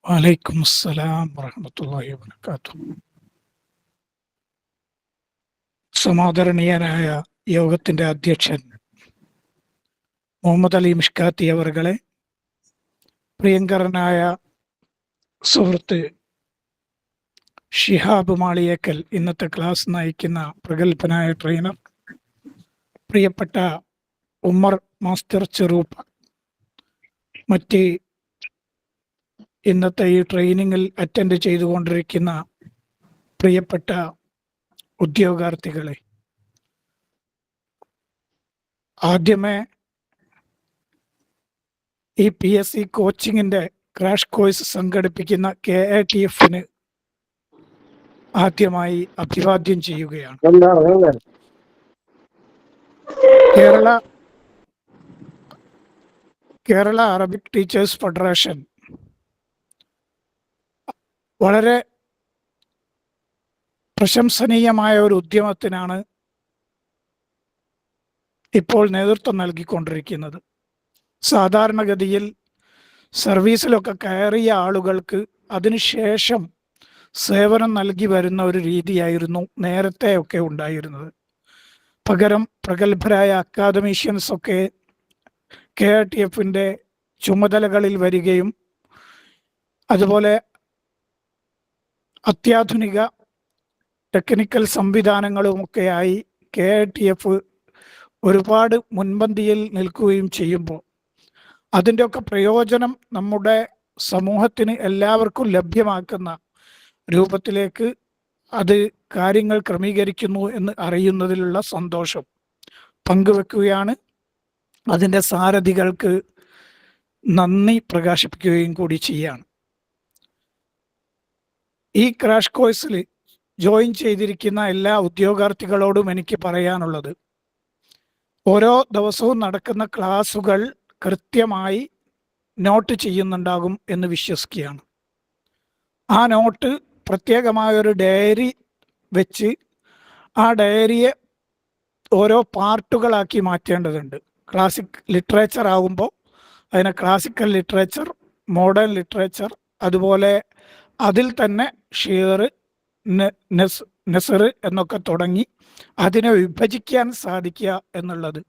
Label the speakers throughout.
Speaker 1: വലൈക്കും അസ്സലാം വറഹ്മത്തുള്ളാഹി വബറകാതുഹു. സമാദരണീയനായ യോഗത്തിന്റെ അധ്യക്ഷൻ മുഹമ്മദ് അലി മിഷ്കാത്തി അവർകളെ, പ്രിയങ്കരനായ സുഹൃത്ത് ഷിഹാബ് മാളിയേക്കൽ, ഇന്നത്തെ ക്ലാസ് നയിക്കുന്ന പ്രഗത്ഭനായ ട്രെയിനർ, പ്രിയപ്പെട്ട ഉമ്മർ മാസ്റ്റർ ചെറൂപ്പ, മറ്റ് ഇന്നത്തെ ഈ ട്രെയിനിങ്ങിൽ അറ്റൻഡ് ചെയ്തുകൊണ്ടിരിക്കുന്ന പ്രിയപ്പെട്ട ഉദ്യോഗാർത്ഥികളെ, ആദ്യമേ ഈ PSC കോച്ചിങ്ങിന്റെ ക്രാഷ് കോഴ്സ് സംഘടിപ്പിക്കുന്ന KATF-ന് ആദ്യമായി അഭിവാദ്യം ചെയ്യുകയാണ്. കേരള അറബിക് ടീച്ചേഴ്സ് ഫെഡറേഷൻ വളരെ പ്രശംസനീയമായ ഒരു ഉദ്യമത്തിനാണ് ഇപ്പോൾ നേതൃത്വം നൽകിക്കൊണ്ടിരിക്കുന്നത്. സാധാരണഗതിയിൽ സർവീസിലൊക്കെ കയറിയ ആളുകൾക്ക് അതിനുശേഷം സേവനം നൽകി വരുന്ന ഒരു രീതിയായിരുന്നു നേരത്തെയൊക്കെ ഉണ്ടായിരുന്നത്. പകരം പ്രഗത്ഭരായ അക്കാദമീഷ്യൻസ് ഒക്കെ KATF-ന്റെ ചുമതലകളിൽ വരികയും അതുപോലെ അത്യാധുനിക ടെക്നിക്കൽ സംവിധാനങ്ങളുമൊക്കെയായി KATF ഒരുപാട് മുൻപന്തിയിൽ നിൽക്കുകയും ചെയ്യുമ്പോൾ അതിൻ്റെയൊക്കെ പ്രയോജനം നമ്മുടെ സമൂഹത്തിന് എല്ലാവർക്കും ലഭ്യമാക്കുന്ന രൂപത്തിലേക്ക് അത് കാര്യങ്ങൾ ക്രമീകരിക്കുന്നു എന്ന് അറിയുന്നതിലുള്ള സന്തോഷം പങ്കുവെക്കുകയാണ്. അതിൻ്റെ സാരഥികൾക്ക് നന്ദി പ്രകാശിപ്പിക്കുകയും കൂടി ചെയ്യാണ്. ഈ ക്രാഷ് കോഴ്സിൽ ജോയിൻ ചെയ്തിരിക്കുന്ന എല്ലാ ഉദ്യോഗാർത്ഥികളോടും എനിക്ക് പറയാനുള്ളത്, ഓരോ ദിവസവും നടക്കുന്ന ക്ലാസുകൾ കൃത്യമായി നോട്ട് ചെയ്യുന്നുണ്ടാകും എന്ന് വിശ്വസിക്കുകയാണ്. ആ നോട്ട് പ്രത്യേകമായൊരു ഡയറി വെച്ച് ആ ഡയറിയെ ഓരോ പാർട്ടുകളാക്കി മാറ്റേണ്ടതുണ്ട്. ക്ലാസിക് ലിറ്ററേച്ചർ ആകുമ്പോൾ അതിനെ ക്ലാസിക്കൽ ലിറ്ററേച്ചർ, മോഡേൺ ലിറ്ററേച്ചർ, അതുപോലെ അതിൽ തന്നെ ഷിയർ, നെസർ എന്നൊക്കെ തുടങ്ങി അതിനെ വിഭജിക്കാൻ സാധിക്കുക എന്നുള്ളത്.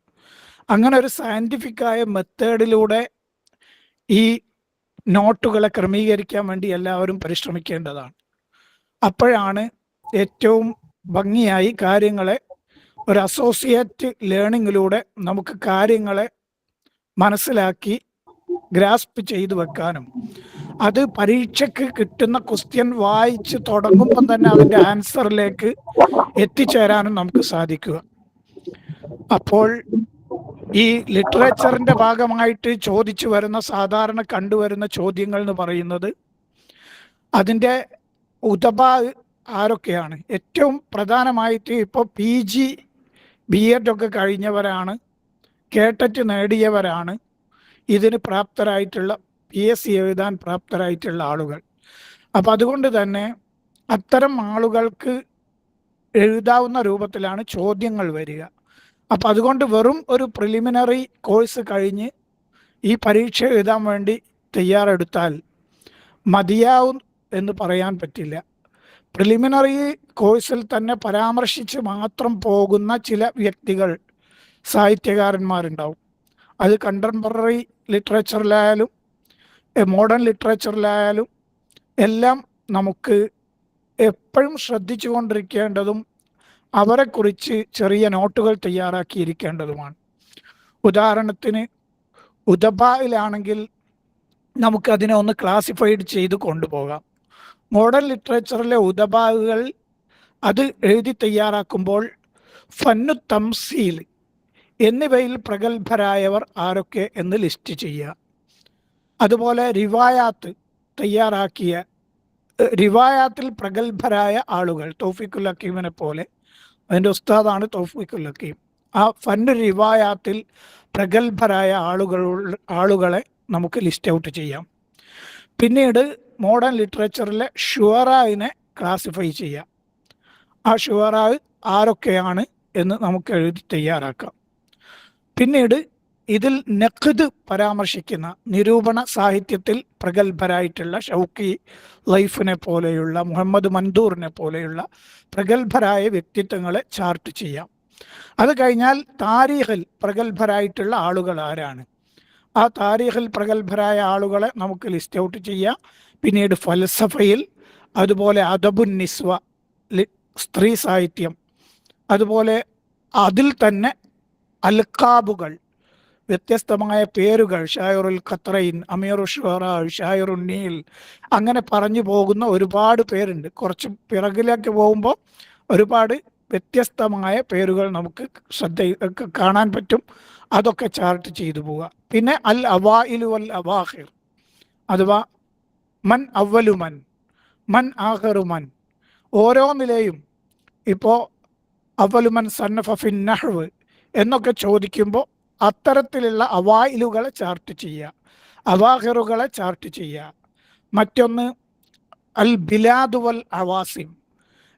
Speaker 1: അങ്ങനെ ഒരു സയൻറ്റിഫിക്കായ മെത്തേഡിലൂടെ ഈ നോട്ടുകളെ ക്രമീകരിക്കാൻ വേണ്ടി എല്ലാവരും പരിശ്രമിക്കേണ്ടതാണ്. അപ്പോഴാണ് ഏറ്റവും ഭംഗിയായി കാര്യങ്ങളെ ഒരു അസോസിയേറ്റ് ലേണിങ്ങിലൂടെ നമുക്ക് കാര്യങ്ങളെ മനസ്സിലാക്കി ഗ്രാസ്പ് ചെയ്തു വെക്കാനും അത് പരീക്ഷയ്ക്ക് കിട്ടുന്ന ക്വസ്റ്റ്യൻ വായിച്ച് തുടങ്ങുമ്പം തന്നെ അതിൻ്റെ ആൻസറിലേക്ക് എത്തിച്ചേരാനും നമുക്ക് സാധിക്കുക. അപ്പോൾ ഈ ലിറ്ററേച്ചറിൻ്റെ ഭാഗമായിട്ട് ചോദിച്ചു വരുന്ന സാധാരണ കണ്ടുവരുന്ന ചോദ്യങ്ങൾ എന്ന് പറയുന്നത് അതിൻ്റെ ഉദബാ ആരൊക്കെയാണ്. ഏറ്റവും പ്രധാനമായിട്ട് ഇപ്പോൾ PG B.Ed ഒക്കെ കഴിഞ്ഞവരാണ്, കേട്ടറ്റ് നേടിയവരാണ് ഇതിന് പ്രാപ്തരായിട്ടുള്ള, PSC എഴുതാൻ പ്രാപ്തരായിട്ടുള്ള ആളുകൾ. അപ്പം അതുകൊണ്ട് തന്നെ അത്തരം ആളുകൾക്ക് എഴുതാവുന്ന രൂപത്തിലാണ് ചോദ്യങ്ങൾ വരിക. അപ്പം അതുകൊണ്ട് വെറും ഒരു പ്രിലിമിനറി കോഴ്സ് കഴിഞ്ഞ് ഈ പരീക്ഷ എഴുതാൻ വേണ്ടി തയ്യാറെടുത്താൽ മതിയാവും എന്ന് പറയാൻ പറ്റില്ല. പ്രിലിമിനറി കോഴ്സിൽ തന്നെ പരാമർശിച്ച് മാത്രം പോകുന്ന ചില വ്യക്തികൾ, സാഹിത്യകാരന്മാരുണ്ടാവും. അത് കണ്ടംപററി ലിറ്ററേച്ചറിലായാലും മോഡേൺ ലിറ്ററേച്ചറിലായാലും എല്ലാം നമുക്ക് എപ്പോഴും ശ്രദ്ധിച്ചു കൊണ്ടിരിക്കേണ്ടതും അവരെക്കുറിച്ച് ചെറിയ നോട്ടുകൾ തയ്യാറാക്കിയിരിക്കേണ്ടതുമാണ്. ഉദാഹരണത്തിന് ഉദബായിലാണെങ്കിൽ നമുക്കതിനെ ഒന്ന് ക്ലാസിഫൈഡ് ചെയ്ത് കൊണ്ടുപോകാം. മോഡേൺ ലിറ്ററേച്ചറിലെ ഉദബാകൾ അത് എഴുതി തയ്യാറാക്കുമ്പോൾ ഫന്നു തംസീൽ എന്നിവയിൽ പ്രഗത്ഭരായവർ ആരൊക്കെ എന്ന് ലിസ്റ്റ് ചെയ്യുക. അതുപോലെ റിവായാത്തിൽ പ്രഗത്ഭരായ ആളുകൾ, തൗഫീഖുൽ ഹക്കീമിനെ പോലെ, അതിൻ്റെ ഉസ്താദാണ് തൗഫീഖുൽ ഹക്കീം. ആ ഫന്ന് റിവായാത്തിൽ പ്രഗത്ഭരായ ആളുകളെ നമുക്ക് ലിസ്റ്റ് ഔട്ട് ചെയ്യാം. പിന്നീട് മോഡേൺ ലിറ്ററേച്ചറിലെ ഷുവറായിനെ ക്ലാസിഫൈ ചെയ്യാം. ആ ഷുവറായി ആരൊക്കെയാണ് എന്ന് നമുക്ക് എഴുതി തയ്യാറാക്കാം. പിന്നീട് ഇതിൽ നഖ്ദ് പരാമർശിക്കുന്ന നിരൂപണ സാഹിത്യത്തിൽ പ്രഗത്ഭരായിട്ടുള്ള ഷൗക്കി ലൈഫിനെ പോലെയുള്ള മുഹമ്മദ് മൻദൂറിനെ പോലെയുള്ള പ്രഗത്ഭരായ വ്യക്തിത്വങ്ങളെ ചാർട്ട് ചെയ്യാം. അത് കഴിഞ്ഞാൽ താരീഖിൽ പ്രഗത്ഭരായിട്ടുള്ള ആളുകൾ ആരാണ്, ആ താരീഖിൽ പ്രഗത്ഭരായ ആളുകളെ നമുക്ക് ലിസ്റ്റ് ഔട്ട് ചെയ്യാം. പിന്നീട് ഫൽസഫയിൽ, അതുപോലെ അദബുൻ നിസ്വ സ്ത്രീ സാഹിത്യം, അതുപോലെ അതിൽ തന്നെ അൽക്കാബുകൾ, വ്യത്യസ്തമായ പേരുകൾ, ഷായറുൽ ഖത്രൈൻ, അമീറു ഷുഹറ, ഷായറുൻ നീൽ, അങ്ങനെ പറഞ്ഞു പോകുന്ന ഒരുപാട് പേരുണ്ട്. കുറച്ച് പിറകിലേക്ക് പോകുമ്പോൾ ഒരുപാട് വ്യത്യസ്തമായ പേരുകൾ നമുക്ക് കാണാൻ പറ്റും. അതൊക്കെ ചാർട്ട് ചെയ്തു പോവുക. പിന്നെ അൽ അവാഇലു വൽ അവാഖിർ, അഥവാ മൻ അവലു മൻ, മൻ ആഖിറു മൻ, ഓരോ നിലയും ഇപ്പോൾ അവലുമൻ സന്നഫ ഫിൻ നഹ്വ് എന്നൊക്കെ ചോദിക്കുമ്പോൾ അത്തരത്തിലുള്ള അവായിലുകളെ ചാർട്ട് ചെയ്യുക, അവാഹിറുകളെ ചാർട്ട് ചെയ്യുക. മറ്റൊന്ന് അൽ ബിലാദു വൽ അവാസിം,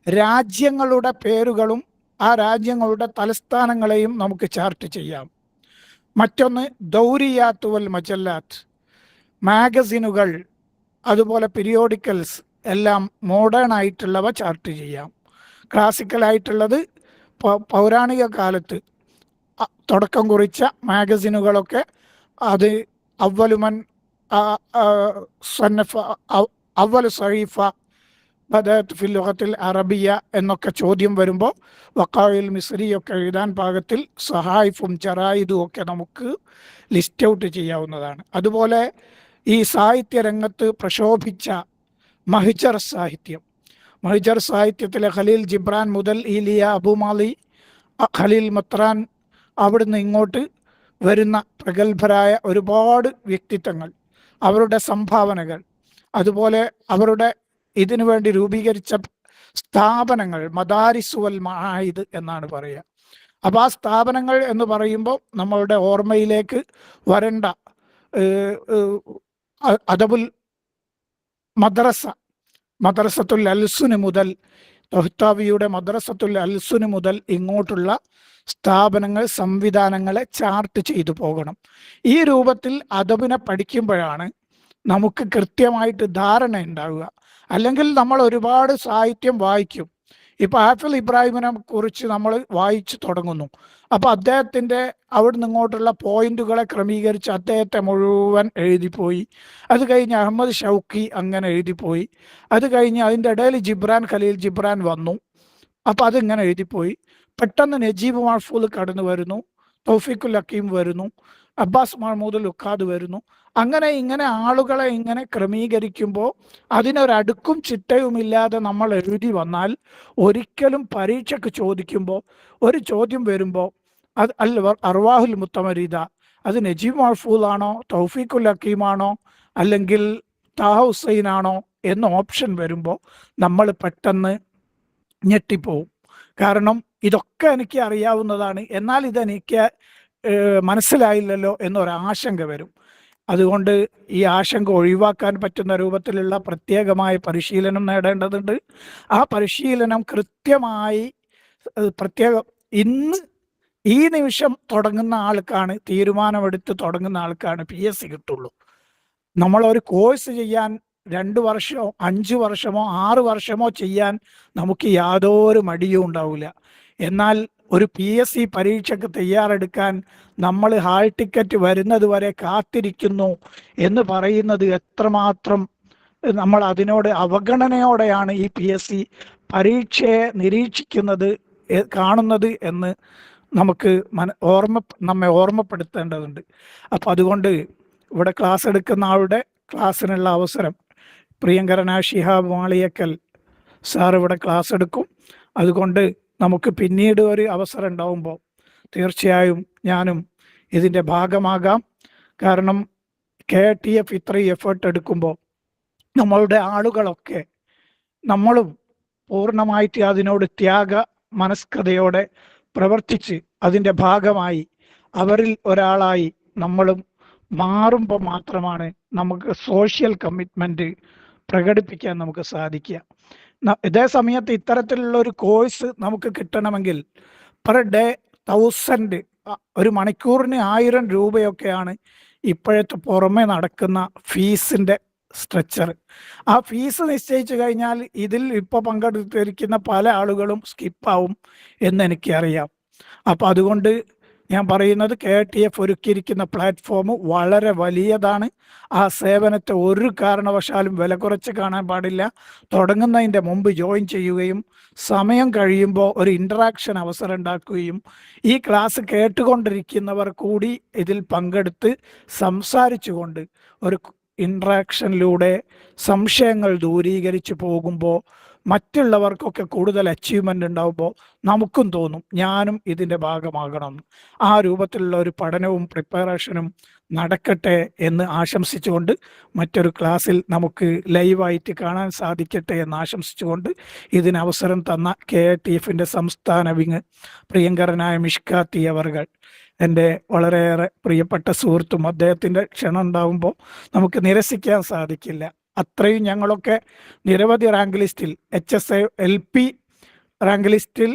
Speaker 1: രാജ്യങ്ങളുടെ പേരുകളും ആ രാജ്യങ്ങളുടെ തലസ്ഥാനങ്ങളെയും നമുക്ക് ചാർട്ട് ചെയ്യാം. മറ്റൊന്ന് ദൗരിയാത്ത് വൽ മജല്ലാത്ത്, മാഗസിനുകൾ, അതുപോലെ പീരിയോഡിക്കൽസ് എല്ലാം മോഡേൺ ആയിട്ടുള്ളവ ചാർട്ട് ചെയ്യാം. ക്ലാസിക്കലായിട്ടുള്ളത് പൗരാണിക കാലത്ത് തുടക്കം കുറിച്ച മാഗസിനുകളൊക്കെ അത് അവലുമൻ സന്നഫ അവൽ സഹീഫ ബദഅത്ത് ഫിൽ ലുഗത്തിൽ അറബിയ എന്നൊക്കെ ചോദ്യം വരുമ്പോൾ വഖായിൽ മിസ്രിയൊക്കെ എഴുതാൻ പാകത്തിൽ സഹായിഫും ജറായിദും ഒക്കെ നമുക്ക് ലിസ്റ്റ് ഔട്ട് ചെയ്യാവുന്നതാണ്. അതുപോലെ ഈ സാഹിത്യ രംഗത്ത് പ്രശോഭിച്ച മഹ്ജർ സാഹിത്യം, മഹ്ജർ സാഹിത്യത്തിലെ ഖലീൽ ജിബ്രാൻ മുതൽ ഈലിയ അബുമാലി, ഖലീൽ മത്രാൻ, അവിടുന്ന് ഇങ്ങോട്ട് വരുന്ന പ്രഗത്ഭരായ ഒരുപാട് വ്യക്തിത്വങ്ങൾ, അവരുടെ സംഭാവനകൾ, അതുപോലെ അവരുടെ ഇതിനു വേണ്ടി രൂപീകരിച്ച സ്ഥാപനങ്ങൾ, മദാരിസ് വൽ മആഹിദ് എന്നാണ് പറയുക. അപ്പോൾ ആ സ്ഥാപനങ്ങൾ എന്ന് പറയുമ്പോൾ നമ്മളുടെ ഓർമ്മയിലേക്ക് വരേണ്ട അദബുൽ മദ്രസ, മദ്രസത്തുൽ അൽസുന് മുതൽ, തൊഹ്താവിയുടെ മദ്രസത്തുൽ അൽസുന് മുതൽ ഇങ്ങോട്ടുള്ള സ്ഥാപനങ്ങൾ, സംവിധാനങ്ങളെ ചാർട്ട് ചെയ്തു പോകണം. ഈ രൂപത്തിൽ അദബിനെ പഠിക്കുമ്പോഴാണ് നമുക്ക് കൃത്യമായിട്ട് ധാരണ ഉണ്ടാവുക. അല്ലെങ്കിൽ നമ്മൾ ഒരുപാട് സാഹിത്യം വായിക്കും. ഇപ്പം ഹാഫിൽ ഇബ്രാഹിമിനെ കുറിച്ച് നമ്മൾ വായിച്ചു തുടങ്ങുന്നു. അപ്പോൾ അദ്ദേഹത്തിൻ്റെ അവിടുന്ന് ഇങ്ങോട്ടുള്ള പോയിന്റുകളെ ക്രമീകരിച്ച് അദ്ദേഹത്തെ മുഴുവൻ എഴുതിപ്പോയി. അത് കഴിഞ്ഞ് അഹമ്മദ് ഷൗക്കി അങ്ങനെ എഴുതിപ്പോയി. അത് കഴിഞ്ഞ് അതിൻ്റെ ഇടയിൽ ജിബ്രാൻ, ഖലീൽ ജിബ്രാൻ വന്നു. അപ്പോൾ അതിങ്ങനെ എഴുതിപ്പോയി. പെട്ടെന്ന് നജീബ് മഹ്ഫൂദ് കടന്നു വരുന്നു, തൗഫീഖുൽ ഹക്കീം വരുന്നു, അബ്ബാസ് മഹ്മൂദ് ലുക്കാദ് വരുന്നു. അങ്ങനെ ഇങ്ങനെ ആളുകളെ ഇങ്ങനെ ക്രമീകരിക്കുമ്പോൾ അതിനൊരടുക്കും ചിട്ടയുമില്ലാതെ നമ്മൾ എഴുതി വന്നാൽ ഒരിക്കലും പരീക്ഷയ്ക്ക് ചോദിക്കുമ്പോൾ ഒരു ചോദ്യം വരുമ്പോൾ അത് അർവാഹുൽ മുത്തമരീദ, അത് നജീബ് മഹ്ഫൂദ് ആണോ, തൗഫീഖുൽ ഹക്കീമാണോ, അല്ലെങ്കിൽ താഹ ഹുസൈനാണോ എന്ന ഓപ്ഷൻ വരുമ്പോൾ നമ്മൾ പെട്ടെന്ന് ഞെട്ടിപ്പോവും. കാരണം ഇതൊക്കെ എനിക്ക് അറിയാവുന്നതാണ്, എന്നാൽ ഇതെനിക്ക് മനസ്സിലായില്ലല്ലോ എന്നൊരാശങ്ക വരും. അതുകൊണ്ട് ഈ ആശങ്ക ഒഴിവാക്കാൻ പറ്റുന്ന രൂപത്തിലുള്ള പ്രത്യേകമായ പരിശീലനം നേടേണ്ടതുണ്ട്. ആ പരിശീലനം കൃത്യമായി പ്രത്യേകം ഇന്ന് ഈ നിമിഷം തുടങ്ങുന്ന ആൾക്കാണ്, തീരുമാനമെടുത്ത് തുടങ്ങുന്ന ആൾക്കാണ് PSC കിട്ടുള്ളൂ. നമ്മളൊരു കോഴ്സ് ചെയ്യാൻ 2 വർഷമോ 5 വർഷമോ 6 വർഷമോ ചെയ്യാൻ നമുക്ക് യാതൊരു മടിയും ഉണ്ടാവില്ല. എന്നാൽ ഒരു PSC പരീക്ഷയ്ക്ക് തയ്യാറെടുക്കാൻ നമ്മൾ ഹാൾ ടിക്കറ്റ് വരുന്നത് വരെ കാത്തിരിക്കുന്നു എന്ന് പറയുന്നത് എത്രമാത്രം നമ്മൾ അതിനോട് അവഗണനയോടെയാണ് ഈ PSC പരീക്ഷയെ നിരീക്ഷിക്കുന്നത്, കാണുന്നത് എന്ന് നമുക്ക് നമ്മെ ഓർമ്മപ്പെടുത്തേണ്ടതുണ്ട്. അപ്പം അതുകൊണ്ട് ഇവിടെ ക്ലാസ് എടുക്കുന്ന ആളുടെ ക്ലാസ്സിനുള്ള അവസരം, പ്രിയങ്കരനായ ഷിഹാബ് മാളിയക്കൽ സാർ ഇവിടെ ക്ലാസ് എടുക്കും. അതുകൊണ്ട് നമുക്ക് പിന്നീട് ഒരു അവസരം ഉണ്ടാവുമ്പോൾ തീർച്ചയായും ഞാനും ഇതിൻ്റെ ഭാഗമാകാം. കാരണം KTF ഇത്രയും എഫേർട്ട് എടുക്കുമ്പോൾ നമ്മളുടെ ആളുകളൊക്കെ, നമ്മളും പൂർണ്ണമായിട്ട് അതിനോട് ത്യാഗ മനസ്കതയോടെ പ്രവർത്തിച്ച് അതിൻ്റെ ഭാഗമായി അവരിൽ ഒരാളായി നമ്മളും മാറുമ്പോൾ മാത്രമാണ് നമുക്ക് സോഷ്യൽ കമ്മിറ്റ്മെൻറ്റ് പ്രകടിപ്പിക്കാൻ നമുക്ക് സാധിക്കുക. ഇതേ സമയത്ത് ഇത്തരത്തിലുള്ള ഒരു കോഴ്സ് നമുക്ക് കിട്ടണമെങ്കിൽ പെർ ഡേ 1000 ഒരു മണിക്കൂറിന് 1000 രൂപയൊക്കെയാണ് ഇപ്പോഴത്തെ പുറമെ നടക്കുന്ന ഫീസിൻ്റെ സ്ട്രക്ചർ. ആ ഫീസ് നിശ്ചയിച്ചു കഴിഞ്ഞാൽ ഇതിൽ ഇപ്പോൾ പങ്കെടുത്തിരിക്കുന്ന പല ആളുകളും സ്കിപ്പാവും എന്നെനിക്കറിയാം. അപ്പോൾ അതുകൊണ്ട് ഞാൻ പറയുന്നത് KTF ഒരുക്കിയിരിക്കുന്ന പ്ലാറ്റ്ഫോം വളരെ വലിയതാണ്. ആ സേവനത്തെ ഒരു കാരണവശാലും വില കുറച്ച് കാണാൻ പാടില്ല. തുടങ്ങുന്നതിൻ്റെ മുമ്പ് ജോയിൻ ചെയ്യുകയും സമയം കഴിയുമ്പോൾ ഒരു ഇൻറ്ററാക്ഷൻ അവസരം ഉണ്ടാക്കുകയും ഈ ക്ലാസ് കേട്ടുകൊണ്ടിരിക്കുന്നവർ കൂടി ഇതിൽ പങ്കെടുത്ത് സംസാരിച്ചുകൊണ്ട് ഒരു ഇൻട്രാക്ഷനിലൂടെ സംശയങ്ങൾ ദൂരീകരിച്ച് പോകുമ്പോൾ മറ്റുള്ളവർക്കൊക്കെ കൂടുതൽ അച്ചീവ്മെൻ്റ് ഉണ്ടാകുമ്പോൾ നമുക്കും തോന്നും ഞാനും ഇതിൻ്റെ ഭാഗമാകണം. ആ രൂപത്തിലുള്ള ഒരു പഠനവും പ്രിപ്പറേഷനും നടക്കട്ടെ എന്ന് ആശംസിച്ചുകൊണ്ട് മറ്റൊരു ക്ലാസ്സിൽ നമുക്ക് ലൈവായിട്ട് കാണാൻ സാധിക്കട്ടെ എന്ന് ആശംസിച്ചുകൊണ്ട് ഇതിന് അവസരം തന്ന KTFിൻ്റെ സംസ്ഥാന വിങ് പ്രിയങ്കരനായ മിഷ്കാത്തി അവർകൾ, എൻ്റെ വളരെയേറെ പ്രിയപ്പെട്ട സുഹൃത്തും, അദ്ദേഹത്തിൻ്റെ ക്ഷണം ഉണ്ടാകുമ്പോൾ നമുക്ക് നിരസിക്കാൻ സാധിക്കില്ല. അത്രയും ഞങ്ങളൊക്കെ നിരവധി റാങ്ക് ലിസ്റ്റിൽ HSI LP റാങ്ക് ലിസ്റ്റിൽ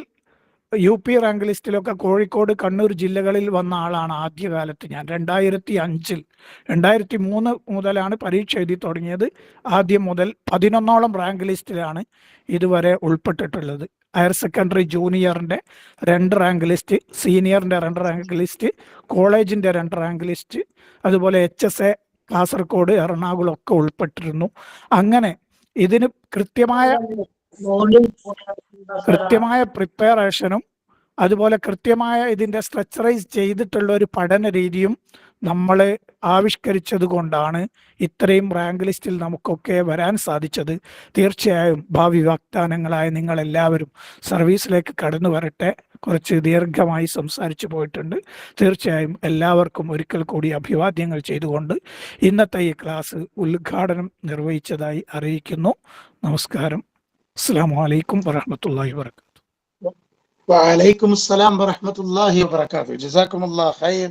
Speaker 1: UP റാങ്ക് ലിസ്റ്റിലൊക്കെ കോഴിക്കോട് കണ്ണൂർ ജില്ലകളിൽ വന്ന ആളാണ് ആദ്യകാലത്ത്. ഞാൻ 2003 മുതലാണ് പരീക്ഷ എഴുതി തുടങ്ങിയത്. ആദ്യം മുതൽ 11ഓളം റാങ്ക് ലിസ്റ്റിലാണ് ഇതുവരെ ഉൾപ്പെട്ടിട്ടുള്ളത്. ഹയർ സെക്കൻഡറി ജൂനിയറിൻ്റെ 2 റാങ്ക് ലിസ്റ്റ്, സീനിയറിൻ്റെ 2 റാങ്ക് ലിസ്റ്റ്, കോളേജിൻ്റെ 2 റാങ്ക് ലിസ്റ്റ്, അതുപോലെ HSA കാസർഗോഡ്, എറണാകുളം ഒക്കെ ഉൾപ്പെട്ടിരുന്നു. അങ്ങനെ ഇതിന് കൃത്യമായ പ്രിപ്പറേഷനും അതുപോലെ കൃത്യമായ ഇതിൻ്റെ സ്ട്രക്ചറൈസ് ചെയ്തിട്ടുള്ള ഒരു പഠന രീതിയും നമ്മൾ ആവിഷ്കരിച്ചത് കൊണ്ടാണ് ഇത്രയും റാങ്ക് ലിസ്റ്റിൽ നമുക്കൊക്കെ വരാൻ സാധിച്ചത്. തീർച്ചയായും ഭാവി വാഗ്ദാനങ്ങളായ നിങ്ങളെല്ലാവരും സർവീസിലേക്ക് കടന്നു വരട്ടെ. കുറച്ച് ദീർഘമായി സംസാരിച്ചു പോയിട്ടുണ്ട്. തീർച്ചയായും എല്ലാവർക്കും ഒരിക്കൽ കൂടി അഭിവാദ്യങ്ങൾ ചെയ്തുകൊണ്ട് ഇന്നത്തെ ഈ ക്ലാസ് ഉദ്ഘാടനം നിർവഹിച്ചതായി അറിയിക്കുന്നു. നമസ്കാരം. അസ്സലാമു അലൈക്കും വറഹ്മത്തുള്ളാഹി വബറകാതുഹു.
Speaker 2: വഅലൈക്കും അസ്സലാം വറഹ്മത്തുള്ളാഹി വബറകാതുഹു. ജസാക്കുമുല്ലാഹ് ഖൈർ.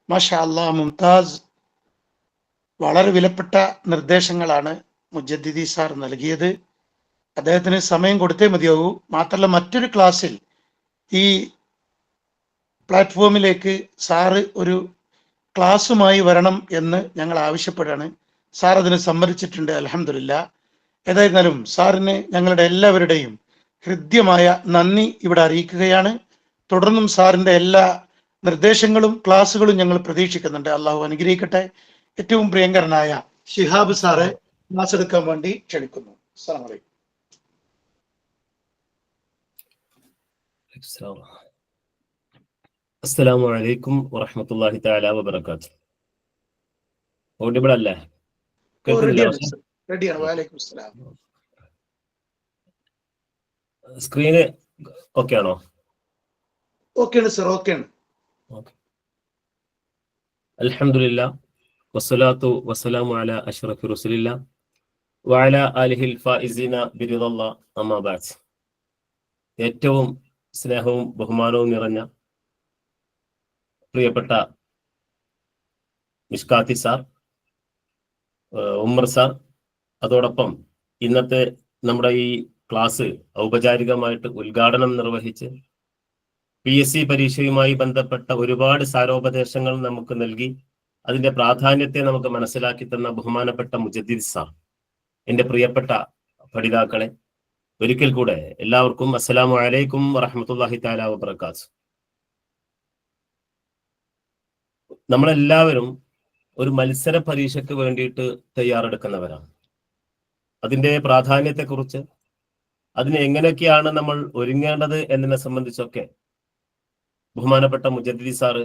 Speaker 2: മാഷാ അല്ലാഹ്, മുംതാസ്. വളരെ വിലപ്പെട്ട നിർദ്ദേശങ്ങളാണ് മുജദ്ദിദി സാർ നൽകിയത്. അദ്ദേഹത്തിന് സമയം കൊടുത്തേ മതിയാവൂ. മാത്രമല്ല, മറ്റൊരു ക്ലാസ്സിൽ ഈ പ്ലാറ്റ്ഫോമിലേക്ക് സാറ് ഒരു ക്ലാസ്സുമായി വരണം എന്ന് ഞങ്ങൾ ആവശ്യപ്പെടുകയാണ്. സാർ അതിന് സമ്മതിച്ചിട്ടുണ്ട്, അൽഹംദുലില്ലാ. ഏതായിരുന്നാലും സാറിന് ഞങ്ങളുടെ എല്ലാവരുടെയും ഹൃദ്യമായ നന്ദി ഇവിടെ അറിയിക്കുകയാണ്. തുടർന്നും സാറിൻ്റെ എല്ലാ നിർദ്ദേശങ്ങളും ക്ലാസ്സുകളും ഞങ്ങൾ പ്രതീക്ഷിക്കുന്നുണ്ട്. അള്ളാഹു അനുഗ്രഹിക്കട്ടെ. ഏറ്റവും പ്രിയങ്കരനായ ശിഹാബ് സാറെ ക്ലാസ് എടുക്കാൻ വേണ്ടി ക്ഷണിക്കുന്നു. അസ്സലാമു അലൈക്കും.
Speaker 3: അസ്സലാമു അലൈക്കും വറഹ്മത്തുള്ളാഹി തആല വബറകാതുഹു. ഓഡിബിൾ അല്ലേ?
Speaker 2: റെഡിയാണ്. വഅലൈക്കും അസ്സലാം.
Speaker 3: സ്ക്രീന് ഓക്കെ ആണോ?
Speaker 2: ഓക്കെയാണ് സർ, ഓക്കെയാണ്.
Speaker 3: അൽഹംദുലില്ലാ വസ്സലാത്തു വസ്സലാമു അലാ അഷ്റഫി റസൂലില്ലാ വഅലാ ആലിഹിൽ ഫായിസീന ബിറിദല്ലാഹ്, അമ്മാ ബഅദ്. ഏറ്റവും സ്നേഹവും ബഹുമാനവും നിറഞ്ഞ പ്രിയപ്പെട്ട മിഷ്കാത്തി സാർ, ഉമ്മർ സാർ, അതോടൊപ്പം ഇന്നത്തെ നമ്മുടെ ഈ ക്ലാസ് ഔപചാരികമായിട്ട് ഉദ്ഘാടനം നിർവഹിച്ച് PSC പരീക്ഷയുമായി ബന്ധപ്പെട്ട ഒരുപാട് സാരോപദേശങ്ങൾ നമുക്ക് നൽകി അതിന്റെ പ്രാധാന്യത്തെ നമുക്ക് മനസ്സിലാക്കി തന്ന ബഹുമാനപ്പെട്ട മുജദ്ദിദ് സാർ, എൻ്റെ പ്രിയപ്പെട്ട പഠിതാക്കളെ, ഒരിക്കൽ കൂടെ എല്ലാവർക്കും അസ്സലാമു അലൈക്കും വറഹ്മത്തുള്ളാഹി തആല വബറകാതുഹു. നമ്മളെല്ലാവരും ഒരു മത്സര പരീക്ഷയ്ക്ക് വേണ്ടിയിട്ട് തയ്യാറെടുക്കുന്നവരാണ്. അതിൻ്റെ പ്രാധാന്യത്തെക്കുറിച്ച്, അതിന് എങ്ങനെയൊക്കെയാണ് നമ്മൾ ഒരുങ്ങേണ്ടത് എന്നതിനെ സംബന്ധിച്ചൊക്കെ ബഹുമാനപ്പെട്ട മുജദ്ദിദി സാറ്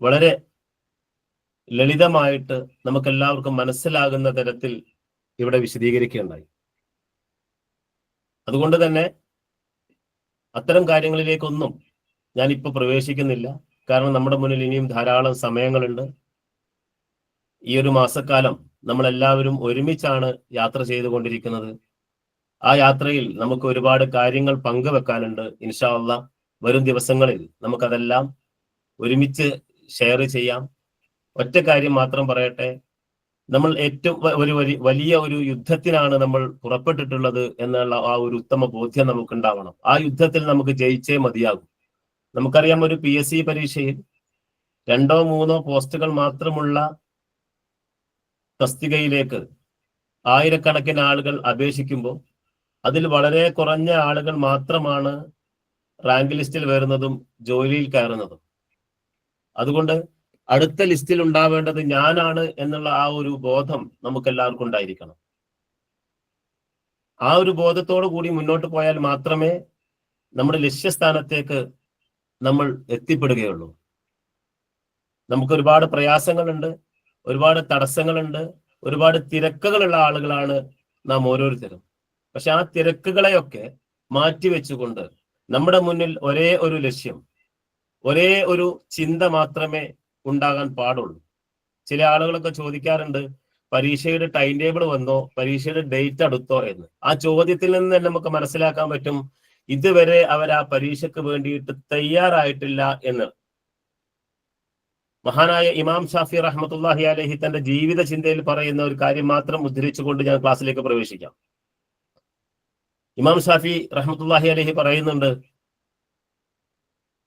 Speaker 3: വളരെ ലളിതമായിട്ട് നമുക്കെല്ലാവർക്കും മനസ്സിലാകുന്ന തരത്തിൽ ഇവിടെ വിശദീകരിക്കുകയുണ്ടായി. അതുകൊണ്ട് തന്നെ അത്തരം കാര്യങ്ങളിലേക്കൊന്നും ഞാനിപ്പോൾ പ്രവേശിക്കുന്നില്ല. കാരണം നമ്മുടെ മുന്നിൽ ഇനിയും ധാരാളം സമയങ്ങളുണ്ട്. ഈ ഒരു മാസക്കാലം നമ്മളെല്ലാവരും ഒരുമിച്ചാണ് യാത്ര ചെയ്തുകൊണ്ടിരിക്കുന്നത്. ആ യാത്രയിൽ നമുക്ക് ഒരുപാട് കാര്യങ്ങൾ പങ്കുവെക്കാനുണ്ട്. ഇൻഷാ അല്ലാഹ് വരും ദിവസങ്ങളിൽ നമുക്കതെല്ലാം ഒരുമിച്ച് ഷെയർ ചെയ്യാം. ഒറ്റ കാര്യം മാത്രം പറയട്ടെ, നമ്മൾ ഏറ്റവും വലിയ ഒരു യുദ്ധത്തിനാണ് നമ്മൾ പുറപ്പെട്ടിട്ടുള്ളത് എന്നുള്ള ആ ഒരു ഉത്തമ ബോധ്യം നമുക്കുണ്ടാവണം. ആ യുദ്ധത്തിൽ നമുക്ക് ജയിച്ചേ മതിയാകും. നമുക്കറിയാം, ഒരു PSC പരീക്ഷയിൽ 2 or 3 പോസ്റ്റുകൾ മാത്രമുള്ള തസ്തികയിലേക്ക് ആയിരക്കണക്കിന് ആളുകൾ അപേക്ഷിക്കുമ്പോൾ അതിൽ വളരെ കുറഞ്ഞ ആളുകൾ മാത്രമാണ് റാങ്ക് ലിസ്റ്റിൽ വരുന്നതും ജോലിയിൽ കയറുന്നതും. അതുകൊണ്ട് അടുത്ത ലിസ്റ്റിൽ ഉണ്ടാവേണ്ടത് ഞാനാണ് എന്നുള്ള ആ ഒരു ബോധം നമുക്ക് എല്ലാവർക്കും ഉണ്ടായിരിക്കണം. ആ ഒരു ബോധത്തോടു കൂടി മുന്നോട്ട് പോയാൽ മാത്രമേ നമ്മുടെ ലക്ഷ്യസ്ഥാനത്തേക്ക് നമ്മൾ എത്തിപ്പെടുകയുള്ളൂ. നമുക്ക് ഒരുപാട് പ്രയാസങ്ങളുണ്ട്, ഒരുപാട് തടസ്സങ്ങളുണ്ട്, ഒരുപാട് തിരക്കുകളുള്ള ആളുകളാണ് നാം ഓരോരുത്തരും. പക്ഷെ ആ തിരക്കുകളെയൊക്കെ മാറ്റിവെച്ചുകൊണ്ട് നമ്മുടെ മുന്നിൽ ഒരേ ഒരു ലക്ഷ്യം, ഒരേ ഒരു ചിന്ത മാത്രമേ ഉണ്ടാകാൻ പാടുള്ളൂ. ചില ആളുകളൊക്കെ ചോദിക്കാറുണ്ട്, പരീക്ഷയുടെ ടൈം ടേബിൾ വന്നോ, പരീക്ഷയുടെ ഡേറ്റ് അടുത്തോ എന്ന്. ആ ചോദ്യത്തിൽ നിന്ന് തന്നെ നമുക്ക് മനസ്സിലാക്കാൻ പറ്റും ഇതുവരെ അവർ ആ പരീക്ഷയ്ക്ക് വേണ്ടിയിട്ട് തയ്യാറായിട്ടില്ല എന്ന്. മഹാനായ ഇമാം ഷാഫി റഹ്മത്തുള്ളാഹി അലൈഹി തന്റെ ജീവിത ചിന്തയിൽ പറയുന്ന ഒരു കാര്യം മാത്രം ഉദ്ധരിച്ചുകൊണ്ട് ഞാൻ ക്ലാസ്സിലേക്ക് പ്രവേശിക്കാം. ഇമാം ഷാഫി റഹ്മത്തുള്ളാഹി അലൈഹി പറയുന്നുണ്ട്,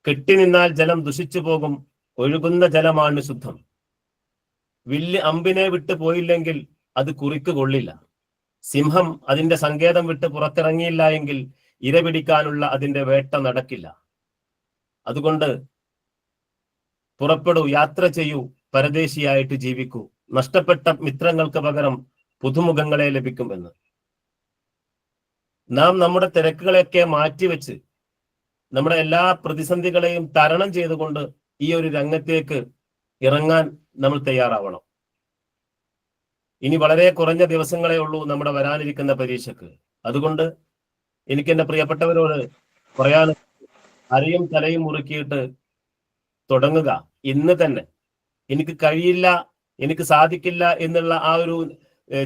Speaker 3: കെട്ടി നിന്നാൽ ജലം ദുഷിച്ചു പോകും, ഒഴുകുന്ന ജലമാണ് ശുദ്ധം. വില്ല് അമ്പിനെ വിട്ട് പോയില്ലെങ്കിൽ അത് കുറിക്ക് കൊള്ളില്ല. സിംഹം അതിന്റെ സങ്കേതം വിട്ട് പുറത്തിറങ്ങിയില്ല എങ്കിൽ ഇര പിടിക്കാനുള്ള അതിന്റെ വേട്ട നടക്കില്ല. അതുകൊണ്ട് പുറപ്പെടൂ, യാത്ര ചെയ്യൂ, പരദേശിയായിട്ട് ജീവിക്കൂ, നഷ്ടപ്പെട്ട മിത്രങ്ങൾക്ക് പകരം പുതുമുഖങ്ങളെ ലഭിക്കുമെന്ന്. നാം നമ്മുടെ തിരക്കുകളെയൊക്കെ മാറ്റിവെച്ച് നമ്മുടെ എല്ലാ പ്രതിസന്ധികളെയും തരണം ചെയ്തുകൊണ്ട് ഈ ഒരു രംഗത്തേക്ക് ഇറങ്ങാൻ നമ്മൾ തയ്യാറാവണം. ഇനി വളരെ കുറഞ്ഞ ദിവസങ്ങളേ ഉള്ളൂ നമ്മുടെ വരാനിരിക്കുന്ന പരീക്ഷയ്ക്ക്. അതുകൊണ്ട് എനിക്ക് എന്റെ പ്രിയപ്പെട്ടവരോട് പറയാൻ, അരയും തലയും മുറുക്കിയിട്ട് തുടങ്ങുക ഇന്ന് തന്നെ. എനിക്ക് കഴിയില്ല, എനിക്ക് സാധിക്കില്ല എന്നുള്ള ആ ഒരു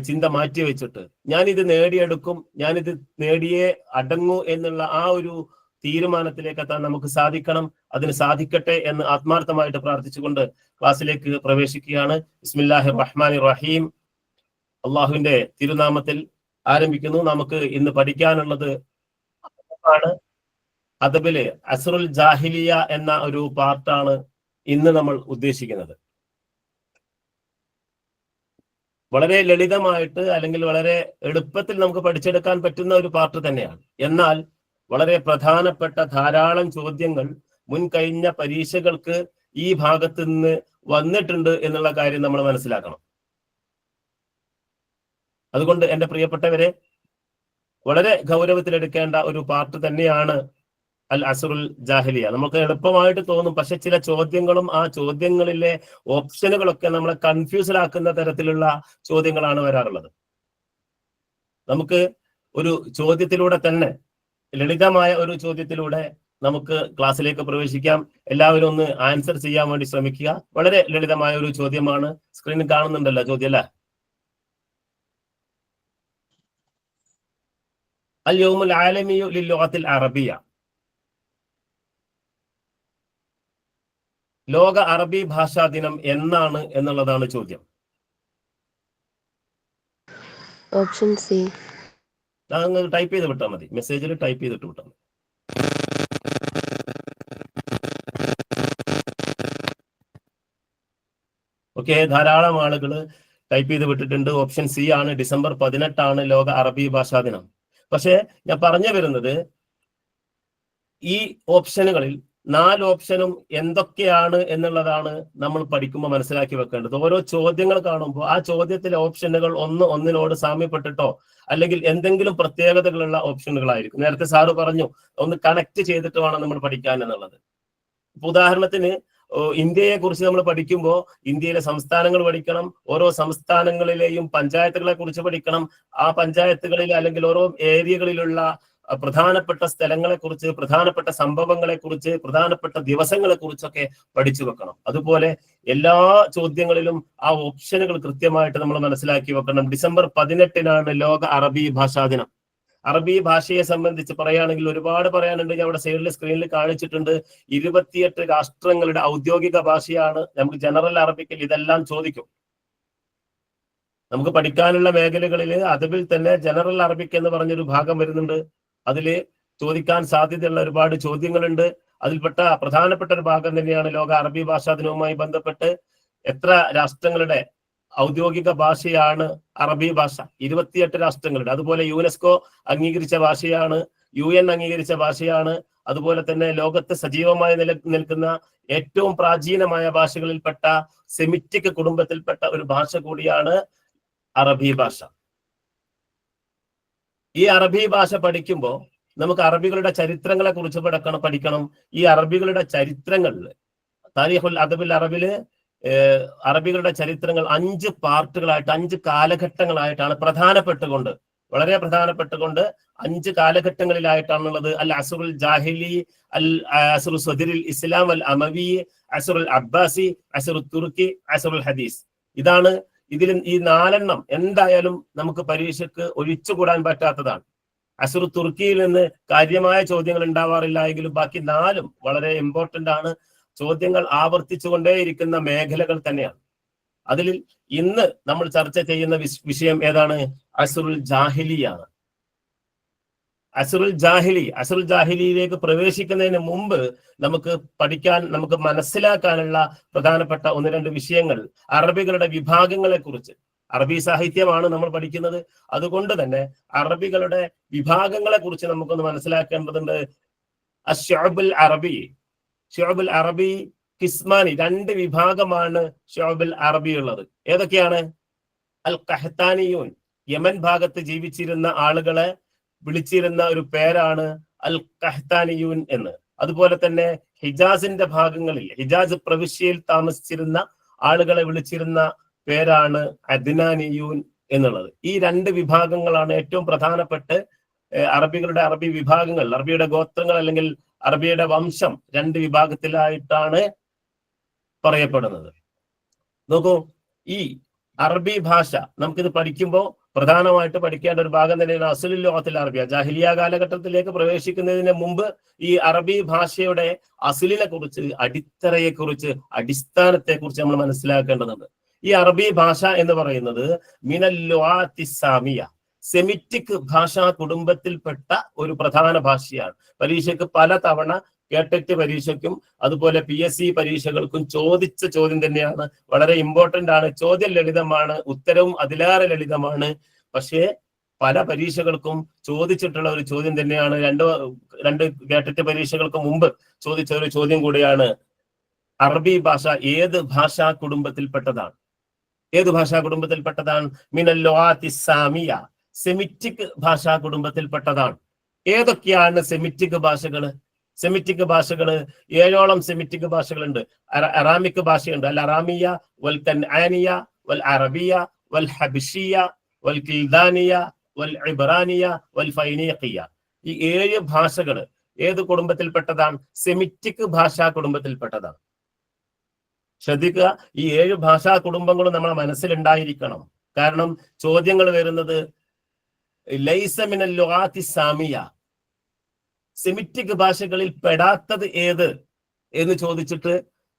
Speaker 3: ചിന്ത മാറ്റി വെച്ചിട്ട് ഞാനിത് നേടിയെടുക്കും, ഞാനിത് നേടിയേ അടങ്ങൂ എന്നുള്ള ആ ഒരു തീരുമാനത്തിലേക്ക് എത്താൻ നമുക്ക് സാധിക്കണം. അതിന് സാധിക്കട്ടെ എന്ന് ആത്മാർത്ഥമായിട്ട് പ്രാർത്ഥിച്ചുകൊണ്ട് ക്ലാസ്സിലേക്ക് പ്രവേശിക്കുകയാണ്. ബിസ്മില്ലാഹിർ റഹ്മാനിർ റഹീം. അള്ളാഹുവിന്റെ തിരുനാമത്തിൽ ആരംഭിക്കുന്നു. നമുക്ക് ഇന്ന് പഠിക്കാനുള്ളത് ആണ് അദബില് അസ്റുൽ ജാഹിലിയ എന്ന ഒരു പാർട്ടാണ് ഇന്ന് നമ്മൾ ഉദ്ദേശിക്കുന്നത്. വളരെ ലളിതമായിട്ട് അല്ലെങ്കിൽ വളരെ എളുപ്പത്തിൽ നമുക്ക് പഠിച്ചെടുക്കാൻ പറ്റുന്ന ഒരു പാർട്ട് തന്നെയാണ്. എന്നാൽ വളരെ പ്രധാനപ്പെട്ട ധാരാളം ചോദ്യങ്ങൾ മുൻ കഴിഞ്ഞ പരീക്ഷകൾക്ക് ഈ ഭാഗത്ത് നിന്ന് വന്നിട്ടുണ്ട് എന്നുള്ള കാര്യം നമ്മൾ മനസ്സിലാക്കണം. അതുകൊണ്ട് എൻ്റെ പ്രിയപ്പെട്ടവരെ, വളരെ ഗൗരവത്തിലെടുക്കേണ്ട ഒരു പാർട്ട് തന്നെയാണ് അൽ അസ്റുൽ ജാഹിലിയ. നമുക്ക് എളുപ്പമായിട്ട് തോന്നും, പക്ഷെ ചില ചോദ്യങ്ങളും ആ ചോദ്യങ്ങളിലെ ഓപ്ഷനുകളൊക്കെ നമ്മളെ കൺഫ്യൂസ്ഡ് ആക്കുന്ന തരത്തിലുള്ള ചോദ്യങ്ങളാണ് വരാറുള്ളത്. നമുക്ക് ഒരു ചോദ്യത്തിലൂടെ തന്നെ, ലളിതമായ ഒരു ചോദ്യത്തിലൂടെ നമുക്ക് ക്ലാസ്സിലേക്ക് പ്രവേശിക്കാം. എല്ലാവരും ഒന്ന് ആൻസർ ചെയ്യാൻ വേണ്ടി ശ്രമിക്കുക. വളരെ ലളിതമായ ഒരു ചോദ്യമാണ്. സ്ക്രീനിൽ കാണുന്നുണ്ടല്ലോ ചോദ്യം, അല്ലേ? അൽ യൗമുൽ ആലമിയു ലില്ലുഗത്തിൽ അറബിയ. ലോക അറബി ഭാഷാ ദിനം എന്നാണ് എന്നുള്ളതാണ് ചോദ്യം.
Speaker 4: Option C.
Speaker 3: ടൈപ്പ് ചെയ്ത് വിട്ടാൽ മതി, മെസ്സേജിൽ ടൈപ്പ് ചെയ്തിട്ട് വിട്ടാൽ മതി. ഓക്കെ, ധാരാളം ആളുകൾ ടൈപ്പ് ചെയ്ത് വിട്ടിട്ടുണ്ട്. ഓപ്ഷൻ സി ആണ്, ഡിസംബർ 18 ലോക അറബി ഭാഷാ ദിനം. പക്ഷെ ഞാൻ പറഞ്ഞു വരുന്നത്, ഈ ഓപ്ഷനുകളിൽ 4 ഓപ്ഷനും എന്തൊക്കെയാണ് എന്നുള്ളതാണ് നമ്മൾ പഠിക്കുമ്പോൾ മനസ്സിലാക്കി വെക്കേണ്ടത്. ഓരോ ചോദ്യങ്ങൾ കാണുമ്പോൾ ആ ചോദ്യത്തിലെ ഓപ്ഷനുകൾ ഒന്നിനോട് സാമ്യപ്പെട്ടിട്ടോ അല്ലെങ്കിൽ എന്തെങ്കിലും പ്രത്യേകതകളുള്ള ഓപ്ഷനുകളായിരിക്കും. നേരത്തെ സാറ് പറഞ്ഞു, ഒന്ന് കണക്ട് ചെയ്തിട്ട് വേണം നമ്മൾ പഠിക്കാൻ എന്നുള്ളത്. ഇപ്പൊ ഉദാഹരണത്തിന് ഇന്ത്യയെ കുറിച്ച് നമ്മൾ പഠിക്കുമ്പോൾ ഇന്ത്യയിലെ സംസ്ഥാനങ്ങൾ പഠിക്കണം, ഓരോ സംസ്ഥാനങ്ങളിലെയും പഞ്ചായത്തുകളെ കുറിച്ച് പഠിക്കണം, ആ പഞ്ചായത്തുകളിൽ അല്ലെങ്കിൽ ഓരോ ഏരിയകളിലുള്ള പ്രധാനപ്പെട്ട സ്ഥലങ്ങളെ കുറിച്ച്, പ്രധാനപ്പെട്ട സംഭവങ്ങളെ കുറിച്ച്, പ്രധാനപ്പെട്ട ദിവസങ്ങളെ കുറിച്ചൊക്കെ പഠിച്ചു വെക്കണം. അതുപോലെ എല്ലാ ചോദ്യങ്ങളിലും ആ ഓപ്ഷനുകൾ കൃത്യമായിട്ട് നമ്മൾ മനസ്സിലാക്കി വെക്കണം. ഡിസംബർ 18 ലോക അറബി ഭാഷാ ദിനം. അറബി ഭാഷയെ സംബന്ധിച്ച് പറയുകയാണെങ്കിൽ ഒരുപാട് പറയാനുണ്ട്. ഞാൻ അവിടെ സൈഡിൽ സ്ക്രീനിൽ കാണിച്ചിട്ടുണ്ട്. 28 രാഷ്ട്രങ്ങളുടെ ഔദ്യോഗിക ഭാഷയാണ്. നമുക്ക് ജനറൽ അറബിക്കിൽ ഇതെല്ലാം ചോദിക്കും. നമുക്ക് പഠിക്കാനുള്ള മേഖലകളിൽ അദബിൽ തന്നെ ജനറൽ അറബിക് എന്ന് പറഞ്ഞൊരു ഭാഗം വരുന്നുണ്ട്. അതിൽ ചോദിക്കാൻ സാധ്യതയുള്ള ഒരുപാട് ചോദ്യങ്ങളുണ്ട്. അതിൽപ്പെട്ട പ്രധാനപ്പെട്ട ഒരു ഭാഗം തന്നെയാണ് ലോക അറബി ഭാഷാ ദിനവുമായി ബന്ധപ്പെട്ട് എത്ര രാഷ്ട്രങ്ങളുടെ ഔദ്യോഗിക ഭാഷയാണ് അറബി ഭാഷ? 28 രാഷ്ട്രങ്ങളുടെ. അതുപോലെ യുനെസ്കോ അംഗീകരിച്ച ഭാഷയാണ്, UN അംഗീകരിച്ച ഭാഷയാണ്. അതുപോലെ തന്നെ ലോകത്ത് സജീവമായി നിൽക്കുന്ന ഏറ്റവും പ്രാചീനമായ ഭാഷകളിൽപ്പെട്ട സെമിറ്റിക് കുടുംബത്തിൽപ്പെട്ട ഒരു ഭാഷ കൂടിയാണ് അറബി ഭാഷ. ഈ അറബി ഭാഷ പഠിക്കുമ്പോൾ നമുക്ക് അറബികളുടെ ചരിത്രങ്ങളെ കുറിച്ച് പഠിക്കണം. ഈ അറബികളുടെ ചരിത്രങ്ങളിൽ താരീഖുൽ അദബിൽ അറബില് അറബികളുടെ ചരിത്രങ്ങൾ 5 പാർട്ടുകളായിട്ട് 5 കാലഘട്ടങ്ങളായിട്ടാണ് വളരെ പ്രധാനപ്പെട്ടുകൊണ്ട് 5 കാലഘട്ടങ്ങളിലായിട്ടാണുള്ളത്. അൽ അസുറുൽ ജാഹിലി, അൽ അസുറു സദിറിൽ ഇസ്ലാം, അൽ അമവി, അസുറുൽ അബ്ബാസി, അസുറു തുർക്കി, അസുറുൽ ഹദീസ്. ഇതാണ് ഈ 4 എന്തായാലും നമുക്ക് പരീക്ഷയ്ക്ക് ഒഴിച്ചുകൂടാൻ പറ്റാത്തതാണ്. അസുറു തുർക്കിയിൽ നിന്ന് കാര്യമായ ചോദ്യങ്ങൾ ഉണ്ടാവാറില്ല എങ്കിലും ബാക്കി 4 വളരെ ഇമ്പോർട്ടന്റ് ആണ്. ചോദ്യങ്ങൾ ആവർത്തിച്ചുകൊണ്ടേയിരിക്കുന്ന മേഖലകൾ തന്നെയാണ്. അതിൽ ഇന്ന് നമ്മൾ ചർച്ച ചെയ്യുന്ന വിഷയം ഏതാണ്? അസുറുൽ ജാഹിലിയാണ്. അസുറുൽ ജാഹിലിയിലേക്ക് പ്രവേശിക്കുന്നതിന് മുമ്പ് നമുക്ക് മനസ്സിലാക്കാനുള്ള പ്രധാനപ്പെട്ട 1-2 വിഷയങ്ങൾ അറബികളുടെ വിഭാഗങ്ങളെ കുറിച്ച്. അറബി സാഹിത്യമാണ് നമ്മൾ പഠിക്കുന്നത്. അതുകൊണ്ട് തന്നെ അറബികളുടെ വിഭാഗങ്ങളെ കുറിച്ച് നമുക്കൊന്ന് മനസ്സിലാക്കേണ്ടതുണ്ട്. ഷുഅബുൽ അറബി കിസ്മാനി, 2 വിഭാഗമാണ് ഷുഅബുൽ അറബി ഉള്ളത്. ഏതൊക്കെയാണ്? അൽ ഖഹ്താനിയൂൻ, യമൻ ഭാഗത്ത് ജീവിച്ചിരുന്ന ആളുകളെ വിളിച്ചിരുന്ന ഒരു പേരാണ് അൽ ഖഹ്താനിയൂൻ എന്ന്. അതുപോലെ തന്നെ ഹിജാസിന്റെ ഭാഗങ്ങളിൽ, ഹിജാസ് പ്രവിശ്യയിൽ താമസിച്ചിരുന്ന ആളുകളെ വിളിച്ചിരുന്ന പേരാണ് അദ്നാനിയൂൻ എന്നുള്ളത്. ഈ 2 വിഭാഗങ്ങളാണ് ഏറ്റവും പ്രധാനപ്പെട്ട് അറബികളുടെ അറബി വിഭാഗങ്ങൾ, അറബിയുടെ ഗോത്രങ്ങൾ അല്ലെങ്കിൽ അറബിയുടെ വംശം 2 വിഭാഗത്തിലായിട്ടാണ് പറയപ്പെടുന്നത്. നോക്കൂ, ഈ അറബി ഭാഷ നമുക്കിത് പഠിക്കുമ്പോൾ പ്രധാനമായിട്ട് പഠിക്കേണ്ട ഒരു ഭാഗം തന്നെയാണ് അസ്ലുൽ ലുഗത്തിൽ അറബിയ. ജാഹിലിയ കാലഘട്ടത്തിലേക്ക് പ്രവേശിക്കുന്നതിന് മുമ്പ് ഈ അറബി ഭാഷയുടെ അസ്ലിനെ കുറിച്ച്, അടിത്തറയെക്കുറിച്ച്, അടിസ്ഥാനത്തെക്കുറിച്ച് നമ്മൾ മനസ്സിലാക്കേണ്ടതുണ്ട്. ഈ അറബി ഭാഷ എന്ന് പറയുന്നത് മിനൽ ലുആത്തി സാമിയ, സെമിറ്റിക് ഭാഷാ കുടുംബത്തിൽപ്പെട്ട ഒരു പ്രധാന ഭാഷയാണ്. പരീക്ഷയ്ക്ക് പല തവണ കേട്ടറ്റ് പരീക്ഷയ്ക്കും അതുപോലെ PSC പരീക്ഷകൾക്കും ചോദിച്ച ചോദ്യം തന്നെയാണ്. വളരെ ഇമ്പോർട്ടന്റ് ആണ്. ചോദ്യം ലളിതമാണ്, ഉത്തരവും അതിലേറെ ലളിതമാണ്. പക്ഷേ പല പരീക്ഷകൾക്കും ചോദിച്ചിട്ടുള്ള ഒരു ചോദ്യം തന്നെയാണ്. രണ്ട് കേട്ടറ്റ് പരീക്ഷകൾക്ക് മുമ്പ് ചോദിച്ച ഒരു ചോദ്യം കൂടിയാണ്. അറബി ഭാഷ ഏത് ഭാഷാ കുടുംബത്തിൽപ്പെട്ടതാണ്? മിനൽ ലുആത്തി സാമിയ, സെമിറ്റിക് ഭാഷാ കുടുംബത്തിൽപ്പെട്ടതാണ്. ഏതൊക്കെയാണ് സെമിറ്റിക് ഭാഷകള്? 7ഓളം സെമിറ്റിക് ഭാഷകളുണ്ട്. അറാമിക് ഭാഷയുണ്ട്. അൽ അറാമിയ, വൽ കൻആനിയ, വൽ അറബിയ, വൽ ഹബിഷിയ, വൽ കിൽദാനിയ, വൽ ഇബ്രാനിയ, വൽ ഫൈനീഖിയ. ഈ 7 ഭാഷകൾ ഏത് കുടുംബത്തിൽപ്പെട്ടതാണ്? സെമിറ്റിക് ഭാഷാ കുടുംബത്തിൽപ്പെട്ടതാണ്. ശ്രദ്ധിക്കുക, ഈ 7 ഭാഷാ കുടുംബങ്ങളും നമ്മളെ മനസ്സിലുണ്ടായിരിക്കണം. കാരണം ചോദ്യങ്ങൾ വരുന്നത് ലൈസ മിനൽ ലുഗാത്തി സാമിയ, സെമിറ്റിക് ഭാഷകളിൽ പെടാത്തത് ഏത് എന്ന് ചോദിച്ചിട്ട്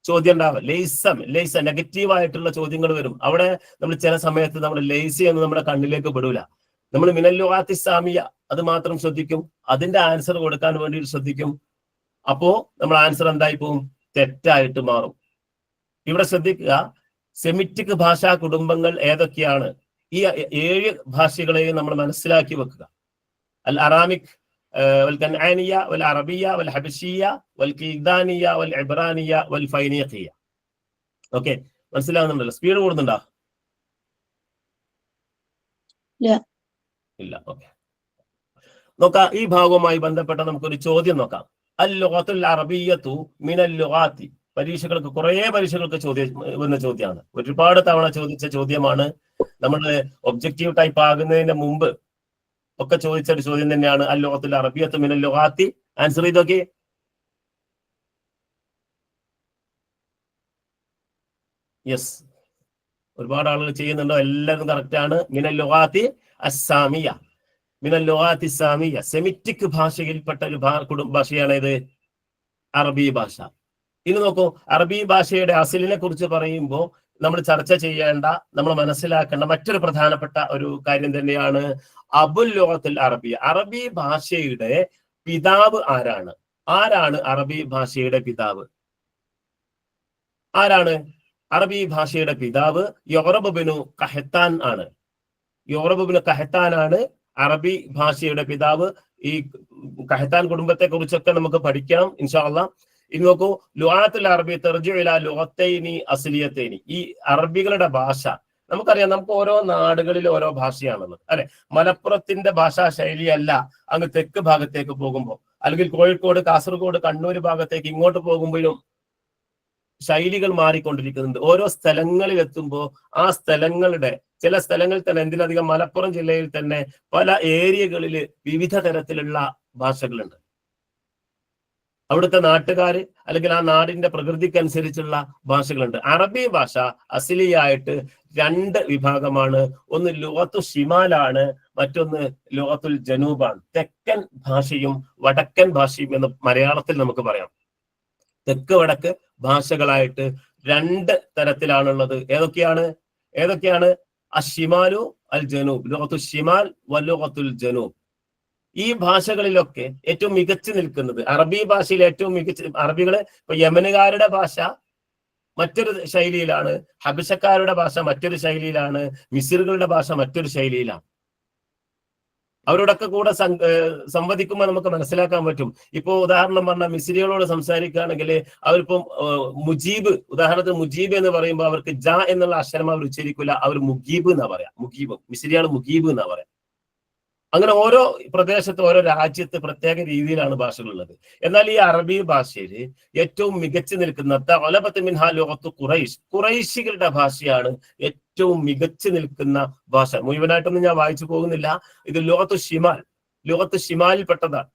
Speaker 3: ചോദ്യം ഉണ്ടാവും. ലൈസ നെഗറ്റീവായിട്ടുള്ള ചോദ്യങ്ങൾ വരും. അവിടെ നമ്മൾ ചില സമയത്ത് നമ്മൾ ലൈസ എന്ന് നമ്മുടെ കണ്ണിലേക്ക് പെടൂല. നമ്മൾ മിനൽ ലുഗാത്തി സാമിയ അത് മാത്രം ശ്രദ്ധിക്കും, അതിന്റെ ആൻസർ കൊടുക്കാൻ വേണ്ടി ശ്രദ്ധിക്കും. അപ്പോ നമ്മൾ ആൻസർ എന്തായി പോവും? തെറ്റായിട്ട് മാറും. ഇവിടെ ശ്രദ്ധിക്കുക, സെമിറ്റിക് ഭാഷാ കുടുംബങ്ങൾ ഏതൊക്കെയാണ്? ഈ 7 ഭാഷകളെയും നമ്മൾ മനസ്സിലാക്കി വെക്കുക. അൽ അറാമിക്, വൽ കൻആനിയ, വൽ അറബിയ, വൽ ഹബശിയ, വൽ കിൽദാനിയ, വൽ ഇബ്രാനിയ, വൽ ഫൈനീഖിയ. ഓക്കെ, മനസ്സിലാവുന്നുണ്ടല്ലോ? സ്പീഡ് കൂടുന്നുണ്ടോ? ഇല്ല. ഓക്കെ, നോക്കാം. ഈ ഭാഗവുമായി ബന്ധപ്പെട്ട നമുക്കൊരു ചോദ്യം നോക്കാം. അൽ ലുഗത്തുൽ അറബിയ്യത്തു മിനൽ ലുഗാത്തി. കുറേ പരീക്ഷകൾക്ക് വന്ന ചോദ്യമാണ്. ഒരുപാട് തവണ ചോദിച്ച ചോദ്യമാണ്. നമ്മൾ ഒബ്ജക്റ്റീവ് ടൈപ്പ് ആകുന്നതിന് മുമ്പ് ഒക്കെ ചോദിച്ച ഒരു ചോദ്യം തന്നെയാണ്. അൽ ലുഗത്തുൽ അറബിയ്യത്തു മിനൽ ലുഗാത്തി. ആൻസർ ചെയ്തോക്കെ. യെസ്, ഒരുപാട് ആളുകൾ ചെയ്യുന്നുണ്ടോ? എല്ലാവരും കറക്റ്റ് ആണ്. മിനൽ ലുഗാത്തി അസ്സാമിയ, മിനൽ ലുഗാത്തി സാമിയ, സെമിറ്റിക് ഭാഷയിൽപ്പെട്ട ഒരു ഭാഷയാണ് ഇത് അറബി ഭാഷ. ഇനി നോക്കൂ, അറബി ഭാഷയുടെ അസിലിനെ കുറിച്ച് പറയുമ്പോൾ നമ്മൾ ചർച്ച ചെയ്യേണ്ട, നമ്മൾ മനസ്സിലാക്കേണ്ട മറ്റൊരു പ്രധാനപ്പെട്ട ഒരു കാര്യം തന്നെയാണ് അബുൽ ലുഗത്തുൽ അറബിയ. അറബി ഭാഷയുടെ പിതാവ് ആരാണ്? ആരാണ് അറബി ഭാഷയുടെ പിതാവ്? ആരാണ് അറബി ഭാഷയുടെ പിതാവ്? യുറബ് ബിനു ഖഹത്താൻ ആണ്. യുറബ് ബിനു ഖഹത്താൻ ആണ് അറബി ഭാഷയുടെ പിതാവ്. ഈ ഖഹത്താൻ കുടുംബത്തെ കുറിച്ചൊക്കെ നമുക്ക് പഠിക്കണം ഇൻഷാ അല്ലാഹ്. ഇനി നോക്കൂ, ലുആത്തുൽ അറബി തർജിഉ ഇലാ ലുഗത്തൈനി അസ്ലിയത്തൈനി. ഈ അറബികളുടെ ഭാഷ നമുക്കറിയാം, നമുക്ക് ഓരോ നാടുകളിൽ ഓരോ ഭാഷയാണുള്ളത് അല്ലെ. മലപ്പുറത്തിന്റെ ഭാഷാ ശൈലിയല്ല അങ്ങ് തെക്ക് ഭാഗത്തേക്ക് പോകുമ്പോൾ, അല്ലെങ്കിൽ കോഴിക്കോട്, കാസർഗോഡ്, കണ്ണൂർ ഭാഗത്തേക്ക് ഇങ്ങോട്ട് പോകുമ്പോഴും ശൈലികൾ മാറിക്കൊണ്ടിരിക്കുന്നുണ്ട്. ഓരോ സ്ഥലങ്ങളിൽ എത്തുമ്പോൾ ആ സ്ഥലങ്ങളുടെ ചില സ്ഥലങ്ങളിൽ തന്നെ, എന്തിലധികം മലപ്പുറം ജില്ലയിൽ തന്നെ പല ഏരിയകളിൽ വിവിധ തരത്തിലുള്ള ഭാഷകളുണ്ട്. അവിടുത്തെ നാട്ടുകാര് അല്ലെങ്കിൽ ആ നാടിന്റെ പ്രകൃതിക്കനുസരിച്ചുള്ള ഭാഷകളുണ്ട്. അറബി ഭാഷ അസിലിയായിട്ട് 2 വിഭാഗമാണ്. ഒന്ന് ലുഗത്തു ഷിമാലാണ്, മറ്റൊന്ന് ലുഗത്തുൽ ജനൂബാണ്. തെക്കൻ ഭാഷയും വടക്കൻ ഭാഷയും എന്ന് മലയാളത്തിൽ നമുക്ക് പറയാം. തെക്ക് വടക്ക് ഭാഷകളായിട്ട് 2 തരത്തിലാണുള്ളത്. ഏതൊക്കെയാണ്? അഷിമാലു അൽ ജനൂബ്, ലുഗത്തു ഷിമാൽ വലുഗത്തുൽ ജനൂബ്. ഈ ഭാഷകളിലൊക്കെ ഏറ്റവും മികച്ചു നിൽക്കുന്നത്, അറബി ഭാഷയിൽ ഏറ്റവും മികച്ച അറബികള്, ഇപ്പൊ യമനുകാരുടെ ഭാഷ മറ്റൊരു ശൈലിയിലാണ്, ഹബശക്കാരുടെ ഭാഷ മറ്റൊരു ശൈലിയിലാണ്, മിസ്റുകളുടെ ഭാഷ മറ്റൊരു ശൈലിയിലാണ്. അവരോടൊക്കെ കൂടെ സംവദിക്കുമ്പോൾ നമുക്ക് മനസ്സിലാക്കാൻ പറ്റും. ഇപ്പോ ഉദാഹരണം പറഞ്ഞാൽ മിസ്രികളോട് സംസാരിക്കുകയാണെങ്കിൽ അവരിപ്പം മുജീബ്, ഉദാഹരണത്തിന് മുജീബ് എന്ന് പറയുമ്പോൾ അവർക്ക് ജ എന്നുള്ള അക്ഷരം അവർ ഉച്ചരിക്കില്ല, അവർ മുഗീബ് എന്നാ പറയാം. മുഗീബ്, മിസ്രിയാണ് മുഗീബ് എന്നാ പറയാം. അങ്ങനെ ഓരോ പ്രദേശത്ത് ഓരോ രാജ്യത്ത് പ്രത്യേക രീതിയിലാണ് ഭാഷകളുള്ളത്. എന്നാൽ ഈ അറബി ഭാഷയിൽ ഏറ്റവും മികച്ചു നിൽക്കുന്ന ഖുറൈശികളുടെ ഭാഷയാണ് ഏറ്റവും മികച്ചു നിൽക്കുന്ന ഭാഷ. മുഴുവനായിട്ടൊന്നും ഞാൻ വായിച്ചു പോകുന്നില്ല. ഇത് ലുഗത്തു ഷിമാലിൽ പെട്ടതാണ്.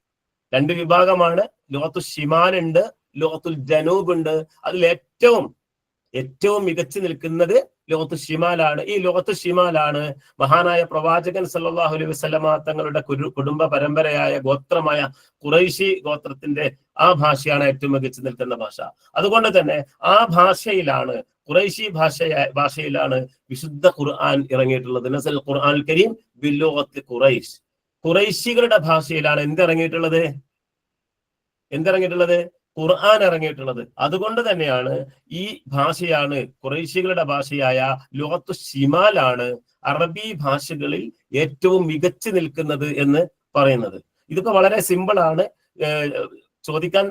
Speaker 3: 2 വിഭാഗമാണ്. ലുഗത്തു ഷിമാൽ ഉണ്ട്, ലുഗത്തുൽ ജനൂബ് ഉണ്ട്. അതിൽ ഏറ്റവും മികച്ചു നിൽക്കുന്നത് ലുഗത്തു ഷിമാലാണ്. ഈ ലുഗത്തു ഷിമാലാണ് മഹാനായ പ്രവാചകൻ സല്ലല്ലാഹു അലൈഹി വസല്ലമ തങ്ങളുടെ കുടുംബ പരമ്പരയായ ഗോത്രമായ ഖുറൈശി ഗോത്രത്തിന്റെ ആ ഭാഷയാണ് ഏറ്റവും മികച്ചു നിൽക്കുന്ന ഭാഷ. അതുകൊണ്ട് തന്നെ ആ ഭാഷയിലാണ്, ഖുറൈശി ഭാഷയിലാണ് വിശുദ്ധ ഖുർആൻ ഇറങ്ങിയിട്ടുള്ളത്. നസൽ ഖുർആൻ കരീം ബില്ലുഗത്തി ഖുറൈശ്. ഖുറൈശികളുടെ ഭാഷയിലാണ് എന്തിറങ്ങിയിട്ടുള്ളത്? ഖുർആൻ ഇറങ്ങിയിട്ടുള്ളത്. അതുകൊണ്ട് തന്നെയാണ് ഈ ഭാഷയാണ്, ഖുറൈശികളുടെ ഭാഷയായ ലുഗത്തു ഷിമാലാണ് അറബി ഭാഷകളിൽ ഏറ്റവും മികച്ചു നിൽക്കുന്നത് എന്ന് പറയുന്നത്. ഇതൊക്കെ വളരെ സിമ്പിൾ ആണ്, ചോദിക്കാൻ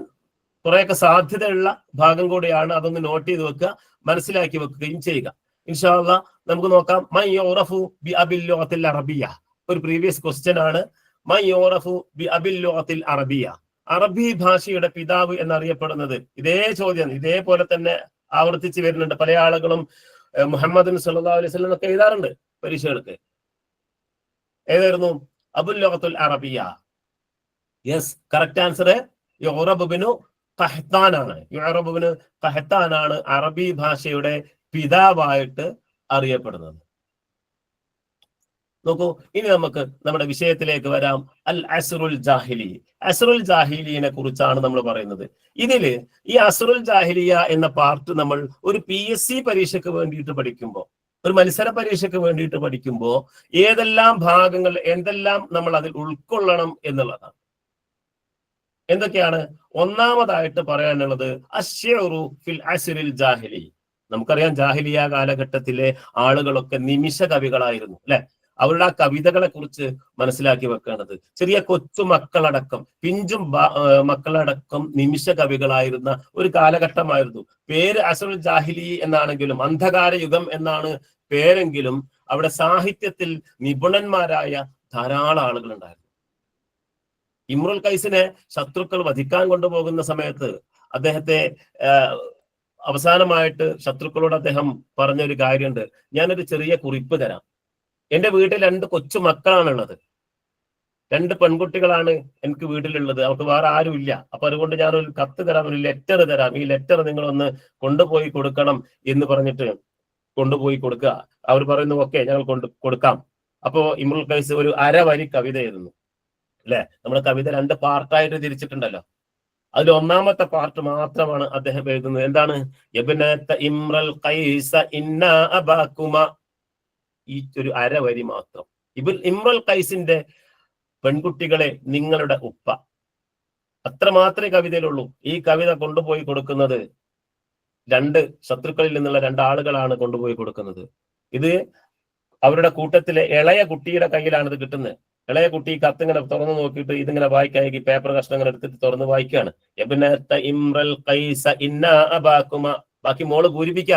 Speaker 3: കുറെയൊക്കെ സാധ്യതയുള്ള ഭാഗം കൂടെയാണ്. അതൊന്ന് നോട്ട് ചെയ്ത് വെക്കുക, മനസ്സിലാക്കി വെക്കുകയും ചെയ്യുക. ഇൻഷാ അല്ലാഹ് നമുക്ക് നോക്കാം. മൻ യുറഫു ബി അബിൽ ലുഗത്തിൽ അറബിയ, ഒരു പ്രീവിയസ് ക്വസ്റ്റ്യൻ ആണ്. മൻ യുറഫു ബി അബിൽ ലുഗത്തിൽ അറബിയ, അറബി ഭാഷയുടെ പിതാവ് എന്നറിയപ്പെടുന്നത്. ഇതേ ചോദ്യം ഇതേപോലെ തന്നെ ആവർത്തിച്ച് വരുന്നുണ്ട്. പല ആളുകളും മുഹമ്മദ് സല്ലല്ലാഹു അലൈഹി വസല്ലം ഒക്കെ എഴുതാറുണ്ട് പരീക്ഷകൾക്ക്. ഏതായിരുന്നു? അബുൽ ലുഗത്തുൽ അറബിയ. യെസ്, കറക്റ്റ് ആൻസർ യുറബ് ബിനു ഖഹത്താൻ ആണ്. യുറബ് ബിനു ഖഹത്താൻ ആണ് അറബി ഭാഷയുടെ പിതാവായിട്ട് അറിയപ്പെടുന്നത്. നോക്കൂ, ഇനി നമുക്ക് നമ്മുടെ വിഷയത്തിലേക്ക് വരാം. അൽ അസ്റുൽ ജാഹിലി. അസ്റുൽ ജാഹിലിയെ കുറിച്ചാണ് നമ്മൾ പറയുന്നത്. ഇതില് ഈ അസ്റുൽ ജാഹിലിയ എന്ന പാർട്ട് നമ്മൾ ഒരു PSC പരീക്ഷയ്ക്ക് വേണ്ടിയിട്ട് പഠിക്കുമ്പോൾ, ഒരു മത്സര പരീക്ഷയ്ക്ക് വേണ്ടിയിട്ട് പഠിക്കുമ്പോൾ ഏതെല്ലാം ഭാഗങ്ങൾ, എന്തെല്ലാം നമ്മൾ അതിൽ ഉൾക്കൊള്ളണം എന്നുള്ളതാണ്. എന്തൊക്കെയാണ്? ഒന്നാമതായിട്ട് പറയാനുള്ളത് അശ്ശഉറു ഫിൽ അസ്റിൽ ജാഹിലി. നമുക്കറിയാം, ജാഹിലിയ കാലഘട്ടത്തിലെ ആളുകളൊക്കെ നിമിഷ കവികളായിരുന്നു അല്ലെ. അവരുടെ ആ കവിതകളെ കുറിച്ച് മനസ്സിലാക്കി വെക്കേണ്ടത്. ചെറിയ കൊച്ചു മക്കളടക്കം, പിഞ്ചും മക്കളടക്കം നിമിഷ കവികളായിരുന്ന ഒരു കാലഘട്ടമായിരുന്നു. പേര് അസ്റുൽ ജാഹിലി എന്നാണെങ്കിലും, അന്ധകാര യുഗം എന്നാണ് പേരെങ്കിലും, അവിടെ സാഹിത്യത്തിൽ നിപുണന്മാരായ ധാരാളം ആളുകൾ ഉണ്ടായിരുന്നു. ഇമ്രുൽ ഖൈസിനെ ശത്രുക്കൾ വധിക്കാൻ കൊണ്ടുപോകുന്ന സമയത്ത് അദ്ദേഹത്തെ അവസാനമായിട്ട് ശത്രുക്കളോട് അദ്ദേഹം പറഞ്ഞൊരു കാര്യമുണ്ട്. ഞാനൊരു ചെറിയ കുറിപ്പ് തരാം. എന്റെ വീട്ടിൽ 2 കൊച്ചു മക്കളാണുള്ളത്, 2 പെൺകുട്ടികളാണ് എനിക്ക് വീട്ടിലുള്ളത്, അവർക്ക് വേറെ ആരും ഇല്ല. അപ്പൊ അതുകൊണ്ട് ഞാനൊരു കത്ത് തരാം, ഒരു ലെറ്റർ തരാം. ഈ ലെറ്റർ നിങ്ങളൊന്ന് കൊണ്ടുപോയി കൊടുക്കണം എന്ന് പറഞ്ഞിട്ട് കൊണ്ടുപോയി കൊടുക്കുക. അവർ പറയുന്നു ഓക്കെ, ഞങ്ങൾ കൊടുക്കാം. അപ്പോ ഇമ്രുൽ ഖൈസ് ഒരു അരവരി കവിത എഴുതുന്നു അല്ലെ. നമ്മുടെ കവിത 2 പാർട്ടായിട്ട് തിരിച്ചിട്ടുണ്ടല്ലോ. അതിൽ ഒന്നാമത്തെ പാർട്ട് മാത്രമാണ് അദ്ദേഹം എഴുതുന്നത്. എന്താണ്? യബ്നത ഇമ്രുൽ ഖൈസ ഇന്നാ അബാകുമ. ഈ ഒരു അരവരി മാത്രം. ഇമ്രുൽ ഖൈസിന്റെ പെൺകുട്ടികളെ, നിങ്ങളുടെ ഉപ്പ അത്ര മാത്രമേ കവിതയിലുള്ളൂ. ഈ കവിത കൊണ്ടുപോയി കൊടുക്കുന്നത് രണ്ട് ശത്രുക്കളിൽ നിന്നുള്ള രണ്ടാളുകളാണ് കൊണ്ടുപോയി കൊടുക്കുന്നത്. ഇത് അവരുടെ കൂട്ടത്തിലെ ഇളയ കുട്ടിയുടെ കയ്യിലാണ് ഇത് കിട്ടുന്നത്. ഇളയ കുട്ടി കത്ത് ഇങ്ങനെ തുറന്നു നോക്കിയിട്ട് ഇതിങ്ങനെ വായിക്കായി പേപ്പർ കഷ്ണങ്ങൾ എടുത്തിട്ട് തുറന്ന് വായിക്കുകയാണ്. ബാക്കി മോള് പൂരിപ്പിക്ക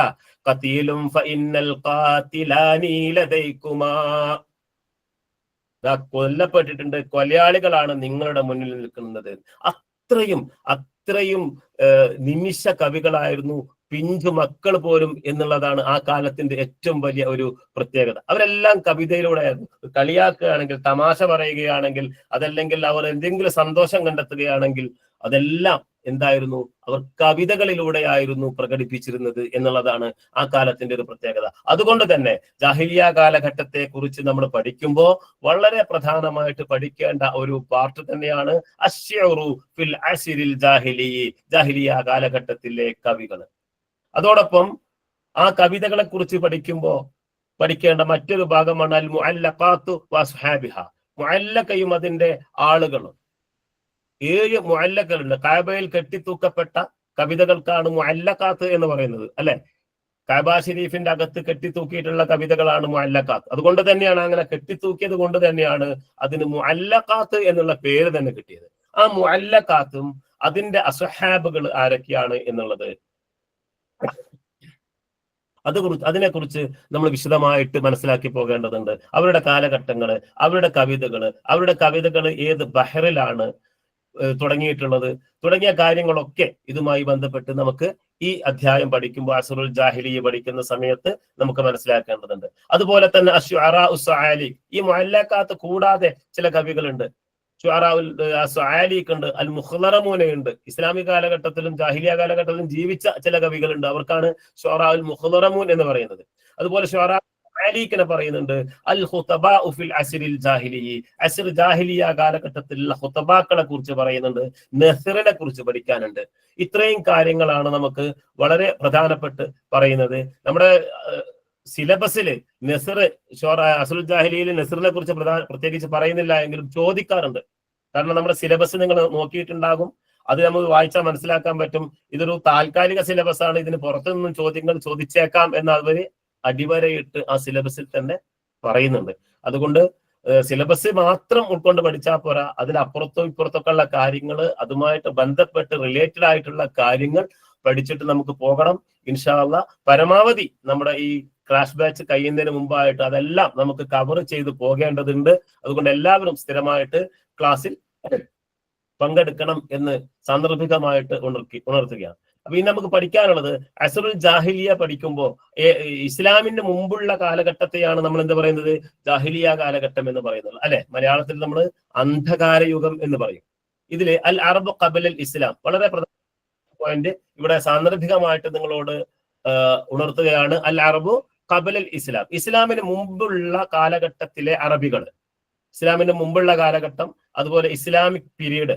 Speaker 3: ഖതീലും ഫഇന്നൽ ഖാതിലാനി ലദൈകുമാ. കൊല്ലപ്പെട്ടിട്ടുണ്ട്, കൊലയാളികളാണ് നിങ്ങളുടെ മുന്നിൽ നിൽക്കുന്നത്. അത്രയും നിമിഷ കവികളായിരുന്നു പിഞ്ചു മക്കൾ പോലും എന്നുള്ളതാണ് ആ കാലത്തിന്റെ ഏറ്റവും വലിയ ഒരു പ്രത്യേകത. അവരെല്ലാം കവിതയിലൂടെ കളിയാക്കുകയാണെങ്കിൽ, തമാശ പറയുകയാണെങ്കിൽ, അതല്ലെങ്കിൽ അവർ എന്തെങ്കിലും സന്തോഷം കണ്ടെത്തുകയാണെങ്കിൽ അതെല്ലാം എന്തായിരുന്നു, അവർ കവിതകളിലൂടെയായിരുന്നു പ്രകടിപ്പിച്ചിരുന്നത് എന്നുള്ളതാണ് ആ കാലത്തിന്റെ ഒരു പ്രത്യേകത. അതുകൊണ്ട് തന്നെ ജാഹിലിയ കാലഘട്ടത്തെ കുറിച്ച് നമ്മൾ പഠിക്കുമ്പോൾ വളരെ പ്രധാനമായിട്ട് പഠിക്കേണ്ട ഒരു പാർട്ട് തന്നെയാണ് അശ്ശഉറു ഫിൽ അശ്രിൽ ജാഹിലിയ കാലഘട്ടത്തിലെ കവികൾ. അതോടൊപ്പം ആ കവിതകളെ കുറിച്ച് പഠിക്കുമ്പോൾ പഠിക്കേണ്ട മറ്റൊരു ഭാഗമാണ് അൽ മുഅല്ലഖാത്തു വസ്ഹാബിഹ. മുഅല്ലഖയും അതിന്റെ ആളുകളും. 7 മുഅല്ലഖകളുണ്ട്. കഅബയിൽ കെട്ടിത്തൂക്കപ്പെട്ട കവിതകൾക്കാണ് മുഅല്ലഖാത്ത് എന്ന് പറയുന്നത്, അല്ലെ? കഅബ ഷരീഫിന്റെ അകത്ത് കെട്ടിത്തൂക്കിയിട്ടുള്ള കവിതകളാണ് മുഅല്ലഖാത്ത്. അതുകൊണ്ട് തന്നെയാണ്, അങ്ങനെ കെട്ടിത്തൂക്കിയത് കൊണ്ട് തന്നെയാണ് അതിന് മുഅല്ലഖാത്ത് എന്നുള്ള പേര് തന്നെ കിട്ടിയത്. ആ മുഅല്ലഖാത്തും അതിന്റെ അസ്ഹാബുകൾ ആരൊക്കെയാണ് എന്നുള്ളത്, അതിനെക്കുറിച്ച് നമ്മൾ വിശദമായിട്ട് മനസ്സിലാക്കി പോകേണ്ടതുണ്ട്. അവരുടെ കാലഘട്ടങ്ങള്, അവരുടെ കവിതകള് ഏത് ബഹറിലാണ് തുടങ്ങിയിട്ടുള്ളത് തുടങ്ങിയ കാര്യങ്ങളൊക്കെ ഇതുമായി ബന്ധപ്പെട്ട് നമുക്ക് ഈ അധ്യായം പഠിക്കുമ്പോൾ, അസ്റുൽ ജാഹിലിയ്യ പഠിക്കുന്ന സമയത്ത് നമുക്ക് മനസ്സിലാക്കേണ്ടതുണ്ട്. അതുപോലെ തന്നെ അശ്ശുഅറാ ഉസ്സആലി, ഈ മുഅല്ലഖാത്ത് കൂടാതെ ചില കവികളുണ്ട്. ഉണ്ട്, അൽ മുഖ്ലറമൂനയുണ്ട്. ഇസ്ലാമിക കാലഘട്ടത്തിലും ജാഹിലിയ കാലഘട്ടത്തിലും ജീവിച്ച ചില കവികളുണ്ട്. അവർക്കാണ് ഷുഅറാ ഉൽ മുഖ്ലറമൂൻ എന്ന് പറയുന്നത്. അതുപോലെ ഷുഅറാ ആലിക്കിനെ പറയുന്നുണ്ട് അൽ ഖുതബാഉ ഫിൽ അസ്രിൽ ജാഹിലിയ്യ. അസ്ർ ജാഹിലിയ കാലഘട്ടത്തിലുള്ള ഖുതബാക്കളെ കുറിച്ച് പറയുന്നുണ്ട്. നസ്റിനെ കുറിച്ച് പഠിക്കാനുണ്ട്. ഇത്രയും കാര്യങ്ങളാണ് നമുക്ക് വളരെ പ്രധാനപ്പെട്ട് പറയുന്നത്. നമ്മുടെ സിലബസിൽ നസ്ർ അസ്റുൽ ജാഹിലിയയിൽ നസ്റിനെ കുറിച്ച് പ്രത്യേകിച്ച് പറയുന്നില്ല എങ്കിലും ചോദിക്കാറുണ്ട്. കാരണം നമ്മുടെ സിലബസ് നിങ്ങൾ നോക്കിയിട്ടുണ്ടാകും, അത് നമുക്ക് വായിച്ചാൽ മനസ്സിലാക്കാൻ പറ്റും. ഇതൊരു താൽക്കാലിക സിലബസ് ആണ്, ഇതിന് പുറത്തുനിന്നും ചോദ്യങ്ങൾ ചോദിച്ചേക്കാം എന്ന് അവര് അടിവരയിട്ട് ആ സിലബസിൽ തന്നെ പറയുന്നുണ്ട്. അതുകൊണ്ട് സിലബസ് മാത്രം ഉൾക്കൊണ്ട് പഠിച്ചാൽ പോരാ, അതിനപ്പുറത്തും ഇപ്പുറത്തൊക്കെ ഉള്ള കാര്യങ്ങൾ, അതുമായിട്ട് ബന്ധപ്പെട്ട് റിലേറ്റഡ് ആയിട്ടുള്ള കാര്യങ്ങൾ പഠിച്ചിട്ട് നമുക്ക് പോകണം. ഇൻഷാ അല്ലാഹ് പരമാവധി നമ്മുടെ ഈ ക്രാഷ് ബാച്ച് കഴിയുന്നതിന് മുമ്പായിട്ട് അതെല്ലാം നമുക്ക് കവർ ചെയ്ത് പോകേണ്ടതുണ്ട്. അതുകൊണ്ട് എല്ലാവരും സ്ഥിരമായിട്ട് ക്ലാസ്സിൽ പങ്കെടുക്കണം എന്ന് സാന്ദർഭികമായിട്ട് ഉണർത്തുകയാണ്. അപ്പൊ ഇനി നമുക്ക് പഠിക്കാനുള്ളത് അസ്റുൽ ജാഹിലിയ പഠിക്കുമ്പോൾ ഇസ്ലാമിന്റെ മുമ്പുള്ള കാലഘട്ടത്തെയാണ് നമ്മൾ എന്ത് പറയുന്നത്, ജാഹിലിയ കാലഘട്ടം എന്ന് പറയുന്നത്, അല്ലെ? മലയാളത്തിൽ നമ്മൾ അന്ധകാര യുഗം എന്ന് പറയും. ഇതില് അൽ അറബ് ഖബലൽ ഇസ്ലാം വളരെ പ്രധാന പോയിന്റ് ഇവിടെ സാന്ദർഭികമായിട്ട് നിങ്ങളോട് ഉണർത്തുകയാണ്. അൽ അറബു ഖബലൽ ഇസ്ലാം, ഇസ്ലാമിന് മുമ്പുള്ള കാലഘട്ടത്തിലെ അറബികൾ, ഇസ്ലാമിന് മുമ്പുള്ള കാലഘട്ടം, അതുപോലെ ഇസ്ലാമിക് പീരീഡ്,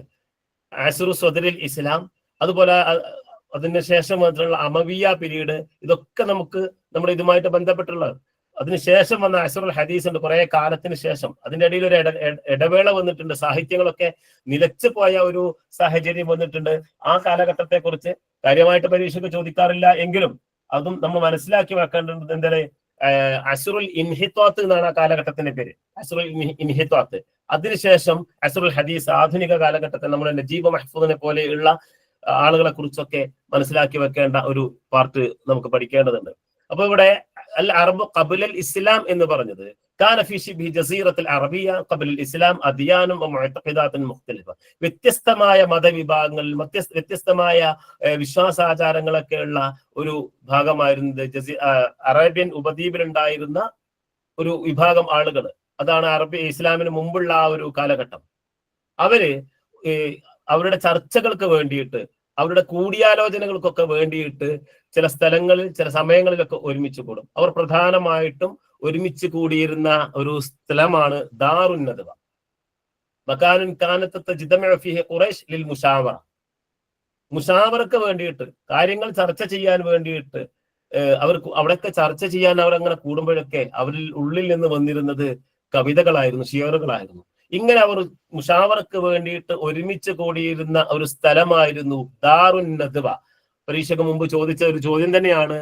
Speaker 3: അസ്റു സദ്രിൽ ഇസ്ലാം, അതുപോലെ അതിന് ശേഷം വന്നിട്ടുള്ള അമവിയ പീരീഡ്, ഇതൊക്കെ നമുക്ക് നമ്മുടെ ഇതുമായിട്ട് ബന്ധപ്പെട്ടുള്ളത്. അതിനുശേഷം വന്ന അസ്റുൽ ഹദീസ് ഉണ്ട്, കുറെ കാലത്തിന് ശേഷം. അതിന്റെ ഇടയിൽ ഒരു ഇടവേള വന്നിട്ടുണ്ട്, സാഹിത്യങ്ങളൊക്കെ നിലച്ചു പോയ ഒരു സാഹചര്യം വന്നിട്ടുണ്ട്. ആ കാലഘട്ടത്തെ കുറിച്ച് കാര്യമായിട്ട് പരീക്ഷയ്ക്ക് ചോദിക്കാറില്ല എങ്കിലും അതും നമ്മൾ മനസ്സിലാക്കി വെക്കേണ്ടത് എന്താണ്, അസ്റുൽ ഇൻഹിത്വാത്ത് എന്നാണ് ആ കാലഘട്ടത്തിന്റെ പേര്, അസ്റുൽ ഇൻഹിത്വാത്ത്. അതിനുശേഷം അസ്റുൽ ഹദീസ്, ആധുനിക കാലഘട്ടത്തിൽ നമ്മുടെ നജീബ് മഹ്ഫൂദിനെ പോലെയുള്ള ആളുകളെ കുറിച്ചൊക്കെ മനസ്സിലാക്കി വെക്കേണ്ട ഒരു പാർട്ട് നമുക്ക് പഠിക്കേണ്ടതുണ്ട്. അപ്പൊ ഇവിടെ അൽ അറബ് ഖബലൽ ഇസ്ലാം എന്ന് പറഞ്ഞത് കാന ഫീ ശിബ്ഹി ജസീറത്തുൽ അറബിയ ഖബലൽ ഇസ്ലാം അദിയാനും വമുഅ്തഖിദാത്തുൻ മുഖ്തലിഫ. വ്യത്യസ്തമായ മതവിഭാഗങ്ങൾ, വ്യത്യസ്തമായ വിശ്വാസാചാരങ്ങളൊക്കെ ഉള്ള ഒരു ഭാഗമായിരുന്നത് അറേബ്യൻ ഉപദ്വീപിലുണ്ടായിരുന്ന ഒരു വിഭാഗം ആളുകൾ. അതാണ് ഇസ്ലാമിന് മുമ്പുള്ള ആ ഒരു കാലഘട്ടം. അവര് അവരുടെ ചർച്ചകൾക്ക് വേണ്ടിയിട്ട്, അവരുടെ കൂടിയാലോചനകൾക്കൊക്കെ വേണ്ടിയിട്ട് ചില സ്ഥലങ്ങളിൽ, ചില സമയങ്ങളിലൊക്കെ ഒരുമിച്ച് കൂടും. അവർ പ്രധാനമായിട്ടും ഒരുമിച്ച് കൂടിയിരുന്ന ഒരു സ്ഥലമാണ് ദാറുൻ നദ്വ. മകാനുൻ കാനത്ത് തജ്തമഉ ഫീഹി ഖുറൈശ് ലിൽ മുശാവറ. മുശാവറക്ക് വേണ്ടിയിട്ട്, കാര്യങ്ങൾ ചർച്ച ചെയ്യാൻ വേണ്ടിയിട്ട് അവിടെയൊക്കെ ചർച്ച ചെയ്യാൻ അവരങ്ങനെ കൂടുമ്പോഴൊക്കെ അവരിൽ ഉള്ളിൽ നിന്ന് വന്നിരുന്നത് കവിതകളായിരുന്നു, ഷിയറുകളായിരുന്നു. ഇങ്ങനെ അവർ മുഷാവറക്ക് വേണ്ടിയിട്ട് ഒരുമിച്ച് കൂടിയിരുന്ന ഒരു സ്ഥലമായിരുന്നു ദാറുൻ നദ്വ. പരീക്ഷയ്ക്ക് മുമ്പ് ചോദിച്ച ഒരു ചോദ്യം തന്നെയാണ്.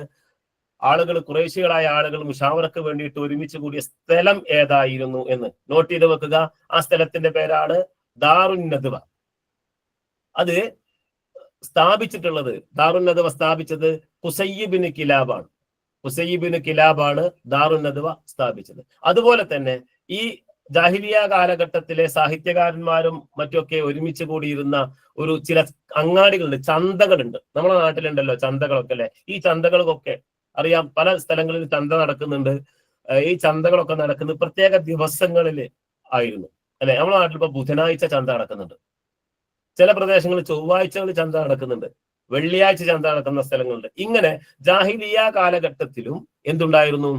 Speaker 3: ആളുകൾ, ഖുറൈശികളായ ആളുകൾ മുഷാവറക്ക് വേണ്ടിയിട്ട് ഒരുമിച്ച് കൂടിയ സ്ഥലം ഏതായിരുന്നു എന്ന് നോട്ട് ചെയ്ത് വെക്കുക. ആ സ്ഥലത്തിന്റെ പേരാണ് ദാറുൻ നദ്വ. അത് സ്ഥാപിച്ചിട്ടുള്ളത്, ദാറുൻ നദ്വ സ്ഥാപിച്ചത് ഖുസയ്യ് ബിൻ കിലാബാണ്. ഖുസയ്യ് ബിൻ കിലാബാണ് ദാറുൻ നദ്വ സ്ഥാപിച്ചത്. അതുപോലെ തന്നെ ഈ ജാഹിലിയ കാലഘട്ടത്തിലെ സാഹിത്യകാരന്മാരും മറ്റൊക്കെ ഒരുമിച്ച് കൂടിയിരുന്ന ഒരു ചില അങ്ങാടികളുണ്ട്, ചന്തകളുണ്ട്. നമ്മുടെ നാട്ടിലുണ്ടല്ലോ ചന്തകളൊക്കെ അല്ലെ. ഈ ചന്തകൾക്കൊക്കെ അറിയാം, പല സ്ഥലങ്ങളിൽ ചന്ത നടക്കുന്നുണ്ട്. ഈ ചന്തകളൊക്കെ നടക്കുന്നത് പ്രത്യേക ദിവസങ്ങളിൽ ആയിരുന്നു അല്ലെ. നമ്മുടെ നാട്ടിൽ ഇപ്പൊ ബുധനാഴ്ച ചന്ത നടക്കുന്നുണ്ട്, ചില പ്രദേശങ്ങളിൽ ചൊവ്വാഴ്ചകൾ ചന്ത നടക്കുന്നുണ്ട്, വെള്ളിയാഴ്ച ചന്ത നടക്കുന്ന സ്ഥലങ്ങളുണ്ട്. ഇങ്ങനെ ജാഹിലിയ കാലഘട്ടത്തിലും എന്തുണ്ടായിരുന്നു,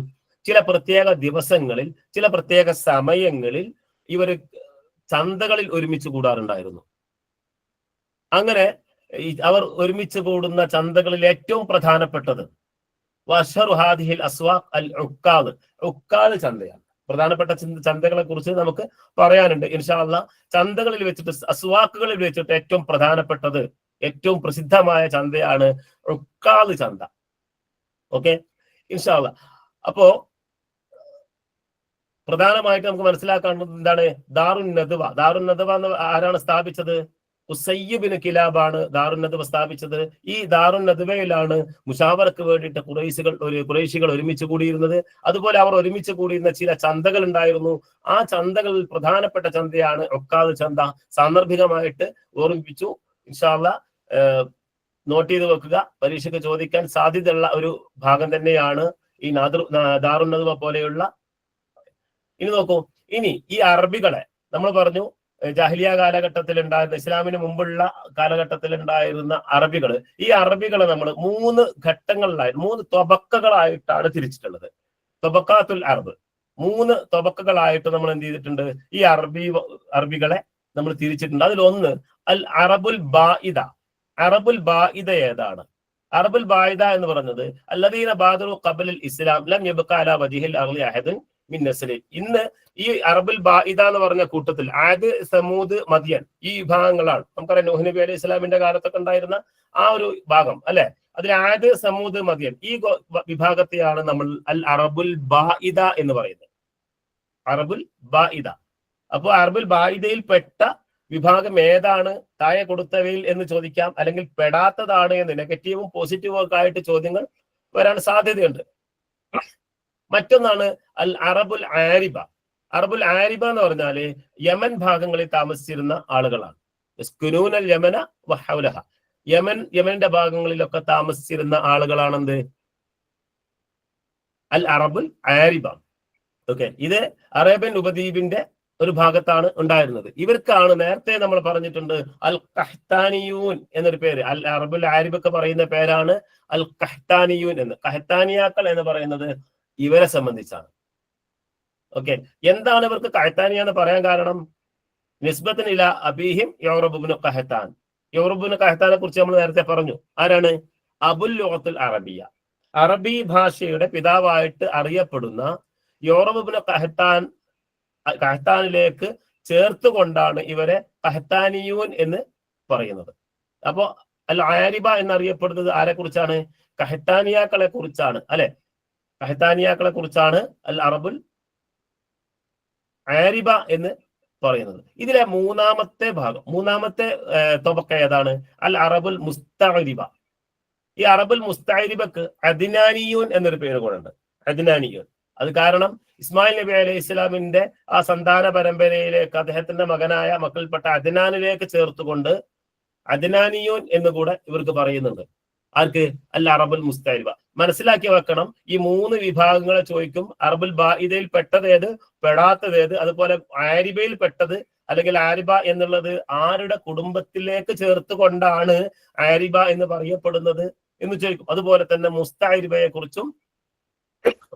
Speaker 3: ചില പ്രത്യേക ദിവസങ്ങളിൽ ചില പ്രത്യേക സമയങ്ങളിൽ ഇവർ ചന്തകളിൽ ഒരുമിച്ച് കൂടാറുണ്ടായിരുന്നു. അങ്ങനെ അവർ ഒരുമിച്ച് കൂടുന്ന ചന്തകളിൽ ഏറ്റവും പ്രധാനപ്പെട്ടത് വശറുഹാദിഹിൽ അസ്വാഖ് അൽ ഉക്കാദ്, ഉക്കാദ് ചന്തയാണ്. പ്രധാനപ്പെട്ട ചന്തകളെ കുറിച്ച് നമുക്ക് പറയാനുണ്ട് ഇൻഷാ അല്ലാഹ്. ചന്തകളിൽ വെച്ചിട്ട്, അസ്വാക്കുകളിൽ വെച്ചിട്ട് ഏറ്റവും പ്രധാനപ്പെട്ടത്, ഏറ്റവും പ്രസിദ്ധമായ ചന്തയാണ് ഉക്കാദ് ചന്ത. ഓക്കെ ഇൻഷാ അല്ലാഹ്. അപ്പോ പ്രധാനമായിട്ട് നമുക്ക് മനസ്സിലാക്കേണ്ടത് എന്താണ്, ദാറുൻ നദ്വ. ദാറുൻ നദ്വ എന്ന് ആരാണ് സ്ഥാപിച്ചത്? ഖുസയ്യ് ബിൻ കിലാബാണ് ദാറുൻ നദ്വ സ്ഥാപിച്ചത്. ഈ ദാറുൻ നദ്വയിലാണ് മുഷാവറക്ക് വേണ്ടിയിട്ട് ഖുറൈശികൾ ഒരുമിച്ച് കൂടിയിരുന്നത്. അതുപോലെ അവർ ഒരുമിച്ച് കൂടിയിരുന്ന ചില ചന്തകൾ ഉണ്ടായിരുന്നു. ആ ചന്തകളിൽ പ്രധാനപ്പെട്ട ചന്തയാണ് ഉക്കാദ് ചന്ത. സാന്ദർഭികമായിട്ട് ഓർമ്മിപ്പിച്ചു. ഇൻഷാ അല്ലാഹ് നോട്ട് ചെയ്ത് വെക്കുക. പരീക്ഷയ്ക്ക് ചോദിക്കാൻ സാധ്യതയുള്ള ഒരു ഭാഗം തന്നെയാണ് ഈ ദാറുൻ നദ്വ പോലെയുള്ള. ഇനി നോക്കൂ, ഇനി ഈ അറബികളെ നമ്മൾ പറഞ്ഞു, ജാഹിലിയ കാലഘട്ടത്തിൽ ഉണ്ടായിരുന്ന, ഇസ്ലാമിന് മുമ്പുള്ള കാലഘട്ടത്തിൽ ഉണ്ടായിരുന്ന അറബികൾ, ഈ അറബികളെ നമ്മൾ 3 ഘട്ടങ്ങളിലായി, 3 തൊബക്കകളായിട്ടാണ് തിരിച്ചിട്ടുള്ളത്. തൊബക്കാത്തുൽ അറബ്, 3 തൊബക്കകളായിട്ട് നമ്മൾ എന്ത് ചെയ്തിട്ടുണ്ട്, ഈ അറബികളെ നമ്മൾ തിരിച്ചിട്ടുണ്ട്. അതിലൊന്ന് അൽ അറബുൽ ബാഇദ. അറബുൽ ബാഇദ ഏതാണ്? അറബുൽ ബാഇദ എന്ന് പറഞ്ഞത് അല്ലദീന ബാദറു ഖബലൽ ഇസ്ലാം ലം യബ്ക അലാ വജ്ഹിൽ അർളി അഹദൻ മിൻ നസ്ലി. ഇന്ന് ഈ അറബുൽ ബാഇദ എന്ന് പറഞ്ഞ കൂട്ടത്തിൽ ആദ്, സമൂദ്, മദിയൻ ഈ വിഭാഗങ്ങളാണ്. നമുക്കറിയാം നൂഹ് നബി അലൈഹി ഇസ്ലാമിന്റെ കാലത്തൊക്കെ ഉണ്ടായിരുന്ന ആ ഒരു ഭാഗം അല്ലെ. അതിൽ ആദ്, സമൂദ്, മദിയൻ ഈ വിഭാഗത്തെയാണ് നമ്മൾ അൽ അറബുൽ ബാഇദ എന്ന് പറയുന്നത്. അറബുൽ ബാഇദ. അപ്പോൾ അറബുൽ ബാഇദയിൽ പെട്ട വിഭാഗം ഏതാണ് താഴെ കൊടുത്തവയിൽ എന്ന് ചോദിക്കാം, അല്ലെങ്കിൽ പെടാത്തതാണ് എന്ന് നെഗറ്റീവും പോസിറ്റീവും ഒക്കെ ആയിട്ട് ചോദ്യങ്ങൾ വരാൻ സാധ്യതയുണ്ട്. മറ്റൊന്നാണ് അൽ അറബുൽ ആരിബ. അറബുൽ ആരിബ എന്ന് പറഞ്ഞാല് യമൻ ഭാഗങ്ങളിൽ താമസിച്ചിരുന്ന ആളുകളാണ്. യമന വഹൗലഹ. യമന്റെ ഭാഗങ്ങളിലൊക്കെ താമസിച്ചിരുന്ന ആളുകളാണെന്ത്? അൽ അറബുൽ ആരിബ. ഓക്കെ, ഇത് അറേബ്യൻ ഉപദ്വീപിന്റെ ഒരു ഭാഗത്താണ് ഉണ്ടായിരുന്നത്. ഇവർക്കാണ് നേരത്തെ നമ്മൾ പറഞ്ഞിട്ടുണ്ട് അൽ ഖഹ്താനിയൂൻ എന്നൊരു പേര്. അൽ അറബുൽ ആരിബൊക്കെ പറയുന്ന പേരാണ് അൽ ഖഹ്താനിയൂൻ എന്ന്. ഖഹ്താനിയാക്കൾ എന്ന് പറയുന്നത് ഇവരെ സംബന്ധിച്ചാണ്. ഓക്കെ, എന്താണ് ഇവർക്ക് ഖഹ്താനിയ എന്ന് പറയാൻ കാരണം? നിസ്ബത്തുൻ ഇലാ അബീഹിം യൗറബ് ഇബ്നു ഖഹ്താൻ. യൗറബ് ഇബ്നു ഖഹ്താനെ കുറിച്ച് നമ്മൾ നേരത്തെ പറഞ്ഞു. ആരാണ്? അബുൽ ലുഗത്തുൽ അറബിയ, അറബി ഭാഷയുടെ പിതാവായിട്ട് അറിയപ്പെടുന്ന യൗറബ് ഇബ്നു ഖഹ്താനിലേക്ക് ചേർത്തുകൊണ്ടാണ് ഇവരെ ഖഹ്താനിയൂൻ എന്ന് പറയുന്നത്. അപ്പോ അൽ ആരിബ എന്നറിയപ്പെടുന്നത് ആരെ കുറിച്ചാണ്? ഖഹ്താനിയാക്കളെ കുറിച്ചാണ് അല്ലെ. ഖഹ്താനിയാക്കളെ കുറിച്ചാണ് അൽ അറബുൽ ആരിബ എന്ന് പറയുന്നത്. ഇതിലെ മൂന്നാമത്തെ ഭാഗം, മൂന്നാമത്തെ തൊബക്ക ഏതാണ്? അൽ അറബുൽ മുസ്തഅരിബ. ഈ അറബുൽ മുസ്തഅരിബക്ക് അദ്നാനിയൂൻ എന്നൊരു പേര് കൂടെ ഉണ്ട്. അദ്നാനിയൂൻ. അത് കാരണം ഇസ്മായിൽ നബി അലൈഹി ഇസ്ലാമിന്റെ ആ സന്താന പരമ്പരയിലേക്ക് അദ്ദേഹത്തിന്റെ മക്കൾപ്പെട്ട അദ്നാനിലേക്ക് ചേർത്തുകൊണ്ട് അദ്നാനിയൂൻ എന്നുകൂടെ ഇവർക്ക് പറയുന്നുണ്ട്. ആർക്ക്? അൽ അറബുൽ മുസ്തഅരിബ. മനസ്സിലാക്കി വെക്കണം, ഈ 3 വിഭാഗങ്ങളെ ചോദിക്കും. അറബുൽ ബാഇദയിൽ പെട്ടതേത്, പെടാത്തതേത്, അതുപോലെ ആരിബയിൽ പെട്ടത് അല്ലെങ്കിൽ ആരിബ എന്നുള്ളത് ആരുടെ കുടുംബത്തിലേക്ക് ചേർത്തുകൊണ്ടാണ് ആരിബ എന്ന് പറയപ്പെടുന്നത് എന്ന് ചോദിക്കും. അതുപോലെ തന്നെ മുസ്തഅരിബയെ കുറിച്ചും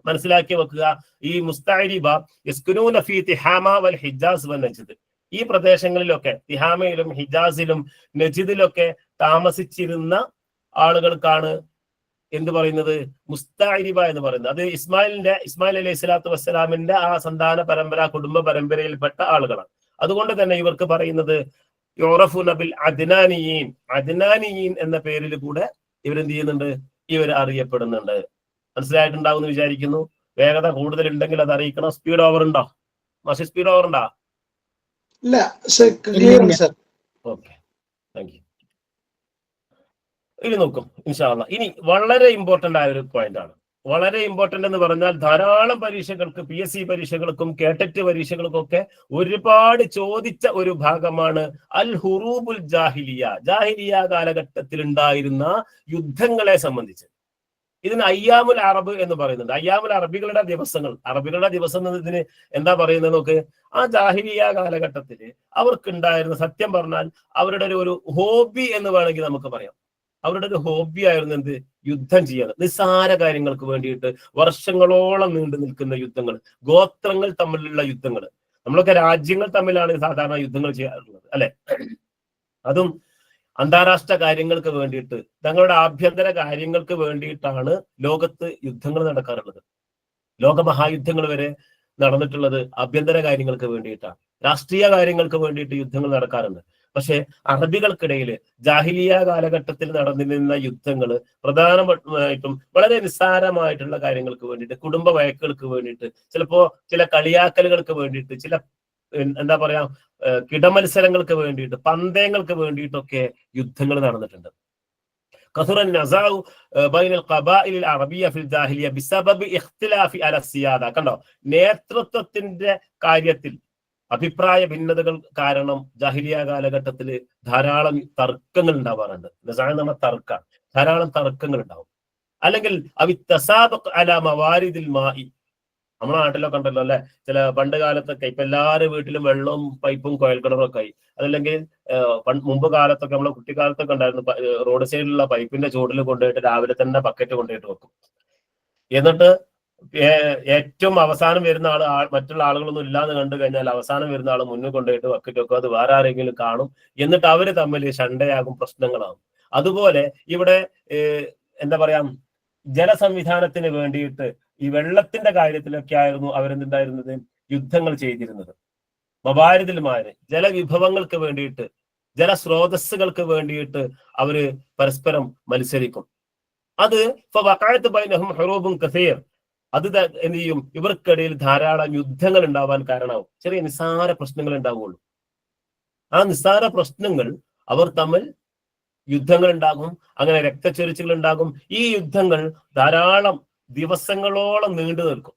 Speaker 3: മനസ്സിലാക്കി വെക്കുക. ഈ മുസ്തഅരിബ യസ്കുനൂന ഫീ തിഹാമ വൽ ഹിജാസ് വൽ നജ്ദ്. ഈ പ്രദേശങ്ങളിലൊക്കെ, തിഹാമയിലും ഹിജാസിലും നജ്ദിലൊക്കെ താമസിച്ചിരുന്ന ആളുകൾക്കാണ് എന്ത് പറയുന്നത്? മുസ്തഅരിബ എന്ന് പറയുന്നത്. അത് ഇസ്മായിൽ അലൈഹി സ്വലാത്തു വസ്സലാമിന്റെ ആ സന്താന പരമ്പര, കുടുംബ പരമ്പരയിൽപ്പെട്ട ആളുകളാണ്. അതുകൊണ്ട് തന്നെ ഇവർക്ക് പറയുന്നത് യുറഫുന ബിൽ അദ്നാനിയീൻ, അദ്നാനിയീൻ എന്ന പേരിൽ കൂടെ ഇവരെന്ത് ചെയ്യുന്നുണ്ട്, ഇവർ അറിയപ്പെടുന്നുണ്ട്. മനസ്സിലായിട്ടുണ്ടാവും എന്ന് വിചാരിക്കുന്നു. വേഗത കൂടുതൽ ഉണ്ടെങ്കിൽ അത് അറിയിക്കണം. സ്പീഡ് ഓവർ ഉണ്ടോ മാഷി? സ്പീഡ് ഓവർ ഉണ്ടോ?
Speaker 2: ഇല്ല സർ.
Speaker 3: Okay, thank you. ഇനി നോക്കും ഇൻഷാ അല്ലാഹ്. ഇനി വളരെ ഇമ്പോർട്ടന്റ് ആയ ഒരു പോയിന്റ് ആണ്. വളരെ ഇമ്പോർട്ടന്റ് എന്ന് പറഞ്ഞാൽ ധാരാളം പരീക്ഷകൾക്ക്, PSC പരീക്ഷകൾക്കും കേട്ടറ്റ് പരീക്ഷകൾക്കും ഒക്കെ ഒരുപാട് ചോദിച്ച ഒരു ഭാഗമാണ് അൽ ഹുറൂബുൽ ജാഹിലിയ. ജാഹിലിയ കാലഘട്ടത്തിൽ ഉണ്ടായിരുന്ന യുദ്ധങ്ങളെ സംബന്ധിച്ച്. ഇതിന് അയ്യാമുൽ അറബ് എന്ന് പറയുന്നുണ്ട്. അയ്യാമുൽ അറബികളുടെ ദിവസങ്ങൾ. അറബികളുടെ ദിവസം എന്നതിന് എന്താ പറയുന്നത് നോക്ക്. ആ ജാഹിലിയ കാലഘട്ടത്തിൽ അവർക്കുണ്ടായിരുന്ന, സത്യം പറഞ്ഞാൽ അവരുടെ ഒരു ഹോബി എന്ന് വേണമെങ്കിൽ നമുക്ക് പറയാം. അവരുടെ ഒരു ഹോബി ആയിരുന്നു എന്ത്? യുദ്ധം ചെയ്യാൻ. നിസ്സാര കാര്യങ്ങൾക്ക് വേണ്ടിയിട്ട് വർഷങ്ങളോളം നീണ്ടു നിൽക്കുന്ന യുദ്ധങ്ങൾ, ഗോത്രങ്ങൾ തമ്മിലുള്ള യുദ്ധങ്ങൾ. നമ്മളൊക്കെ രാജ്യങ്ങൾ തമ്മിലാണ് സാധാരണ യുദ്ധങ്ങൾ ചെയ്യാറുള്ളത്, അല്ലെ? അതും അന്താരാഷ്ട്ര കാര്യങ്ങൾക്ക് വേണ്ടിയിട്ട്, തങ്ങളുടെ ആഭ്യന്തര കാര്യങ്ങൾക്ക് വേണ്ടിയിട്ടാണ് ലോകത്ത് യുദ്ധങ്ങൾ നടക്കാറുള്ളത്. ലോകമഹായുദ്ധങ്ങൾ വരെ നടന്നിട്ടുള്ളത് ആഭ്യന്തര കാര്യങ്ങൾക്ക് വേണ്ടിയിട്ടാണ്. രാഷ്ട്രീയ കാര്യങ്ങൾക്ക് വേണ്ടിയിട്ട് യുദ്ധങ്ങൾ നടക്കാറുണ്ട്. പക്ഷെ അറബികൾക്കിടയിൽ ജാഹിലിയ കാലഘട്ടത്തിൽ നടന്നിരുന്ന യുദ്ധങ്ങൾ പ്രധാനമായിട്ടും വളരെ നിസ്സാരമായിട്ടുള്ള കാര്യങ്ങൾക്ക് വേണ്ടിയിട്ട്, കുടുംബ വഴക്കുകൾക്ക് വേണ്ടിയിട്ട്, ചിലപ്പോ ചില കളിയാക്കലുകൾക്ക് വേണ്ടിയിട്ട്, ചില എന്താ പറയാ കിടമത്സരങ്ങൾക്ക് വേണ്ടിയിട്ട്, പന്തയങ്ങൾക്ക് വേണ്ടിയിട്ടൊക്കെ യുദ്ധങ്ങൾ നടന്നിട്ടുണ്ട്. കണ്ടോ, നേതൃത്വത്തിന്റെ കാര്യത്തിൽ അഭിപ്രായ ഭിന്നതകൾ കാരണം ജാഹിലിയ കാലഘട്ടത്തിൽ ധാരാളം തർക്കങ്ങൾ ഉണ്ടാവാറുണ്ട്. നമ്മുടെ തർക്കം, ധാരാളം തർക്കങ്ങൾ ഉണ്ടാവും. അല്ലെങ്കിൽ നമ്മുടെ നാട്ടിലൊക്കെ ഉണ്ടല്ലോ അല്ലെ, ചില പണ്ട് കാലത്തൊക്കെ, ഇപ്പൊ എല്ലാവരുടെ വീട്ടിലും വെള്ളവും പൈപ്പും കുഴൽക്കിണറും ഒക്കെ ആയി. അതല്ലെങ്കിൽ മുമ്പ് കാലത്തൊക്കെ, നമ്മളെ കുട്ടിക്കാലത്തൊക്കെ ഉണ്ടായിരുന്നു, റോഡ് സൈഡിലുള്ള പൈപ്പിന്റെ ചുവട്ടിൽ കൊണ്ടുപോയിട്ട് രാവിലെ തന്നെ ബക്കറ്റ് കൊണ്ടുപോയിട്ട് വെക്കും. എന്നിട്ട് ഏറ്റവും അവസാനം വരുന്ന മറ്റുള്ള ആളുകളൊന്നും ഇല്ലാന്ന് കണ്ടു കഴിഞ്ഞാൽ അവസാനം വരുന്ന ആൾ മുന്നിൽ കൊണ്ടുപോയിട്ട് ബക്കറ്റ് വെക്കും. അത് വേറെ ആരെങ്കിലും കാണും. എന്നിട്ട് അവര് തമ്മിൽ ശണ്ടയാകും, പ്രശ്നങ്ങളാകും. അതുപോലെ ഇവിടെ എന്താ പറയാ, ജലസംവിധാനത്തിന് വേണ്ടിയിട്ട്, ഈ വെള്ളത്തിന്റെ കാര്യത്തിലൊക്കെ ആയിരുന്നു അവരെന്തുണ്ടായിരുന്നത്, യുദ്ധങ്ങൾ ചെയ്തിരുന്നത്. മവാരിദിൽമാര് ജലവിഭവങ്ങൾക്ക് വേണ്ടിയിട്ട്, ജലസ്രോതസ്സുകൾക്ക് വേണ്ടിയിട്ട് അവര് പരസ്പരം മത്സരിക്കും. അത് അത് എന്ത് ചെയ്യും, ഇവർക്കിടയിൽ ധാരാളം യുദ്ധങ്ങൾ ഉണ്ടാവാൻ കാരണമാവും. ചെറിയ നിസ്സാര പ്രശ്നങ്ങൾ ഉണ്ടാവുള്ളൂ. ആ നിസ്സാര പ്രശ്നങ്ങൾ അവർ തമ്മിൽ യുദ്ധങ്ങൾ ഉണ്ടാകും. അങ്ങനെ രക്തച്ചൊരിച്ചിൽ ഉണ്ടാകും. ഈ യുദ്ധങ്ങൾ ധാരാളം ദിവസങ്ങളോളം നീണ്ടു നിൽക്കും.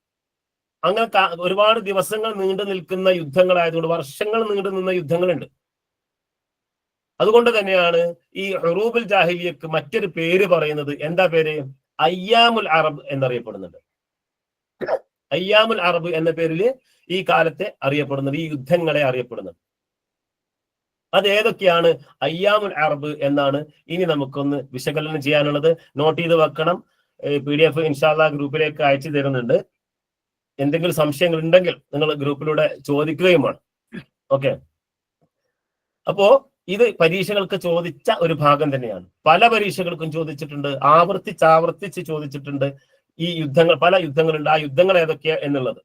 Speaker 3: അങ്ങനെ ഒരുപാട് ദിവസങ്ങൾ നീണ്ടു നിൽക്കുന്ന യുദ്ധങ്ങളായതുകൊണ്ട് വർഷങ്ങൾ നീണ്ടു നിന്ന യുദ്ധങ്ങളുണ്ട്. അതുകൊണ്ട് തന്നെയാണ് ഈ ഹുറൂബുൽ ജാഹിലിയക്ക് മറ്റൊരു പേര് പറയുന്നത്. എന്താ പേര്? അയ്യാമുൽ അറബ് എന്നറിയപ്പെടുന്നുണ്ട്. അയ്യാമുൽ അറബ് എന്ന പേരിൽ ഈ കാലത്തെ അറിയപ്പെടുന്നത്, ഈ യുദ്ധങ്ങളെ അറിയപ്പെടുന്നത്. അത് ഏതൊക്കെയാണ് അയ്യാമുൽ അറബ് എന്നാണ് ഇനി നമുക്കൊന്ന് വിശകലനം ചെയ്യാനുള്ളത്. നോട്ട് ചെയ്ത് വെക്കണം. PDF ഇൻഷാ അല്ലാഹ് ഗ്രൂപ്പിലേക്ക് അയച്ചു തരുന്നുണ്ട്. എന്തെങ്കിലും സംശയങ്ങൾ ഉണ്ടെങ്കിൽ നിങ്ങൾ ഗ്രൂപ്പിലൂടെ ചോദിക്കുകയും വേണം. ഓക്കെ, അപ്പോ ഇത് പരീക്ഷകൾക്ക് ചോദിച്ച ഒരു ഭാഗം തന്നെയാണ്. പല പരീക്ഷകൾക്കും ചോദിച്ചിട്ടുണ്ട്, ആവർത്തിച്ച് ചോദിച്ചിട്ടുണ്ട്. ഈ യുദ്ധങ്ങൾ, പല യുദ്ധങ്ങളുണ്ട്. ആ യുദ്ധങ്ങൾ ഏതൊക്കെയാ എന്നുള്ളത്.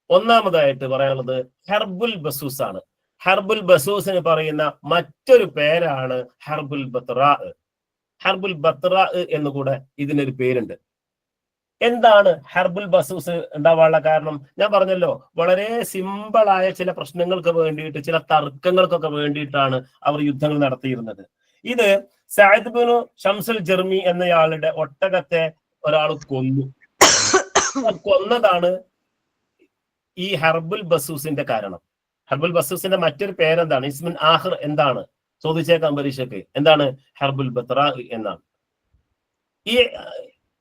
Speaker 3: ഒന്നാമതായിട്ട് പറയാനുള്ളത് ഹർബുൽ ബസൂസ് ആണ്. ഹർബുൽ ബസൂസിന് പറയുന്ന മറ്റൊരു പേരാണ് ഹർബുൽ ബത്റാ. ഹർബുൽ ബത്റാ എന്നുകൂടെ ഇതിനൊരു പേരുണ്ട്. എന്താണ് ഹർബുൽ ബസൂസ് ഉണ്ടാവാനുള്ള കാരണം? ഞാൻ പറഞ്ഞല്ലോ, വളരെ സിമ്പിളായ ചില പ്രശ്നങ്ങൾക്ക് വേണ്ടിയിട്ട്, ചില തർക്കങ്ങൾക്കൊക്കെ വേണ്ടിയിട്ടാണ് അവർ യുദ്ധങ്ങൾ നടത്തിയിരുന്നത്. ഇത് സഅദ് ഇബ്നു ഷംസുൽ ജർമി എന്നയാളുടെ ഒട്ടകത്തെ ഒരാൾ കൊന്നു. കൊന്നതാണ് ഈ ഹർബുൽ ബസൂസിന്റെ കാരണം. ഹർബുൽ ബസൂസിന്റെ മറ്റൊരു പേരെന്താണ്? ഇസ്മുൻ ആഖിർ എന്താണ് ചോദിച്ചേക്കാം പരീക്ഷയ്ക്ക്. എന്താണ്? ഹർബുൽ ബത്റാ എന്നാണ്. ഈ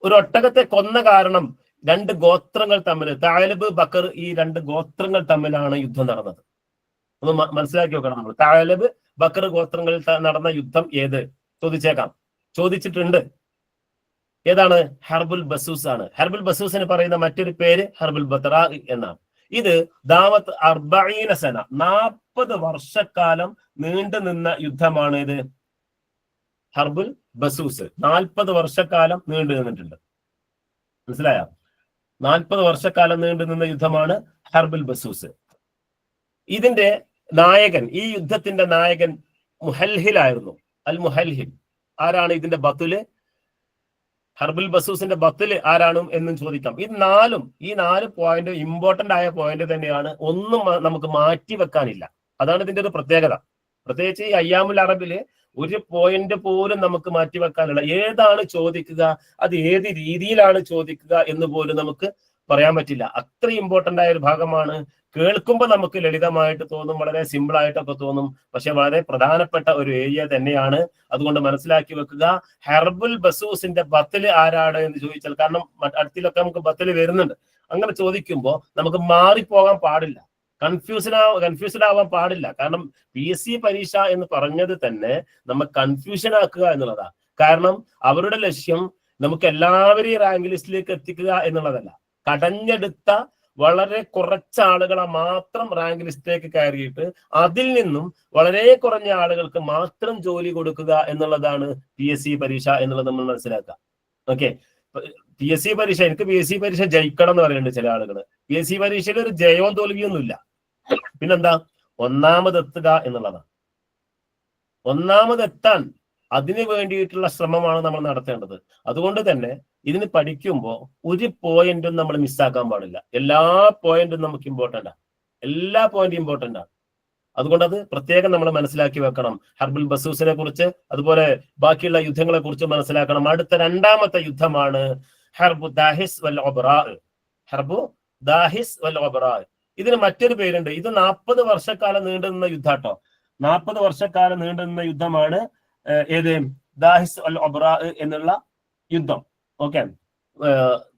Speaker 3: ഒരു ഒട്ടകത്തെ കൊന്ന കാരണം രണ്ട് ഗോത്രങ്ങൾ തമ്മിൽ, താലിബ് ബക്കർ, ഈ രണ്ട് ഗോത്രങ്ങൾ തമ്മിലാണ് യുദ്ധം നടന്നത്. ഒന്ന് മനസ്സിലാക്കി വെക്കണം നമ്മൾ. താലിബ് ബക്കർ ഗോത്രങ്ങളിൽ നടന്ന യുദ്ധം ഏത് ചോദിച്ചേക്കാം, ചോദിച്ചിട്ടുണ്ട്. ഏതാണ്? ഹർബുൽ ബസൂസ് ആണ്. ഹർബുൽ ബസൂസിന് പറയുന്ന മറ്റൊരു പേര് ഹർബുൽ ബത്റാ എന്നാണ്. ഇത് ദാവത്ത് 40 സന, 40 വർഷക്കാലം നീണ്ടു നിന്ന യുദ്ധമാണ് ഇത് ഹർബുൽ ബസൂസ്. 40 വർഷക്കാലം നീണ്ടു നിന്നിട്ടുണ്ട്. മനസ്സിലായോ? 40 വർഷക്കാലം നീണ്ടു നിന്ന യുദ്ധമാണ് ഹർബുൽ ബസൂസ്. ഇതിന്റെ നായകൻ, ഈ യുദ്ധത്തിന്റെ നായകൻ മുഹൽഹിലായിരുന്നു. അൽ മുഹൽഹിൽ ആരാണ്? ഇതിന്റെ ബത്തുല്, ഹർബുൽ ബസൂസിന്റെ ബത്തുല് ആരാണ് എന്നും ചോദിക്കാം. ഈ നാല് പോയിന്റ് ഇമ്പോർട്ടന്റ് ആയ പോയിന്റ് തന്നെയാണ്. ഒന്നും നമുക്ക് മാറ്റി വെക്കാനില്ല. അതാണ് ഇതിന്റെ ഒരു പ്രത്യേകത. പ്രത്യേകിച്ച് ഈ അയ്യാമുൽ അറബില് ഒരു പോയിന്റ് പോലും നമുക്ക് മാറ്റി വെക്കാനുള്ള, ഏതാണ് ചോദിക്കുക, അത് ഏത് രീതിയിലാണ് ചോദിക്കുക എന്ന് പോലും നമുക്ക് പറയാൻ പറ്റില്ല. അത്ര ഇമ്പോർട്ടന്റ് ആയ ഒരു ഭാഗമാണ്. കേൾക്കുമ്പോൾ നമുക്ക് ലളിതമായിട്ട് തോന്നും, വളരെ സിമ്പിൾ ആയിട്ടൊക്കെ തോന്നും, പക്ഷെ വളരെ പ്രധാനപ്പെട്ട ഒരു ഏരിയ തന്നെയാണ്. അതുകൊണ്ട് മനസ്സിലാക്കി വെക്കുക. ഹർബുൽ ബസൂസിന്റെ ബത്തല് ആരാണ് എന്ന് ചോദിച്ചാൽ, കാരണം അടുത്തിലൊക്കെ നമുക്ക് ബത്തല് വരുന്നുണ്ട്, അങ്ങനെ ചോദിക്കുമ്പോൾ നമുക്ക് മാറിപ്പോകാൻ പാടില്ല, കൺഫ്യൂസ്ഡ് ആവാൻ പാടില്ല. കാരണം PSC പരീക്ഷ എന്ന് പറഞ്ഞത് തന്നെ നമ്മൾ കൺഫ്യൂഷൻ ആക്കുക എന്നുള്ളതാണ്. കാരണം അവരുടെ ലക്ഷ്യം നമുക്ക് എല്ലാവരെയും റാങ്ക് ലിസ്റ്റിലേക്ക് എത്തിക്കുക എന്നുള്ളതല്ല. കടഞ്ഞെടുത്ത വളരെ കുറച്ച് ആളുകളെ മാത്രം റാങ്ക് ലിസ്റ്റിലേക്ക് കയറിയിട്ട് അതിൽ നിന്നും വളരെ കുറഞ്ഞ ആളുകൾക്ക് മാത്രം ജോലി കൊടുക്കുക എന്നുള്ളതാണ് PSC പരീക്ഷ എന്നുള്ളത് നമ്മൾ മനസ്സിലാക്കുക. ഓക്കെ, PSC പരീക്ഷ, എനിക്ക് PSC പരീക്ഷ ജയിക്കണം എന്ന് പറയുന്നുണ്ട് ചില ആളുകൾ. PSC പരീക്ഷയിൽ ഒരു ജയവും തോൽവിയൊന്നുമില്ല. പിന്നെന്താ? ഒന്നാമതെത്തുക എന്നുള്ളതാണ്. ഒന്നാമതെത്താൻ അതിനു വേണ്ടിയിട്ടുള്ള ശ്രമമാണ് നമ്മൾ നടത്തേണ്ടത്. അതുകൊണ്ട് തന്നെ ഇതിന് പഠിക്കുമ്പോൾ ഒരു പോയിന്റും നമ്മൾ മിസ്സാക്കാൻ പാടില്ല. എല്ലാ പോയിന്റും നമുക്ക് ഇമ്പോർട്ടൻ്റ് ആണ്. എല്ലാ പോയിന്റും ഇമ്പോർട്ടൻ്റ് ആണ്. അതുകൊണ്ട് അത് പ്രത്യേകം നമ്മൾ മനസ്സിലാക്കി വെക്കണം. ഹർബുൽ ബസൂസിനെ കുറിച്ച്, അതുപോലെ ബാക്കിയുള്ള യുദ്ധങ്ങളെ കുറിച്ച് മനസ്സിലാക്കണം. അടുത്ത രണ്ടാമത്തെ യുദ്ധമാണ് ഹർബു ദാഹിസ് വൽ ഒബ്റാ. ഹർബു ദാഹിസ് വൽ ഒബ്റാ. ഇതിന് മറ്റൊരു പേരുണ്ട്. ഇത് 40 വർഷക്കാലം നീണ്ടുനിന്ന യുദ്ധാട്ടോ. 40 വർഷക്കാലം നീണ്ടുനിന്ന യുദ്ധമാണ് ഏത്? ദാഹിസ് അൽ ഒബ്റാ എന്നുള്ള യുദ്ധം. ഓക്കെ,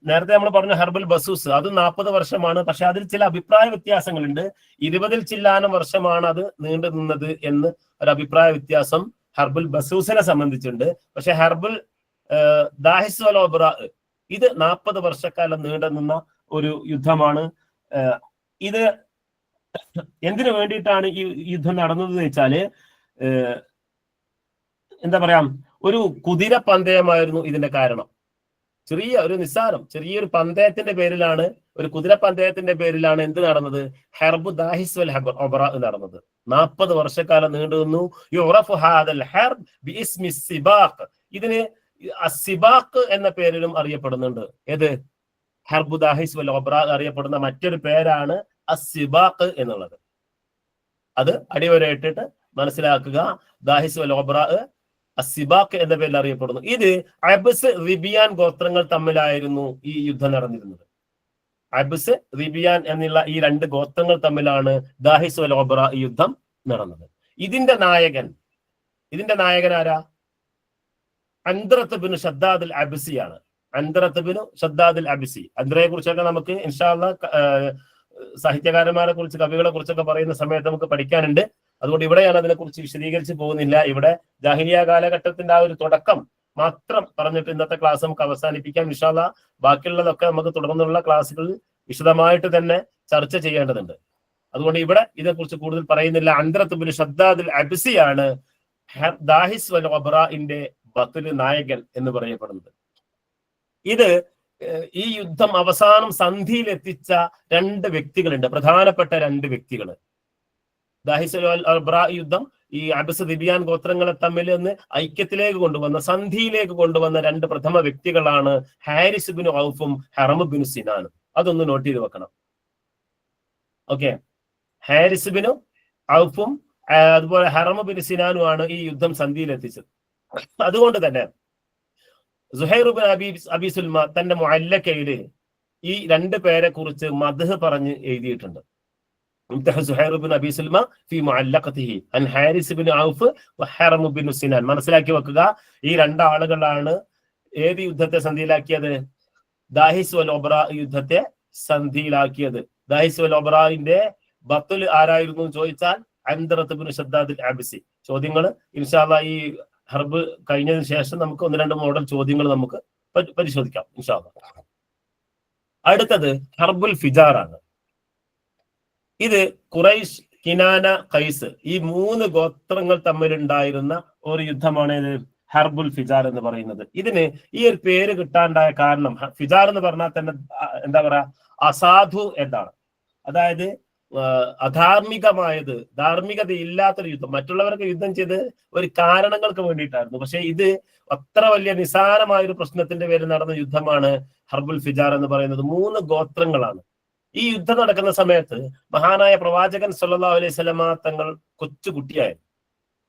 Speaker 3: നേരത്തെ നമ്മൾ പറഞ്ഞു ഹർബുൽ ബസൂസ്, അത് 40 വർഷമാണ്. പക്ഷെ അതിൽ ചില അഭിപ്രായ വ്യത്യാസങ്ങളുണ്ട്. 20 ചില്ലാനം വർഷമാണ് അത് നീണ്ടു നിന്നത് എന്ന് ഒരു അഭിപ്രായ വ്യത്യാസം ഹർബുൽ ബസൂസിനെ സംബന്ധിച്ചുണ്ട്. പക്ഷെ ഹർബുൽ ദാഹിസ് അൽ ഒബ്റാ ഇത് 40 വർഷക്കാലം നീണ്ടു നിന്ന ഒരു യുദ്ധമാണ്. ഇത് എന്തിനു വേണ്ടിയിട്ടാണ് ഈ യുദ്ധം നടന്നത് എന്ന് വെച്ചാല്, എന്താ പറയാ, ഒരു കുതിര പന്തയമായിരുന്നു ഇതിന്റെ കാരണം. ചെറിയൊരു പന്തയത്തിന്റെ പേരിലാണ്, ഒരു കുതിര പന്തയത്തിന്റെ പേരിലാണ് എന്ത് നടന്നത്? ഹർബു ദാഹിസ് വൽ ഒബ്റാ നടന്നത്. 40 വർഷക്കാലം നീണ്ടു നിന്നു. യുറഫു ഹാദൽ ഹർബ് ബിഇസ്മി സിബാഖ്. ഇതിന് അസിബാഖ് എന്ന പേരിലും അറിയപ്പെടുന്നുണ്ട്. ഏത്? ഹർബു ദാഹിസ് വൽ ഒബ്റാ അറിയപ്പെടുന്ന മറ്റൊരു പേരാണ് അസിബാഖ് എന്നുള്ളത്. അത് അടിവരയിട്ടിട്ട് മനസ്സിലാക്കുക. ദാഹിസ് വൽ ഒബ്റാ അസിബാഖ് എന്ന പേരിൽ അറിയപ്പെടുന്നു. ഇത് അബ്സ് റിബിയാൻ ഗോത്രങ്ങൾ തമ്മിലായിരുന്നു ഈ യുദ്ധം നടന്നിരുന്നത്. അബ്സ് റിബിയാൻ എന്നുള്ള ഈ 2 ഗോത്രങ്ങൾ തമ്മിലാണ് ദാഹിസ് വൽ ഒബ്റാ ഈ യുദ്ധം നടന്നത്. ഇതിന്റെ നായകൻ ആരാ? അൻദ്രത്ത് ബിൻ ഷദ്ദാദ് അൽ അബ്സിയാണ്. അൻദ്രത്ത് ബിൻ ഷദ്ദാദ് അൽ അബ്സി. അൻദ്രയെ കുറിച്ചൊക്കെ നമുക്ക് ഇൻഷാ അല്ലാഹ് സാഹിത്യകാരന്മാരെ കുറിച്ച്, കവികളെ കുറിച്ചൊക്കെ പറയുന്ന സമയത്ത് നമുക്ക് പഠിക്കാനുണ്ട്. അതുകൊണ്ട് ഇവിടെ ഞാൻ അതിനെക്കുറിച്ച് വിശദീകരിച്ച് പോകുന്നില്ല. ഇവിടെ ജാഹിലിയ കാലഘട്ടത്തിന്റെ ആ ഒരു തുടക്കം മാത്രം പറഞ്ഞിട്ട് ഇന്നത്തെ ക്ലാസ് നമുക്ക് അവസാനിപ്പിക്കാം ഇൻഷാ അല്ലാഹ്. ബാക്കിയുള്ളതൊക്കെ നമുക്ക് തുടർന്നുള്ള ക്ലാസ്സുകളിൽ വിശദമായിട്ട് തന്നെ ചർച്ച ചെയ്യേണ്ടതുണ്ട്. അതുകൊണ്ട് ഇവിടെ ഇതിനെക്കുറിച്ച് കൂടുതൽ പറയുന്നില്ല. അൻദ്രത്ത് ബിൻ ഷദ്ദാദ് അൽ അബ്സിയാണ് ദാഹിസ് വൽ ഒബ്റാഇന്റെ ബത്തുല് നായകൻ എന്ന് പറയപ്പെടുന്നത്. ഇത് ഈ യുദ്ധം അവസാനം സന്ധിയിൽ എത്തിച്ച 2 വ്യക്തികളുണ്ട്, പ്രധാനപ്പെട്ട 2 വ്യക്തികൾ. ദാഹിസ് വൽ ഒബ്റാ യുദ്ധം ഈ അബ്സ് റിബിയാൻ ഗോത്രങ്ങളെ തമ്മിൽ നിന്ന് ഐക്യത്തിലേക്ക് കൊണ്ടുവന്ന, സന്ധിയിലേക്ക് കൊണ്ടുവന്ന 2 പ്രഥമ വ്യക്തികളാണ് ഹാരിസ് ബിൻ ഔഫും ഹറം ബിൻ സിനാനും. അതൊന്ന് നോട്ട് ചെയ്ത് വെക്കണം. ഓക്കെ, ഹാരിസ് ബിൻ ഔഫും അതുപോലെ ഹറം ബിൻ സിനാനുമാണ് ഈ യുദ്ധം സന്ധിയിൽ എത്തിച്ചത്. അതുകൊണ്ട് തന്നെ സുഹൈർ ബിൻ അബി സുൽമ തന്റെ മുഅല്ലഖയില് ഈ 2 പേരെ കുറിച്ച് മദ്ഹ് പറഞ്ഞ് എഴുതിയിട്ടുണ്ട്. സുഹൈർ ബിൻ അബി സുൽമ ഫി മുഅല്ലഖതിഹി അൻ ഹാരിസ് ബിൻ ഔഫ് വ ഹറം ബിൻ സിനാൻ. മനസ്സിലാക്കി വെക്കുക. ഈ 2 ആളുകളാണ് ഏത് യുദ്ധത്തെ സന്ധിയിലാക്കിയത്? ദാഹിസ് വൽ ഒബ്റാ യുദ്ധത്തെ സന്ധിയിലാക്കിയത്. ദാഹിസ് വൽ ഒബ്റാഇന്റെ ബത്തുൽ ആരായിരുന്നു എന്ന് ചോദിച്ചാൽ അൻദ്രത്ത് ബിൻ ഷദ്ദാദ് അൽ അബ്സി. ചോദ്യങ്ങൾ ഇൻഷാ അല്ലാഹ് ഈ ഹർബ് കഴിഞ്ഞതിന് ശേഷം നമുക്ക് 1-2 മോഡൽ ചോദ്യങ്ങൾ നമുക്ക് പരിശോധിക്കാം ഇൻഷാ അല്ലാഹ്. അടുത്തത് ഹർബുൽ ഫിജാർ ആണ്. ഇത് ഖുറൈശ്, കിനാന, ഖൈസ് ഈ 3 ഗോത്രങ്ങൾ തമ്മിലുണ്ടായിരുന്ന ഒരു യുദ്ധമാണ് ഇത് ഹർബുൽ ഫിജാർ എന്ന് പറയുന്നത്. ഇതിന് ഈ ഒരു പേര് കിട്ടാണ്ടായ കാരണം, ഫിജാർ എന്ന് പറഞ്ഞാൽ തന്നെ എന്താ പറയാ, അസാധു എന്നാണ്. അതായത് അധാർമികമായത്, ധാർമ്മികതയില്ലാത്തൊരു യുദ്ധം. മറ്റുള്ളവർക്ക് യുദ്ധം ചെയ്ത് ഒരു കാരണങ്ങൾക്ക് വേണ്ടിയിട്ടായിരുന്നു. പക്ഷെ ഇത് അത്ര വലിയ നിസാരമായ ഒരു പ്രശ്നത്തിന്റെ പേരിൽ നടന്ന യുദ്ധമാണ് ഹർബുൽ ഫിജാർ എന്ന് പറയുന്നത്. 3 ഗോത്രങ്ങളാണ്. ഈ യുദ്ധം നടക്കുന്ന സമയത്ത് മഹാനായ പ്രവാചകൻ സല്ലല്ലാഹു അലൈഹി വസല്ലമ തങ്ങൾ കൊച്ചുകുട്ടിയായിരുന്നു.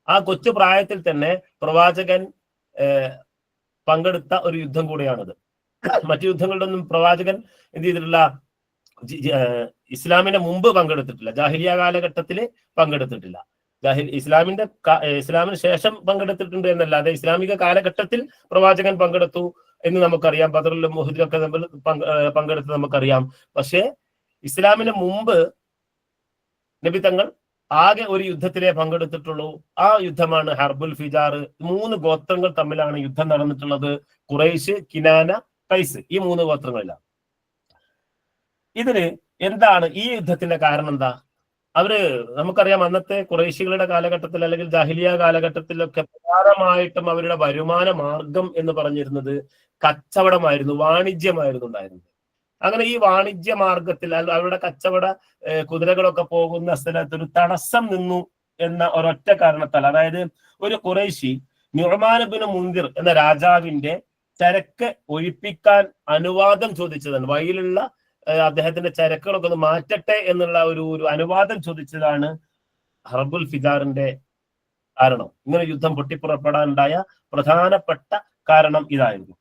Speaker 3: ആ കൊച്ചു പ്രായത്തിൽ തന്നെ പ്രവാചകൻ പങ്കെടുത്ത ഒരു യുദ്ധം കൂടിയാണിത്. മറ്റു യുദ്ധങ്ങളുടെ ഒന്നും പ്രവാചകൻ എന്ത് ചെയ്തിട്ടില്ല, ഇസ്ലാമിന്റെ മുമ്പ് പങ്കെടുത്തിട്ടില്ല, ജാഹിലിയ കാലഘട്ടത്തിൽ പങ്കെടുത്തിട്ടില്ല. ഇസ്ലാമിന് ശേഷം പങ്കെടുത്തിട്ടുണ്ട് എന്നല്ലാതെ ഇസ്ലാമിക കാലഘട്ടത്തിൽ പ്രവാചകൻ പങ്കെടുത്തു എന്ന് നമുക്കറിയാം. ബദറിലും ഉഹദിലൊക്കെ നമ്മൾ പങ്കെടുത്ത് നമുക്കറിയാം. പക്ഷേ ഇസ്ലാമിന് മുമ്പ് നബി തങ്ങൾ ആകെ ഒരു യുദ്ധത്തിലേ പങ്കെടുത്തിട്ടുള്ളൂ. ആ യുദ്ധമാണ് ഹർബുൽ ഫിജാർ. 3 ഗോത്രങ്ങൾ തമ്മിലാണ് യുദ്ധം നടന്നിട്ടുള്ളത്. ഖുറൈശ്, കിനാന, ഖൈസ്, ഈ 3 ഗോത്രങ്ങളിലാണ്. ഇതിന് എന്താണ് ഈ യുദ്ധത്തിന്റെ കാരണം? എന്താ? നമുക്കറിയാം, അന്നത്തെ ഖുറൈശികളുടെ കാലഘട്ടത്തിൽ അല്ലെങ്കിൽ ജാഹിലിയ കാലഘട്ടത്തിലൊക്കെ പ്രധാനമായിട്ടും അവരുടെ വരുമാന മാർഗം എന്ന് പറഞ്ഞിരുന്നത് കച്ചവടമായിരുന്നു, വാണിജ്യമായിരുന്നു ഉണ്ടായിരുന്നത്. അങ്ങനെ ഈ വാണിജ്യ മാർഗത്തിൽ അവരുടെ കച്ചവട കുതിരകളൊക്കെ പോകുന്ന സ്ഥലത്ത് ഒരു തടസ്സം നിന്നു എന്ന ഒരൊറ്റ കാരണത്താൽ, അതായത് ഒരു ഖുറൈശി നുഅ്മാൻ ഇബ്നു മുൻദിർ എന്ന രാജാവിന്റെ ചരക്ക് ഒഴിപ്പിക്കാൻ അനുവാദം ചോദിച്ചതാണ്. വഴിയിലുള്ള അദ്ദേഹത്തിന്റെ ചരക്കുകളൊക്കെ ഒന്ന് മാറ്റട്ടെ എന്നുള്ള ഒരു അനുവാദം ചോദിച്ചതാണ് ഹർബുൽ ഫിജാറിന്റെ കാരണം. ഇങ്ങനെ യുദ്ധം പൊട്ടിപ്പുറപ്പെടാനുണ്ടായ പ്രധാനപ്പെട്ട കാരണം ഇതായിരുന്നു.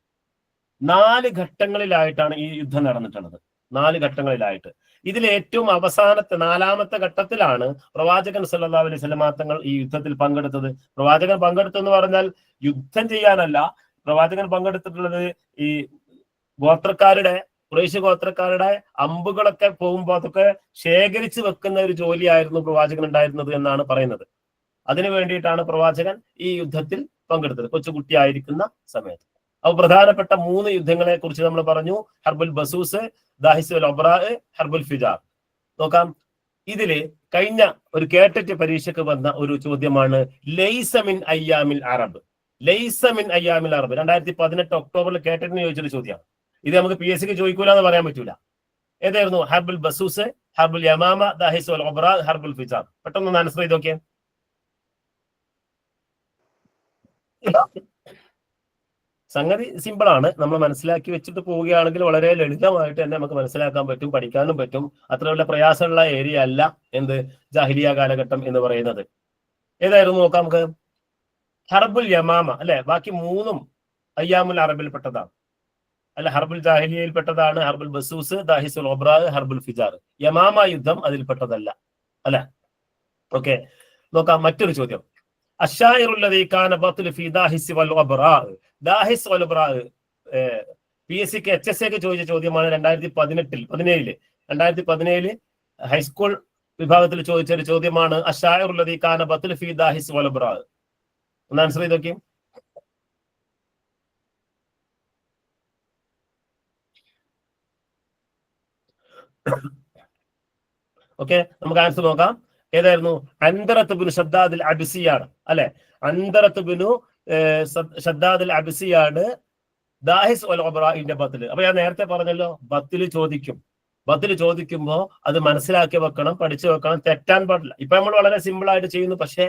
Speaker 3: 4 ഘട്ടങ്ങളിലായിട്ടാണ് ഈ യുദ്ധം നടന്നിട്ടുള്ളത്. 4 ഘട്ടങ്ങളിലായിട്ട്. ഇതിൽ ഏറ്റവും അവസാനത്തെ 4ാമത്തെ ഘട്ടത്തിലാണ് പ്രവാചകൻ സല്ലല്ലാഹു അലൈഹി വസല്ലം തങ്ങൾ ഈ യുദ്ധത്തിൽ പങ്കെടുത്തത്. പ്രവാചകൻ പങ്കെടുത്തെന്ന് പറഞ്ഞാൽ യുദ്ധം ചെയ്യാനല്ല. പ്രവാചകൻ പങ്കെടുത്തിട്ടുള്ളത് ഈ ഗോത്രക്കാരുടെ, ഖുറൈശ് ഗോത്രക്കാരുടെ അമ്പുകളൊക്കെ പോകുമ്പോൾ അതൊക്കെ ശേഖരിച്ചു വെക്കുന്ന ഒരു ജോലിയായിരുന്നു പ്രവാചകൻ ഉണ്ടായിരുന്നത് എന്നാണ് പറയുന്നത്. അതിനു വേണ്ടിയിട്ടാണ് പ്രവാചകൻ ഈ യുദ്ധത്തിൽ പങ്കെടുത്തത്, കൊച്ചുകുട്ടിയായിരിക്കുന്ന സമയത്ത്. അപ്പോൾ പ്രധാനപ്പെട്ട 3 യുദ്ധങ്ങളെ കുറിച്ച് നമ്മൾ പറഞ്ഞു. ഹർബുൽ ബസൂസ്, ദാഹിസ് വൽ ഒബ്രാ, ഹർബുൽ ഫിജാർ. നോക്കാം. ഇതില് കഴിഞ്ഞ ഒരു കേട്ടറ്റ് പരീക്ഷയ്ക്ക് വന്ന ഒരു ചോദ്യമാണ് ലൈസ മിൻ അയ്യാമിൽ അറബ്. ലൈസ മിൻ അയ്യാമിൽ അറബ് 2018 ഒക്ടോബറിൽ കേട്ടറ്റിന് ചോദിച്ചൊരു ചോദ്യമാണ്. ഇത് നമുക്ക് PSC ചോദിക്കൂല എന്ന് പറയാൻ പറ്റൂല. ഏതായിരുന്നു? ഹർബുൽ ബസൂസ്, ഹർബുൽ യമാമ, ദാഹിസ് വൽ ഒബ്രാ, ഹർബുൽ ഫിജാർ. പെട്ടെന്ന് ആൻസർ ചെയ്ത് നോക്കിയേ. സംഗതി സിമ്പിൾ ആണ്. നമ്മൾ മനസ്സിലാക്കി വെച്ചിട്ട് പോവുകയാണെങ്കിൽ വളരെ ലളിതമായിട്ട് തന്നെ നമുക്ക് മനസ്സിലാക്കാൻ പറ്റും, പഠിക്കാനും പറ്റും. അത്ര വലിയ പ്രയാസമുള്ള ഏരിയ അല്ല എന്ത് ജാഹിലിയ കാലഘട്ടം എന്ന് പറയുന്നത്. ഏതായിരുന്നു നോക്കാം നമുക്ക്. ഹർബുൽ യമാമ അല്ലെ, ബാക്കി 3ഉം അയ്യാമുൽ അറബിൽ പെട്ടതാണ്. അല്ല, ഹർബുൽ ജാഹിലിയയിൽ പെട്ടതാണ്. ഹർബുൽ ബസൂസ്, ദാഹിസുൽ ഒബ്രാ, ഹർബുൽ ഫിജാർ. യമാമ യുദ്ധം അതിൽ പെട്ടതല്ല അല്ല. ഓക്കെ, നോക്കാം മറ്റൊരു ചോദ്യം. അശ്ശാഇറുല്ലദീ കാന ബത്ലു ഫീ ദാഹിസ് വൽ ഒബ്രാ. ദാഹിസ് വൽ ഒബ്രാ PSC HSA ചോദിച്ച ചോദ്യമാണ്. 2017 ഹൈസ്കൂൾ വിഭാഗത്തിൽ ചോദിച്ച ഒരു ചോദ്യമാണ്. അശ്ശാഇറുല്ലദീ കാന ബത്ലു ഫീ ദാഹിസ് വൽ ഒബ്രാ. ഒന്ന് ആൻസർ ചെയ്ത് നോക്കിയും. ഓക്കെ, നമുക്ക് ആൻസർ നോക്കാം. ഏതായിരുന്നു? അൻദറത്ത് ബിനു ഷദ്ദാദ് അൽ അബ്സിയാണ് അല്ലെ. അൻദറത്ത് ബിനു ഷദ്ദാദ് അൽ അബ്സിയാണ് ദാഹിസ് വൽ ഒബ്രാഇന്റെ ബത്ല്. അപ്പൊ ഞാൻ നേരത്തെ പറഞ്ഞല്ലോ, ബത്ല് ചോദിക്കുമ്പോ അത് മനസ്സിലാക്കി വെക്കണം, പഠിച്ചു വെക്കണം, തെറ്റാൻ പാടില്ല. ഇപ്പൊ നമ്മൾ വളരെ സിമ്പിൾ ആയിട്ട് ചെയ്യുന്നു. പക്ഷെ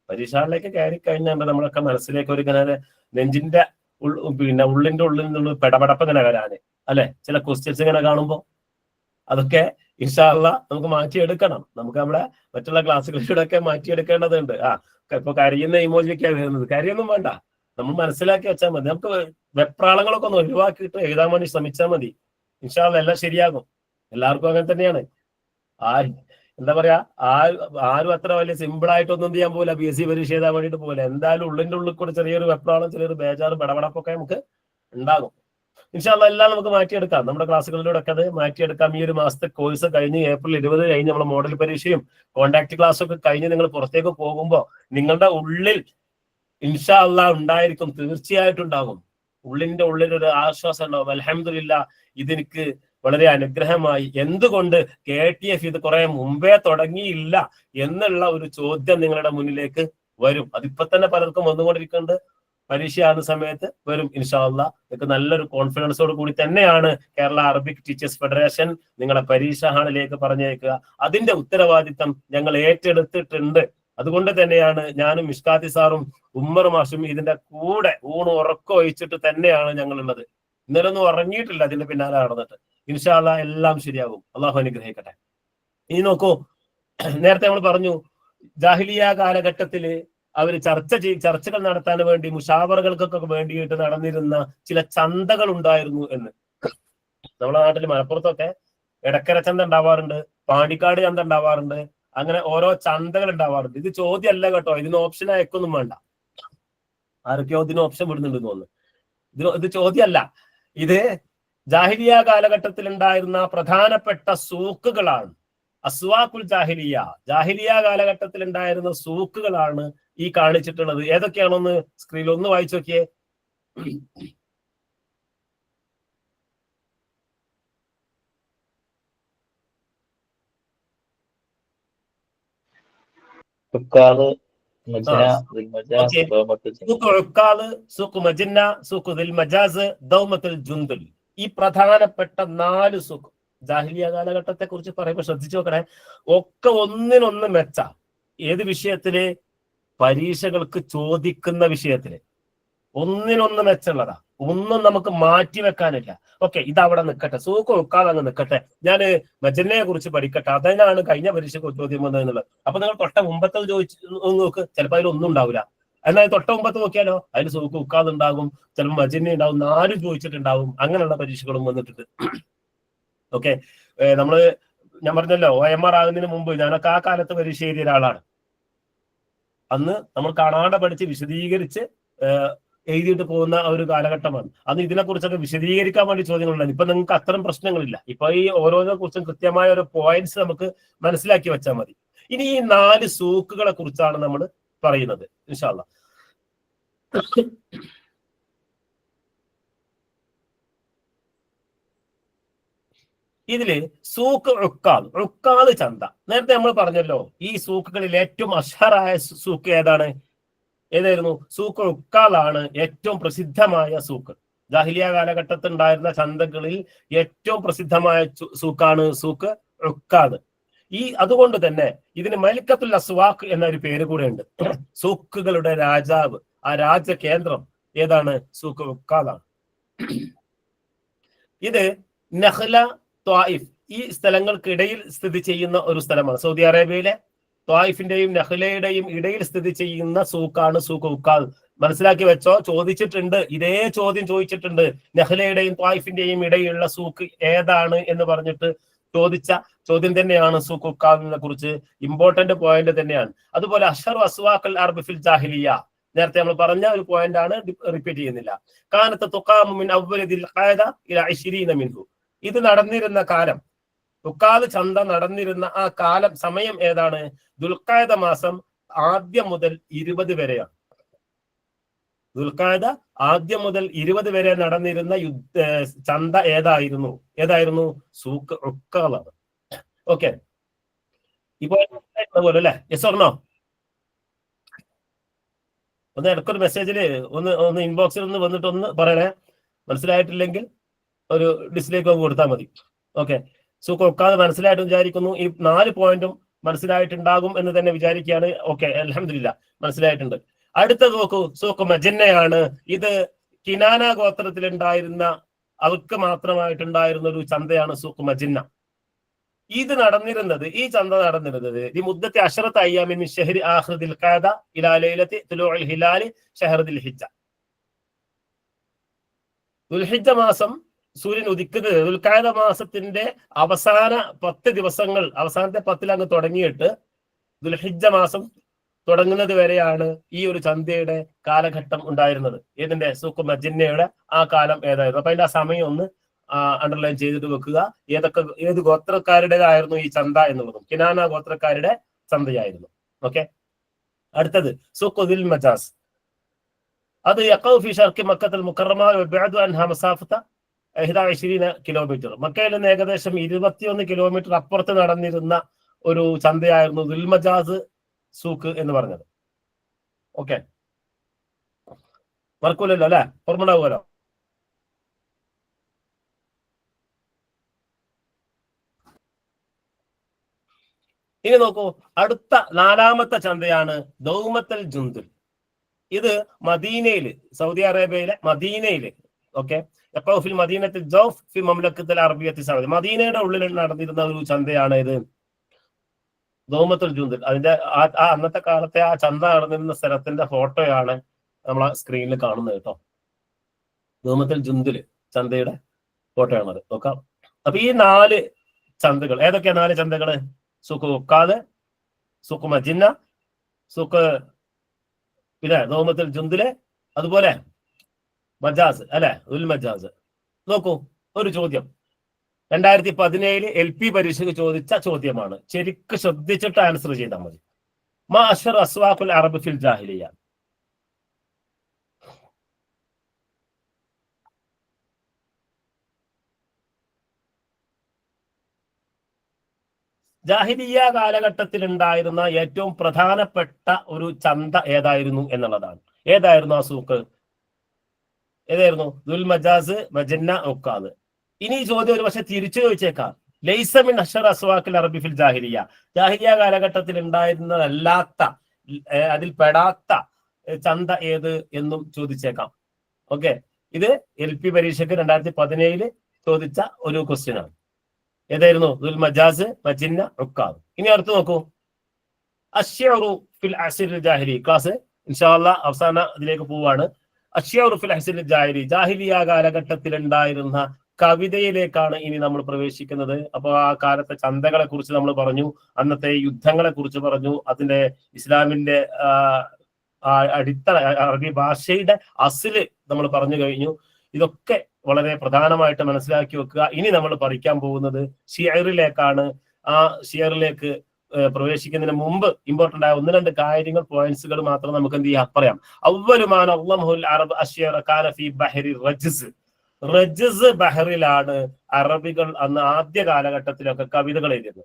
Speaker 3: പരീക്ഷകളിലേക്ക് കയറി കഴിഞ്ഞാൽ നമ്മളൊക്കെ മനസ്സിലേക്ക് ഒരു ഇങ്ങനെ നെഞ്ചിന്റെ ഉള്ളിന്റെ ഉള്ളിൽ നിന്ന് പെടപെടപ്പ് ഇങ്ങനെ വരാന് അല്ലെ. ചില ക്വസ്റ്റ്യൻസ് ഇങ്ങനെ കാണുമ്പോ അതൊക്കെ ഇൻഷാ അല്ലാഹ് നമുക്ക് മാറ്റിയെടുക്കണം. നമുക്ക് നമ്മുടെ മറ്റുള്ള ക്ലാസ്സുകളിലൂടെ ഒക്കെ മാറ്റിയെടുക്കേണ്ടതുണ്ട്. ഇപ്പൊ കരയുന്ന ഇമോജിയൊക്കെയാണ് വരുന്നത്. കരയൊന്നും വേണ്ട, നമ്മൾ മനസ്സിലാക്കി വെച്ചാൽ മതി. നമുക്ക് വെപ്രാളങ്ങളൊക്കെ ഒന്ന് ഒഴിവാക്കിയിട്ട് എഴുതാൻ വേണ്ടി ശ്രമിച്ചാൽ മതി. ഇൻഷാ അല്ലാഹ് എല്ലാം ശരിയാകും. എല്ലാവർക്കും അങ്ങനെ തന്നെയാണ്. എന്താ പറയാ, ആരും അത്ര വലിയ സിമ്പിൾ ആയിട്ടൊന്നും ചെയ്യാൻ പോകില്ല. PSC പരീക്ഷ എഴുതാൻ വേണ്ടിയിട്ട് പോകില്ല. എന്തായാലും ഉള്ളിന്റെ ഉള്ളിൽ കൂടെ ചെറിയൊരു വെപ്രാളം, ചെറിയൊരു ബേജാറ്, ബടപടപ്പൊക്കെ നമുക്ക് ഉണ്ടാകും. ഇൻഷാ അല്ലാഹ് എല്ലാം നമുക്ക് മാറ്റിയെടുക്കാം. നമ്മുടെ ക്ലാസ്സുകളിലൂടെ ഒക്കെ അത് മാറ്റിയെടുക്കാം. ഈ ഒരു മാസത്തെ കോഴ്സ് കഴിഞ്ഞ് April 20 കഴിഞ്ഞ് നമ്മൾ മോഡൽ പരീക്ഷയും കോണ്ടാക്ട് ക്ലാസ്സും ഒക്കെ കഴിഞ്ഞ് നിങ്ങൾ പുറത്തേക്ക് പോകുമ്പോൾ നിങ്ങളുടെ ഉള്ളിൽ ഇൻഷാ അല്ലാഹ് ഉണ്ടായിരിക്കും, തീർച്ചയായിട്ടും ഉണ്ടാകും. ഉള്ളിന്റെ ഉള്ളിലൊരു ആശ്വാസം ഉണ്ടാവും. അൽഹംദുലില്ലാഹ്, ഇതെനിക്ക് വളരെ അനുഗ്രഹമായി. എന്തുകൊണ്ട് KTF ഇത് കുറെ മുമ്പേ തുടങ്ങിയില്ല എന്നുള്ള ഒരു ചോദ്യം നിങ്ങളുടെ മുന്നിലേക്ക് വരും. അതിപ്പോ തന്നെ പലർക്കും വന്നുകൊണ്ടിരിക്കുന്നുണ്ട്. പരീക്ഷയാകുന്ന സമയത്ത് വരും ഇൻഷാ അല്ലാഹ്. നിങ്ങൾക്ക് നല്ലൊരു കോൺഫിഡൻസോട് കൂടി തന്നെയാണ് കേരള അറബിക് ടീച്ചേഴ്സ് ഫെഡറേഷൻ നിങ്ങളെ പരീക്ഷ ഹാളിലേക്ക് പറഞ്ഞേക്കുക. അതിന്റെ ഉത്തരവാദിത്തം ഞങ്ങൾ ഏറ്റെടുത്തിട്ടുണ്ട്. അതുകൊണ്ട് തന്നെയാണ് ഞാനും മിഷ്കാത്തി സാറും ഉമ്മർ മാഷും ഇതിന്റെ കൂടെ ഉറക്കം ഒഴിച്ചിട്ട് തന്നെയാണ് ഞങ്ങളുള്ളത്. ഇന്നലെ ഒന്നും ഉറങ്ങിയിട്ടില്ല അതിന്റെ പിന്നാലെ നടന്നിട്ട്. ഇൻഷാ അല്ലാഹ് എല്ലാം ശരിയാകും. അള്ളാഹു അനുഗ്രഹിക്കട്ടെ. ഇനി നോക്കൂ, നേരത്തെ നമ്മൾ പറഞ്ഞു ജാഹിലിയ കാലഘട്ടത്തില് അവർ ചർച്ചകൾ നടത്താൻ വേണ്ടി മുഷാവറകൾക്കൊക്കെ വേണ്ടിയിട്ട് നടന്നിരുന്ന ചില ചന്തകൾ ഉണ്ടായിരുന്നു എന്ന്. നമ്മുടെ നാട്ടിൽ മലപ്പുറത്തൊക്കെ എടക്കര ചന്ത ഉണ്ടാവാറുണ്ട്, പാണ്ടിക്കാട് ചന്ത ഉണ്ടാവാറുണ്ട്, അങ്ങനെ ഓരോ ചന്തകൾ ഉണ്ടാവാറുണ്ട്. ഇത് ചോദ്യമല്ല കേട്ടോ, ഇതിന് ഓപ്ഷൻ അയക്കൊന്നും വേണ്ട. ആരൊക്കെയോ ഇതിന് ഓപ്ഷൻ വിടുന്നുണ്ടെന്ന് തോന്നുന്നു. ഇത് ചോദ്യമല്ല, ഇത് ജാഹിലിയ കാലഘട്ടത്തിൽ ഉണ്ടായിരുന്ന പ്രധാനപ്പെട്ട സൂക്കുകളാണ്. അസ്വാഖുൽ ജാഹിലിയ, ജാഹിലിയ കാലഘട്ടത്തിൽ ഉണ്ടായിരുന്ന സൂക്കുകളാണ് ഈ കാണിച്ചിട്ടുള്ളത്. ഏതൊക്കെയാണോന്ന് സ്ക്രീനിൽ ഒന്ന് വായിച്ചു നോക്കിയേ. ഈ പ്രധാനപ്പെട്ട 4 സൂക്ക് ജാഹിലിയ കാലഘട്ടത്തെ കുറിച്ച് പറയുമ്പോൾ ശ്രദ്ധിച്ചു നോക്കണേ. ഒക്കെ ഒന്നിനൊന്ന് മെച്ച. ഏത് വിഷയത്തില്? പരീക്ഷകൾക്ക് ചോദിക്കുന്ന വിഷയത്തില് ഒന്നിനൊന്ന് മെച്ചുള്ളതാ. ഒന്നും നമുക്ക് മാറ്റി വെക്കാനില്ല. ഓക്കെ, ഇതവിടെ നിൽക്കട്ടെ, സൂക്ക് ഉൾക്കാതെ അങ്ങ് നിൽക്കട്ടെ. ഞാൻ മജന്നയെ കുറിച്ച് പഠിക്കട്ടെ, അതിനാണ് കഴിഞ്ഞ പരീക്ഷയ്ക്ക് ചോദ്യം വന്നതെന്നുള്ളത്. അപ്പൊ നിങ്ങൾ തൊട്ട മുമ്പത്തെ ചോദിച്ചു നോക്ക്, ചിലപ്പോൾ അതിലൊന്നും ഉണ്ടാവില്ല. എന്നാൽ തൊട്ട മുമ്പത്ത് നോക്കിയാലോ, അതിൽ സൂക്ക് ഉൾക്കാതെ ഉണ്ടാകും, ചിലപ്പോൾ മജന്ന ഉണ്ടാവും, 4 ചോദിച്ചിട്ടുണ്ടാവും. അങ്ങനെയുള്ള പരീക്ഷകളും വന്നിട്ടുണ്ട്. ഓക്കെ, ഞാൻ പറഞ്ഞല്ലോ OMR ആകുന്നതിന് മുമ്പ് ഞാനൊക്കെ ആ കാലത്ത് പരീക്ഷ എഴുതിയ ഒരാളാണ്. അന്ന് നമ്മൾ കാണാതെ പഠിച്ച് വിശദീകരിച്ച് എഴുതിയിട്ട് പോകുന്ന ഒരു കാലഘട്ടമാണ്. അന്ന് ഇതിനെക്കുറിച്ചൊക്കെ വിശദീകരിക്കാൻ വേണ്ടി ചോദ്യങ്ങളുണ്ടായിരുന്നു. ഇപ്പൊ നിങ്ങൾക്ക് അത്തരം പ്രശ്നങ്ങളില്ല. ഇപ്പൊ ഈ ഓരോന്നിനെ കുറിച്ചും കൃത്യമായ ഒരു പോയിന്റ്സ് നമുക്ക് മനസ്സിലാക്കി വെച്ചാൽ മതി. ഇനി ഈ 4 സൂക്കുകളെ കുറിച്ചാണ് നമ്മൾ പറയുന്നത് ഇൻഷാ അല്ലാഹ്. ഇതില് സൂക്ക് ഉക്കാദ് ചന്ത. നേരത്തെ നമ്മൾ പറഞ്ഞല്ലോ ഈ സൂക്കുകളിൽ ഏറ്റവും അഷറായ സൂക്ക് ഏതായിരുന്നു? സൂക്ക് ഉക്കാദാണ് ഏറ്റവും പ്രസിദ്ധമായ സൂക്ക്. ജാഹിലിയ കാലഘട്ടത്തിൽ ഉണ്ടായിരുന്ന ചന്തകളിൽ ഏറ്റവും പ്രസിദ്ധമായ സൂക്കാണ് സൂക്ക് ഉക്കാദ്. അതുകൊണ്ട് തന്നെ ഇതിന് മലിക്കത്തുൽ അസ്വാഖ് എന്നൊരു പേര് കൂടെ ഉണ്ട്. സൂക്കുകളുടെ രാജാവ്, ആ രാജകേന്ദ്രം ഏതാണ്? സൂക്ക് ഉക്കാദാണ്. ഇത് നഹ്ല, ത്വായിഫ് ഈ സ്ഥലങ്ങൾക്കിടയിൽ സ്ഥിതി ചെയ്യുന്ന ഒരു സ്ഥലമാണ്. സൗദി അറേബ്യയിലെ ത്വായിഫിന്റെയും നഹ്ലയുടെയും ഇടയിൽ സ്ഥിതി ചെയ്യുന്ന സൂക്കാണ് സൂക്ക് ഉക്കാദ്. മനസ്സിലാക്കി വെച്ചോ, ചോദിച്ചിട്ടുണ്ട്, ഇതേ ചോദ്യം ചോദിച്ചിട്ടുണ്ട്. നഹ്ലയുടെയും ത്വായിഫിന്റെയും ഇടയിലുള്ള സൂക്ക് ഏതാണ് എന്ന് പറഞ്ഞിട്ട് ചോദിച്ച ചോദ്യം തന്നെയാണ് സൂക്ക് ഉക്കാദിനെ കുറിച്ച്. ഇമ്പോർട്ടന്റ് പോയിന്റ് തന്നെയാണ്. അതുപോലെ അഷ്ഹറു അസ്വാഖുൽ അർബ് ഫിൽ ജാഹിലിയ, നേരത്തെ നമ്മൾ പറഞ്ഞ ഒരു പോയിന്റ് ആണ്, റിപ്പീറ്റ് ചെയ്യുന്നില്ല. കാനത്ത് തുഖാമു മിൻ അവ്വലി ദിൽ ഖഅദ ഇലാ 20 മിൻഹു. ഇത് നടന്നിരുന്ന കാലം, ഉക്കാദ് ചന്ത നടന്നിരുന്ന ആ കാലം സമയം ഏതാണ്? ദുൽഖഅദ മാസം ആദ്യം മുതൽ 20 വരെയാണ്. ദുൽഖഅദ ആദ്യം മുതൽ 20 വരെ നടന്നിരുന്ന ചന്ത ഏതായിരുന്നു? സൂക്ക് ഉക്കാദാണ്. ഓക്കെ, ഇപ്പൊ പോലെ അല്ലേ? Yes or no? ഒന്ന് ഇടയ്ക്കൊരു മെസ്സേജില് ഒന്ന് ഇൻബോക്സിൽ ഒന്ന് വന്നിട്ട് ഒന്ന് പറയണേ. മനസ്സിലായിട്ടില്ലെങ്കിൽ ഒരു ഡിസ്ലൈക്ക് കൊടുത്താൽ മതി. ഓക്കെ, സൂക്ക് ഉക്കാദ് മനസ്സിലായിട്ട് വിചാരിക്കുന്നു. ഈ 4 പോയിന്റും മനസ്സിലായിട്ടുണ്ടാകും എന്ന് തന്നെ വിചാരിക്കുകയാണ്. ഓക്കെ, അൽഹംദുലില്ലാ മനസ്സിലായിട്ടുണ്ട്. അടുത്തത് നോക്കൂ, സൂക്ക് മജന്നയാണ്. ഇത് കിനാന ഗോത്രത്തിലുണ്ടായിരുന്ന, അവർക്ക് മാത്രമായിട്ടുണ്ടായിരുന്ന ഒരു ചന്തയാണ് സൂക്ക് മജന്ന. ഈ ചന്ത നടന്നിരുന്നത് ഈ മുദ്ദത്തെ അശറത്ത് അയ്യാമിൻ മിൻ ശഹ്രി ആഖിർ ദിൽ ഖഅദ ഇലാ ലൈലത്തി തുലൂഉൽ ഹിലാൽ ശഹർ ദിൽ ഹിജ്ജ. ദുൽഹിജ്ജ മാസം സൂര്യൻ ഉദിക്കുന്നത് ദുൽഖഅദ മാസത്തിന്റെ അവസാന 10 ദിവസങ്ങൾ, അവസാനത്തെ 10 അങ്ങ് തുടങ്ങിയിട്ട് ദുൽഹിജ്ജ മാസം തുടങ്ങുന്നത് വരെയാണ് ഈ ഒരു ചന്തയുടെ കാലഘട്ടം ഉണ്ടായിരുന്നത്. ഏതിന്റെ? സൂക്ക് മജന്നയുടെ ആ കാലം ഏതായിരുന്നു? അപ്പൊ അതിന്റെ ആ സമയം ഒന്ന് അണ്ടർലൈൻ ചെയ്തിട്ട് വെക്കുക. ഏത് ഗോത്രക്കാരുടേതായിരുന്നു ഈ ചന്ത എന്നുള്ളതും കിനാന ഗോത്രക്കാരുടെ ചന്തയായിരുന്നു. ഓക്കെ, അടുത്തത് സൂഖ് ദിൽ മജാസ്. അത് യഖഉ ഫി ശർഖി മക്കത്തുൽ മുകറമ വബഅദു അൻഹാ മസാഫത 21 കിലോമീറ്റർ. മക്കയിൽ നിന്ന് ഏകദേശം 21 കിലോമീറ്റർ അപ്പുറത്ത് നടന്നിരുന്ന ഒരു ചന്തയായിരുന്നു ദിൽ മജാസ് സൂക്ക് എന്ന് പറഞ്ഞത്. ഓക്കെ, മറക്കൂലല്ലോ അല്ലെ? ഓർമ്മ ഉണ്ടാവുമല്ലോ. ഇനി നോക്കൂ, അടുത്ത 4ാമത്തെ ചന്തയാണ് ദൗമത്തൽ ജുന്ദുൽ. ഇത് മദീനയില്, സൗദി അറേബ്യയിലെ മദീനയില്, ഓക്കെ, ഫിൽ മദീനത്തിൽ ജൗഫ് ഫി മംലക്കത്തുൽ അറബിയ്യത്തി സൗദി, മദീനയുടെ ഉള്ളിൽ നടന്നിരുന്ന ഒരു ചന്തയാണ് ഇത് ദൗമത്തുൽ ജുന്ദുൽ. അതിന്റെ ആ അന്നത്തെ കാലത്തെ ആ ചന്ത നടന്നിരുന്ന സ്ഥലത്തിന്റെ ഫോട്ടോയാണ് നമ്മൾ ആ സ്ക്രീനിൽ കാണുന്നത് കേട്ടോ. ദൗമത്തുൽ ജുന്ദുൽ ചന്തയുടെ ഫോട്ടോയാണത്. നോക്കാം. അപ്പൊ ഈ 4 ചന്തകൾ ഏതൊക്കെയാ? 4 ചന്തകള്: സൂക്ക് ഉക്കാദ്, സൂക്ക് മജിന്ന, സൂക്ക് പിന്നെ ദൗമത്തുൽ ജുന്ദുല്, അതുപോലെ മജാസ് അല്ലെ, ഉൽ മജാസ്. നോക്കൂ, ഒരു ചോദ്യം 2017 LP പരീക്ഷയ്ക്ക് ചോദിച്ച ചോദ്യമാണ്. ശരിക്ക് ശ്രദ്ധിച്ചിട്ട് ആൻസർ ചെയ്താൽ മതി. മാ അശ്ഹർ അസ്വാഖുൽ അറബ് ഫിൽ ജാഹിലിയ്യ. ജാഹിലിയ്യ കാലഘട്ടത്തിൽ ഉണ്ടായിരുന്ന ഏറ്റവും പ്രധാനപ്പെട്ട ഒരു ചന്ത ഏതായിരുന്നു എന്നുള്ളതാണ്. ഏതായിരുന്നു ആ സൂക്ക്? ഏതായിരുന്നു? ദുൽ മജാസ്, മജന്ന, ഉക്കാദ്. ഇനി ഈ ചോദ്യം ഒരു പക്ഷെ തിരിച്ചു ചോദിച്ചേക്കാം. ലൈസ മിൻ അശ്ഹർ അസ്വാഖിൽ അറബി ഫിൽ ജാഹിലിയ്യ, ജാഹിലിയ്യ കാലഘട്ടത്തിൽ ഉണ്ടായിരുന്നതല്ലാത്ത, അതിൽ പെടാത്ത ചന്ത ഏത് എന്നും ചോദിച്ചേക്കാം. ഓക്കെ, ഇത് LP പരീക്ഷയ്ക്ക് 2017 ചോദിച്ച ഒരു ക്വസ്റ്റ്യൻ ആണ്. ഏതായിരുന്നു? ദുൽ മജാസ്, മജിന്ന, ഉക്കാദ്. ഇനി അടുത്ത് നോക്കൂ, അശ്ശഉറു ഫിൽ അസ്രിൽ ജാഹിലി. ക്ലാസ് ഇൻഷാ അല്ലാഹ് അവസാന ഇതിലേക്ക് പോവാണ്. അശ്ശഉറു ഫിൽ അസ്രിൽ ജാഹിലി, ജാഹിലിയ്യ കാലഘട്ടത്തിൽ ഉണ്ടായിരുന്ന കവിതയിലേക്കാണ് ഇനി നമ്മൾ പ്രവേശിക്കുന്നത്. അപ്പോൾ ആ കാലത്തെ ചന്തകളെ കുറിച്ച് നമ്മൾ പറഞ്ഞു, അന്നത്തെ യുദ്ധങ്ങളെ കുറിച്ച് പറഞ്ഞു, അതിന്റെ ഇസ്ലാമിന്റെ അടിത്തറ, അറബി ഭാഷയുടെ അസില് നമ്മൾ പറഞ്ഞു കഴിഞ്ഞു. ഇതൊക്കെ വളരെ പ്രധാനമായിട്ട് മനസ്സിലാക്കി വെക്കുക. ഇനി നമ്മൾ പഠിക്കാൻ പോകുന്നത് ഷിയറിലേക്കാണ്. ആ ഷിയറിലേക്ക് പ്രവേശിക്കുന്നതിന് മുമ്പ് ഇമ്പോർട്ടന്റ് ആയ 1-2 കാര്യങ്ങൾ, പോയിന്റ്സുകൾ മാത്രം നമുക്ക് എന്ത് ചെയ്യാം, പറയാം. അവ്വലുമാന അള്ളമഹുൽ അറബ് അശ്ശിയറ കാന ഫീ ബഹരി റജ്സ്. റജ്സ് ബഹറിലാണ് അറബികൾ അന്ന് ആദ്യ കാലഘട്ടത്തിലൊക്കെ കവിതകൾ എഴുതിയത്.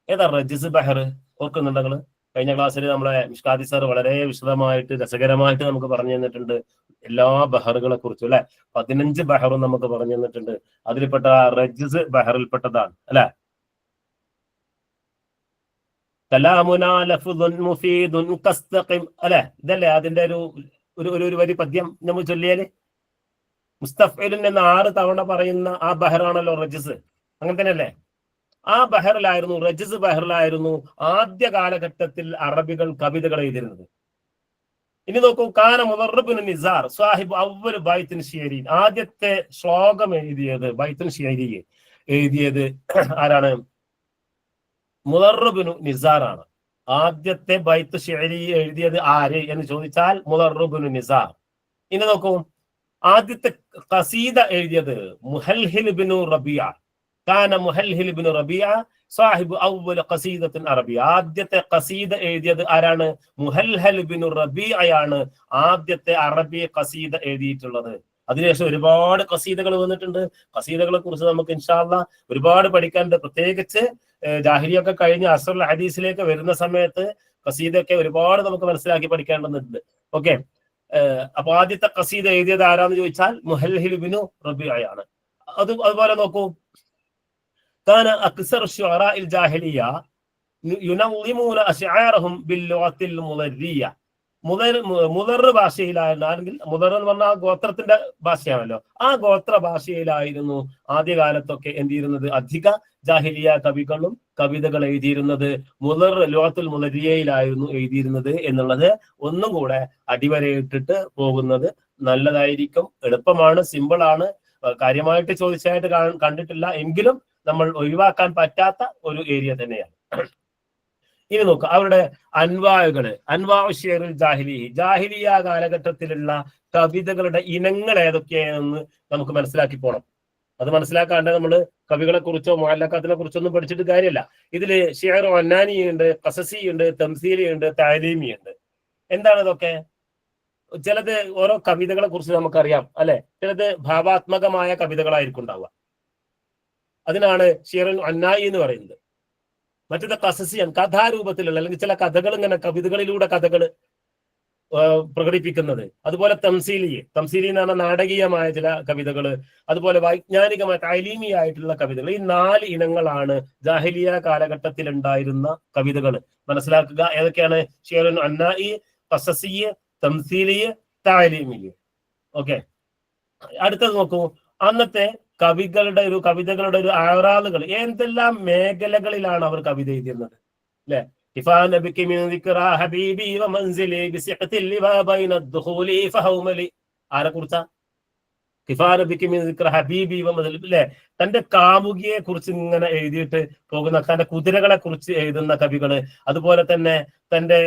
Speaker 3: ഏതാ റജ്സ് ബഹർ? ഓർക്കുന്നുണ്ട് നിങ്ങൾ? കഴിഞ്ഞ ക്ലാസ്സിൽ നമ്മളെ മിഷ്കാദി സാർ വളരെ വിശദമായിട്ട് രസകരമായിട്ട് നമുക്ക് പറഞ്ഞു തന്നിട്ടുണ്ട് എല്ലാ ബഹറുകളെ കുറിച്ചും അല്ലെ. 15 ബഹറും നമുക്ക് പറഞ്ഞു തന്നിട്ടുണ്ട്. അതിൽപ്പെട്ട റജ്സ് ബഹറിൽപ്പെട്ടതാണ് അല്ലെ. കലാമുനാ ലഫ്ദുൻ മുഫീദുൻ കസ്തഖിം അല്ലെ, ഇതല്ലേ അതിന്റെ ഒരു വരി പദ്യം നമ്മൾ ചൊല്ലിയാല്? മുസ്തഫ്ഇലുൻ എന്ന 6 തവണ പറയുന്ന ആ ബഹറാണല്ലോ റജ്സ്. അങ്ങനെ തന്നെയല്ലേ? ആ ബഹറിലായിരുന്നു, റജ്സ് ബഹറിലായിരുന്നു ആദ്യ കാലഘട്ടത്തിൽ അറബികൾ കവിതകൾ എഴുതിയിരുന്നത്. ഇനി നോക്കൂ, കാന മുദർറിബുൻ നിസാർ സാഹിബ് അവ്വൽ ബൈത്തുൻ ഷിയരി. ആദ്യത്തെ ശ്ലോകം എഴുതിയത്, ബൈത്തുൻ ഷിയരി എഴുതിയത് ആരാണ്? മുദർറിബുൻ നിസാർ ആണ്. ആദ്യത്തെ ബൈത്ത് ഷിയരി എഴുതിയത് ആര് എന്ന് ചോദിച്ചാൽ മുദർറിബുൻ നിസാർ. ഇനി നോക്കൂ, ആദ്യത്തെ ഖസീദ എഴുതിയത് മുഹൽഹിൽ ബിനു റബിയ. കാന മുഹൽഹിൽ ബിനു റബിയ സാഹിബ് അവ്വൽ ഖസീദത്തുൻ അറബിയ. ആദ്യത്തെ ഖസീദ എഴുതിയത് ആരാണ്? മുഹൽഹൽ ബിനു റബിയയാണ് ആദ്യത്തെ അറബി ഖസീദ എഴുതിയിട്ടുള്ളത്. അതിനുശേഷം ഒരുപാട് ഖസീദകൾ വന്നിട്ടുണ്ട്. ഖസീദകളെ കുറിച്ച് നമുക്ക് ഇൻഷാ അല്ലാഹ് ഒരുപാട് പഠിക്കാനുണ്ട്. പ്രത്യേകിച്ച് ജാഹിലിയൊക്കെ കഴിഞ്ഞ് അസ്റുൽ ഹദീസിലേക്ക് വരുന്ന സമയത്ത് ഖസീദയൊക്കെ ഒരുപാട് നമുക്ക് മനസ്സിലാക്കി പഠിക്കേണ്ടതുണ്ട്. ഓക്കെ, അപ്പൊ ആദ്യത്തെ ഖസീദ എഴുതിയത് ആരാന്ന് ചോദിച്ചാൽ മുഹൽഹിൽ ബിനു റബിയയാണ്. അതുപോലെ നോക്കൂ, കാന അക്സർ ശുഅറാഇൽ ജാഹിലിയ്യ യുനള്ളിമൂന അശ്ആറഹും ബില്ലുഗത്തിൽ മുദർരിയ. മുദർ ഭാഷയിലായിരുന്നെങ്കിൽ, മുദർ എന്ന് പറഞ്ഞാൽ ഗോത്രത്തിന്റെ ഭാഷയാണല്ലോ, ആ ഗോത്ര ഭാഷയിലായിരുന്നു ആദ്യകാലത്തൊക്കെ എന്തിരുന്നത്? അധിക ജാഹിലിയ കവികളും കവിതകൾ എഴുതിയിരുന്നത് ലുഗത്തുൽ മുദർരിയയിലായിരുന്നു എഴുതിയിരുന്നത് എന്നുള്ളത് ഒന്നും കൂടെ അടിവരയിട്ടിട്ട് പോകുന്നത് നല്ലതായിരിക്കും. എളുപ്പമാണ്, സിമ്പിൾ ആണ്, കാര്യമായിട്ട് ചോദിച്ചായിട്ട് കണ്ടിട്ടില്ല, എങ്കിലും നമ്മൾ ഒഴിവാക്കാൻ പറ്റാത്ത ഒരു ഏരിയ തന്നെയാണ്. ഇനി നോക്കുക, അവരുടെ അൻവാഴുകള്, അൻവാഉശ്ശിയറിൽ ജാഹിലി, ജാഹിലിയ കാലഘട്ടത്തിലുള്ള കവിതകളുടെ ഇനങ്ങൾ ഏതൊക്കെയാണെന്ന് നമുക്ക് മനസ്സിലാക്കി പോകണം. അത് മനസ്സിലാക്കാണ്ട് നമ്മൾ കവികളെ കുറിച്ചോ മുഅല്ലഖാത്തിനെ കുറിച്ചോ ഒന്നും പഠിച്ചിട്ട് കാര്യമില്ല. ഇതില് ഷിഅർ അന്നാനി ഉണ്ട്, ഖസസി ഉണ്ട്, തംസീലി ഉണ്ട്, തഅലീമി ഉണ്ട്. എന്താണ് ഇതൊക്കെ? ചിലത് ഓരോ കവിതകളെ കുറിച്ച് നമുക്കറിയാം അല്ലെ, ചിലത് ഭാവാത്മകമായ കവിതകളായിരിക്കും ഉണ്ടാവുക. അതിനാണ് ഷിഅർ അന്നായി എന്ന് പറയുന്നത്. മറ്റേത് ഖസസിയൻ, കഥാരൂപത്തിലുള്ള, അല്ലെങ്കിൽ ചില കഥകൾ, ഇങ്ങനെ കവിതകളിലൂടെ കഥകൾ. പ്രകടിപ്പിക്കുന്നത്. അതുപോലെ തംസീലി എന്ന് പറഞ്ഞാൽ നാടകീയമായ ചില കവിതകൾ, അതുപോലെ വൈജ്ഞാനികമായ തൈലീമിയായിട്ടുള്ള കവിതകൾ. ഈ 4 ഇനങ്ങളാണ് ജാഹിലിയ കാലഘട്ടത്തിൽ ഉണ്ടായിരുന്ന കവിതകൾ. മനസ്സിലാക്കുക ഏതൊക്കെയാണ്? ഷിഅറുൻ അന്നാഇ, ഖസസി, തംസീലി, തഅലീമി. ഓക്കെ, അടുത്തത് നോക്കൂ. അന്നത്തെ കവിതകളുടെ ഒരു ആറാളുകൾ എന്തെല്ലാം മേഖലകളിലാണ് അവർ കവിത എഴുതിയിരുന്നത് അല്ലെ? ആരെ കുറിച്ചാ? അല്ലെ, തന്റെ കാമുകിയെ കുറിച്ച് ഇങ്ങനെ എഴുതിയിട്ട് പോകുന്ന, തന്റെ കുതിരകളെ കുറിച്ച് എഴുതുന്ന കവികള്, അതുപോലെ തന്നെ തന്റെ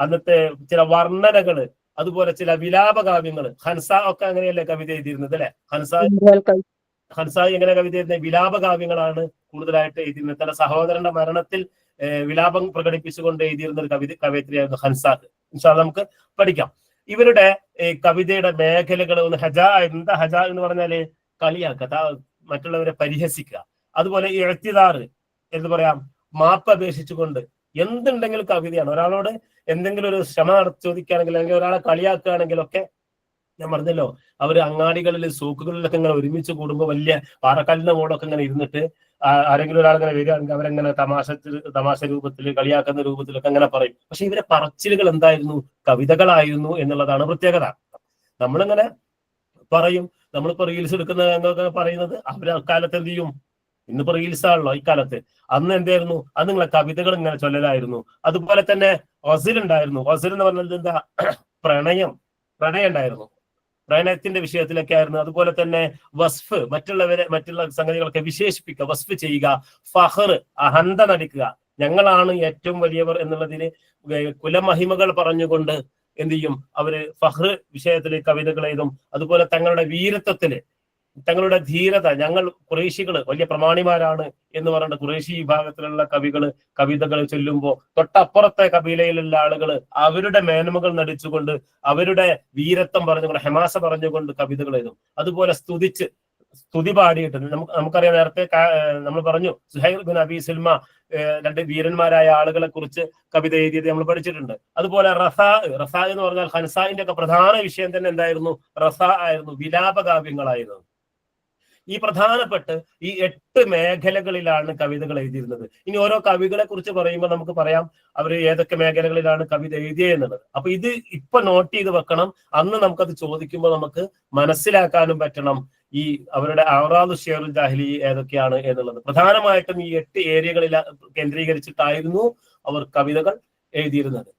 Speaker 3: അന്നത്തെ ചില വർണ്ണനകള്, അതുപോലെ ചില വിലാപകാവ്യങ്ങള്. ഹൻസ ഒക്കെ അങ്ങനെയല്ലേ കവിത എഴുതിയിരുന്നത് അല്ലെ? ഹൻസായി എങ്ങനെ കവിത എഴുതുന്നത്? വിലാപകാവ്യങ്ങളാണ് കൂടുതലായിട്ട് എഴുതിയിരുന്നത്. തന്റെ സഹോദരന്റെ മരണത്തിൽ വിലാപം പ്രകടിപ്പിച്ചുകൊണ്ട് എഴുതിയിരുന്ന ഒരു കവയിത്രിയായിരുന്നു ഹൻസാദ്. ഇൻഷാ അല്ലാഹ് നമുക്ക് പഠിക്കാം. ഇവരുടെ കവിതയുടെ മേഖലകൾ ഒന്ന് എന്താ ഹജ എന്ന് പറഞ്ഞാല് കളിയാക്കുക, മറ്റുള്ളവരെ പരിഹസിക്കുക. അതുപോലെ ഇഅ്തിദാർ എന്ന് പറയാം, മാപ്പ് അപേക്ഷിച്ചുകൊണ്ട് എന്തുണ്ടെങ്കിലും കവിതയാണ്. ഒരാളോട് എന്തെങ്കിലും ഒരു ക്ഷമ ചോദിക്കുകയാണെങ്കിൽ, അല്ലെങ്കിൽ ഒരാളെ കളിയാക്കുകയാണെങ്കിലൊക്കെ ഞാൻ പറഞ്ഞല്ലോ, അവര് അങ്ങാടികളിൽ സൂക്കുകളിലൊക്കെ ഇങ്ങനെ ഒരുമിച്ച് കൂടുമ്പോൾ വലിയ പാറക്കല്ലിന്റെ മോളൊക്കെ ഇങ്ങനെ ഇരുന്നിട്ട് ആരെങ്കിലും ഒരാളിങ്ങനെ വരികയാണെങ്കിൽ അവരെങ്ങനെ തമാശ രൂപത്തിൽ, കളിയാക്കുന്ന രൂപത്തിലൊക്കെ അങ്ങനെ പറയും. പക്ഷെ ഇവരെ പറച്ചിലുകൾ എന്തായിരുന്നു? കവിതകളായിരുന്നു എന്നുള്ളതാണ് പ്രത്യേകത. നമ്മളിങ്ങനെ പറയും, നമ്മളിപ്പോ റീൽസ് എടുക്കുന്ന പറയുന്നത് അവര് അക്കാലത്ത് എന്ത് ചെയ്യും? ഇന്നിപ്പോ റീൽസ് ആണല്ലോ ഇക്കാലത്ത്. അന്ന് എന്തായിരുന്നു? അന്ന് നിങ്ങളെ കവിതകൾ ഇങ്ങനെ ചൊല്ലലായിരുന്നു. അതുപോലെ തന്നെ ഗസൽ ഉണ്ടായിരുന്നു. ഗസൽ എന്ന് പറഞ്ഞത് എന്താ? പ്രണയം ഉണ്ടായിരുന്നു. പ്രണയത്തിന്റെ വിഷയത്തിലൊക്കെ ആയിരുന്നു. അതുപോലെ തന്നെ വസ്ഫ്, മറ്റുള്ള സംഗതികളൊക്കെ വിശേഷിപ്പിക്കുക, വസ്ഫ് ചെയ്യുക. ഫഹർ, അഹന്ത നടിക്കുക, ഞങ്ങളാണ് ഏറ്റവും വലിയവർ എന്നുള്ളതിന് കുലമഹിമകൾ പറഞ്ഞുകൊണ്ട് എന്ത് ചെയ്യും? അവര് ഫഹ്ർ വിഷയത്തിൽ കവിതകൾ എഴുതും. അതുപോലെ തങ്ങളുടെ വീരത്വത്തില്, തങ്ങളുടെ ധീരത, ഞങ്ങൾ ഖുറൈശികള് വലിയ പ്രമാണിമാരാണ് എന്ന് പറഞ്ഞിട്ട് ഖുറൈശി വിഭാഗത്തിലുള്ള കവിതകൾ ചൊല്ലുമ്പോൾ തൊട്ടപ്പുറത്തെ കബീലയിലുള്ള ആളുകൾ അവരുടെ മേന്മകൾ നടിച്ചുകൊണ്ട്, അവരുടെ വീരത്വം പറഞ്ഞുകൊണ്ട്, ഹമാസ പറഞ്ഞുകൊണ്ട് കവിതകൾ എഴുതും. അതുപോലെ സ്തുതി പാടിയിട്ട് നമുക്കറിയാം, നേരത്തെ നമ്മൾ പറഞ്ഞു സുഹൈർ ബിൻ അബി സുൽമ 2 വീരന്മാരായ ആളുകളെ കുറിച്ച് കവിത എഴുതിയത് നമ്മൾ പഠിച്ചിട്ടുണ്ട്. അതുപോലെ റസാ എന്ന് പറഞ്ഞാൽ ഹൻസായിന്റെ ഒക്കെ പ്രധാന വിഷയം തന്നെ എന്തായിരുന്നു? റസാ ആയിരുന്നു, വിലാപകാവ്യങ്ങളായിരുന്നു. ഈ പ്രധാനപ്പെട്ട് ഈ 8 മേഖലകളിലാണ് കവിതകൾ എഴുതിയിരുന്നത്. ഇനി ഓരോ കവികളെ കുറിച്ച് പറയുമ്പോൾ നമുക്ക് പറയാം അവർ ഏതൊക്കെ മേഖലകളിലാണ് കവിത എഴുതിയെന്നുള്ളത്. അപ്പൊ ഇത് ഇപ്പൊ നോട്ട് ചെയ്ത് വെക്കണം. അന്ന് നമുക്കത് ചോദിക്കുമ്പോൾ നമുക്ക് മനസ്സിലാക്കാനും പറ്റണം ഈ അവരുടെ അറാദു ഷിഅറുൽ ജാഹിലി ഏതൊക്കെയാണ് എന്നുള്ളത്. പ്രധാനമായിട്ടും ഈ 8 ഏരിയകളിൽ കേന്ദ്രീകരിച്ചിട്ടായിരുന്നു അവർ കവിതകൾ എഴുതിയിരുന്നത്.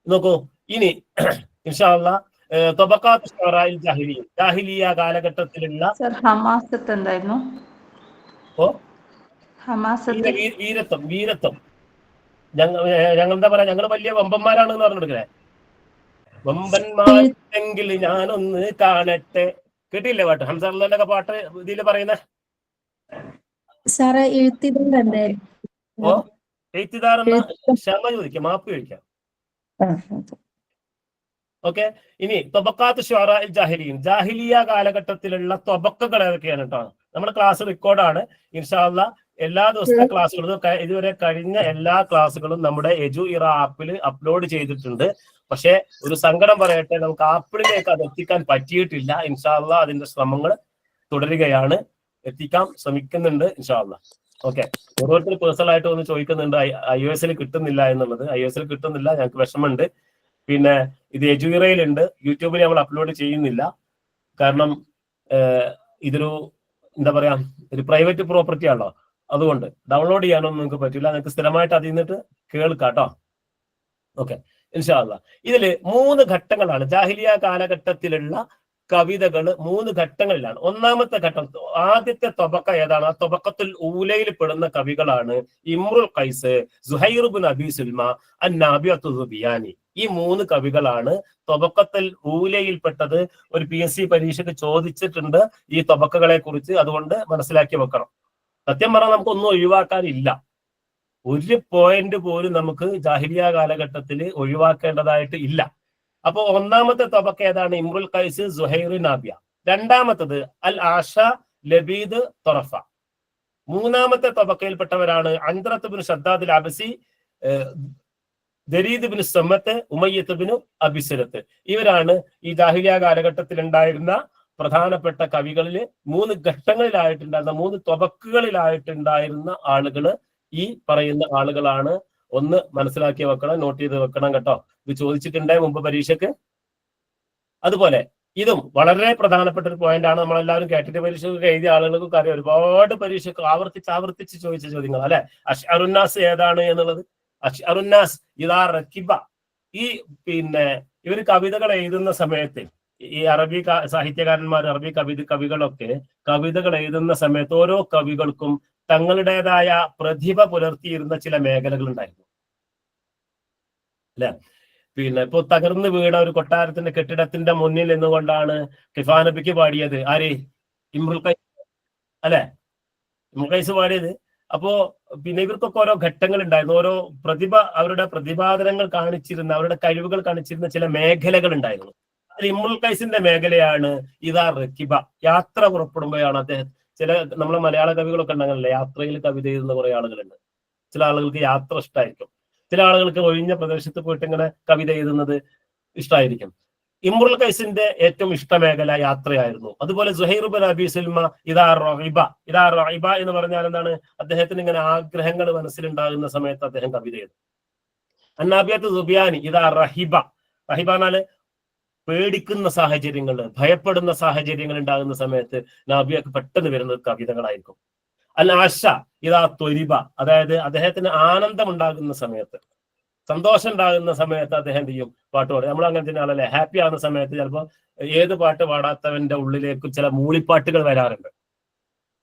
Speaker 3: നോക്കൂ, ഇനി ഇൻഷാ അല്ലാഹ് തബഖാത്ത് ശുഅറാഇൽ ജാഹിലിയ കാലഘട്ടത്തിലുള്ള
Speaker 5: എന്തായിരുന്നു?
Speaker 3: വീരത്വം. ഞങ്ങൾ എന്താ പറയാ, ഞങ്ങൾ വലിയ വമ്പന്മാരാണെന്ന് പറഞ്ഞെടുക്കണേ. വമ്പന്മാരെങ്കിൽ ഞാനൊന്ന് കാണട്ടെ. കേട്ടില്ലേ പാട്ട്? ഹംസറിന്റെ ഒക്കെ പാട്ട് ഇതിൽ പറയുന്ന എഴുത്തിദാർ എന്ന ക്ഷമ ചോദിക്കാം, മാപ്പ് ചോദിക്കാം. ഓക്കെ, ഇനി തൊബക്കാത്ത് ശുഅറാഇൽ ജാഹിലിയ കാലഘട്ടത്തിലുള്ള തൊബക്കകൾ ഏതൊക്കെയാണ് കേട്ടോ. നമ്മുടെ ക്ലാസ് റെക്കോർഡാണ്. ഇൻഷാ അല്ലാഹ് എല്ലാ ദിവസത്തെ ക്ലാസ്സുകളും ഇതുവരെ കഴിഞ്ഞ എല്ലാ ക്ലാസ്സുകളും നമ്മുടെ എജുഇറ ആപ്പിൽ അപ്ലോഡ് ചെയ്തിട്ടുണ്ട്. പക്ഷെ ഒരു സങ്കടം പറയട്ടെ, നമുക്ക് ആപ്പിളിലേക്ക് അത് എത്തിക്കാൻ പറ്റിയിട്ടില്ല. ഇൻഷാ അല്ലാഹ് അതിന്റെ ശ്രമങ്ങൾ തുടരുകയാണ്, എത്തിക്കാൻ ശ്രമിക്കുന്നുണ്ട് ഇൻഷാ അല്ലാഹ്. ഓക്കെ, ഓരോരുത്തർ പേഴ്സണൽ ആയിട്ട് ഒന്ന് ചോദിക്കുന്നുണ്ട് iOS കിട്ടുന്നില്ല എന്നുള്ളത്. iOS കിട്ടുന്നില്ല, ഞങ്ങൾക്ക് വിഷമമുണ്ട്. പിന്നെ ഇത് എജുഇറയിലുണ്ട്, യൂട്യൂബിൽ നമ്മൾ അപ്ലോഡ് ചെയ്യുന്നില്ല. കാരണം ഇതൊരു എന്താ പറയാ, ഒരു പ്രൈവറ്റ് പ്രോപ്പർട്ടി ആണല്ലോ. അതുകൊണ്ട് ഡൗൺലോഡ് ചെയ്യാനൊന്നും നിങ്ങൾക്ക് പറ്റില്ല. നിങ്ങൾക്ക് സ്ഥിരമായിട്ട് അതിൽ നിന്നിട്ട് കേൾക്കാം കേട്ടോ. ഓക്കെ, ഇൻഷാ അല്ലാഹ്. ഇതില് 3 ഘട്ടങ്ങളാണ്. ജാഹിലിയ കാലഘട്ടത്തിലുള്ള കവിതകൾ 3 ഘട്ടങ്ങളിലാണ്. ഒന്നാമത്തെ ഘട്ടം, ആദ്യത്തെ തൊബക്ക ഏതാണ്? ആ തൊബക്കത്തുൽ ഊലയിൽ പെടുന്ന കവികളാണ് ഇമ്രുൽ ഖൈസ്, സുഹൈർ ബിൻ അബി സുൽമ, അൻ-നാബിഅത്തു സുബിയാനി. ഈ 3 കവികളാണ് തൊബക്കത്തുൽ ഊലയിൽപ്പെട്ടത്. ഒരു PSC പരീക്ഷയ്ക്ക് ചോദിച്ചിട്ടുണ്ട് ഈ തൊബക്കകളെ കുറിച്ച്, അതുകൊണ്ട് മനസ്സിലാക്കി വെക്കണം. സത്യം പറഞ്ഞാൽ നമുക്കൊന്നും ഒഴിവാക്കാനില്ല. ഒരു പോയിന്റ് പോലും നമുക്ക് ജാഹിലിയ കാലഘട്ടത്തിൽ ഒഴിവാക്കേണ്ടതായിട്ട് ഇല്ല. അപ്പൊ ഒന്നാമത്തെ തൊബക്ക ഏതാണ്? ഇമ്രുൽ ഖൈസ്, സുഹൈർ, നാബിയ. രണ്ടാമത്തത് അൽ ആഷ, ലബീദ്, തൊറഫ. മൂന്നാമത്തെ തൊബക്കയിൽപ്പെട്ടവരാണ് അൻദ്രത്ത് ബിൻ ഷദ്ദാദ് അൽ അബ്സി, ദരീദ് ബിൻ സമ്മത്ത്, ഉമയ്യത്ത് ബിൻ അബിസലത്ത്. ഇവരാണ് ഈ ജാഹിലിയ കാലഘട്ടത്തിൽ ഉണ്ടായിരുന്ന പ്രധാനപ്പെട്ട കവികളിൽ 3 ഘട്ടങ്ങളിലായിട്ടുണ്ടായിരുന്ന 3 തൊബക്കുകളിലായിട്ടുണ്ടായിരുന്ന ആളുകള് ഈ പറയുന്ന ആളുകളാണ്. ഒന്ന് മനസ്സിലാക്കി വെക്കണം, നോട്ട് ചെയ്ത് വെക്കണം കേട്ടോ. ഇത് ചോദിച്ചിട്ടുണ്ടേ മുമ്പ് പരീക്ഷയ്ക്ക്. അതുപോലെ ഇതും വളരെ പ്രധാനപ്പെട്ട ഒരു പോയിന്റ് ആണ്. നമ്മളെല്ലാവരും കേട്ടിട്ട് പരീക്ഷയ്ക്ക് എഴുതിയ ആളുകൾക്കൊക്കെ അറിയാം. ഒരുപാട് പരീക്ഷയ്ക്ക് ആവർത്തിച്ച് ചോദിച്ച ചോദ്യങ്ങൾ അല്ലെ. അഷ്അറുന്നാസ് ഏതാണ് എന്നുള്ളത്. അഷ്അറുന്നാസ് ഇദാ റകിബ. ഈ ഇവർ കവിതകൾ എഴുതുന്ന സമയത്ത് ഈ അറബി സാഹിത്യകാരന്മാർ, അറബി കവികളൊക്കെ കവിതകൾ എഴുതുന്ന സമയത്ത് ഓരോ കവികൾക്കും തങ്ങളുടേതായ പ്രതിഭ പുലർത്തിയിരുന്ന ചില മേഖലകൾ ഉണ്ടായിരുന്നു അല്ലെ. ഇപ്പൊ തകർന്നു വീണ ഒരു കൊട്ടാരത്തിന്റെ കെട്ടിടത്തിന്റെ മുന്നിൽ നിന്നുകൊണ്ടാണ് ഖിഫാനബിക്ക് പാടിയത്. ആര്? ഇമ്രുൽ ഖൈസ് അല്ലെ, ഇമ്രുൽ ഖൈസ് പാടിയത്. അപ്പോ ഇവർക്കൊക്കെ ഓരോ ഘട്ടങ്ങൾ ഉണ്ടായിരുന്നു. ഓരോ അവരുടെ പ്രതിപാദനങ്ങൾ കാണിച്ചിരുന്ന, അവരുടെ കഴിവുകൾ കാണിച്ചിരുന്ന ചില മേഖലകൾ ഉണ്ടായിരുന്നു. അതിൽ ഇമ്രുൽ ഖൈസിന്റെ മേഖലയാണ് ഇദാ റകിബ. യാത്ര പുറപ്പെടുമ്പോഴാണ് അദ്ദേഹം, ചില നമ്മളെ മലയാള കവികളൊക്കെ ഉണ്ടെങ്കിലല്ലേ യാത്രയിൽ കവിത എഴുതുന്ന കുറെ ആളുകളുണ്ട്. ചില ആളുകൾക്ക് യാത്ര ഇഷ്ടമായിരിക്കും, ചില ആളുകൾക്ക് ഒഴിഞ്ഞ പ്രദേശത്ത് പോയിട്ട് ഇങ്ങനെ കവിത എഴുതുന്നത് ഇഷ്ടമായിരിക്കും. ഇമ്രുൽ ഖൈസിന്റെ ഏറ്റവും ഇഷ്ടമേഖല യാത്രയായിരുന്നു. അതുപോലെ സുഹൈർ ബിൻ അബി സുൽമ ഇദാ റഗിബ എന്ന് പറഞ്ഞാൽ എന്താണ്? അദ്ദേഹത്തിന് ഇങ്ങനെ ആഗ്രഹങ്ങൾ മനസ്സിലുണ്ടാകുന്ന സമയത്ത് അദ്ദേഹം കവിത എഴുതും. അന്നാബിയത്ത് സുബിയാനി ഇദാ റഹിബ. റഹിബ എന്നാല് പേടിക്കുന്ന സാഹചര്യങ്ങൾ, ഭയപ്പെടുന്ന സാഹചര്യങ്ങൾ ഉണ്ടാകുന്ന സമയത്ത് നാബിയക്ക് പെട്ടെന്ന് വരുന്നത് കവിതകളായിരിക്കും. അൽ ആശ ഇദാ ത്വരിബ. അതായത് അദ്ദേഹത്തിന് ആനന്ദം ഉണ്ടാകുന്ന സമയത്ത്, സന്തോഷം ഉണ്ടാകുന്ന സമയത്ത് അദ്ദേഹം എന്ത് ചെയ്യും? പാട്ട് പാടും. നമ്മൾ അങ്ങനെ തന്നെ ആണല്ലേ. ഹാപ്പി ആകുന്ന സമയത്ത് ചിലപ്പോൾ ഏത് പാട്ട് പാടാത്തവന്റെ ഉള്ളിലേക്ക് ചില മൂളിപ്പാട്ടുകൾ വരാറുണ്ട്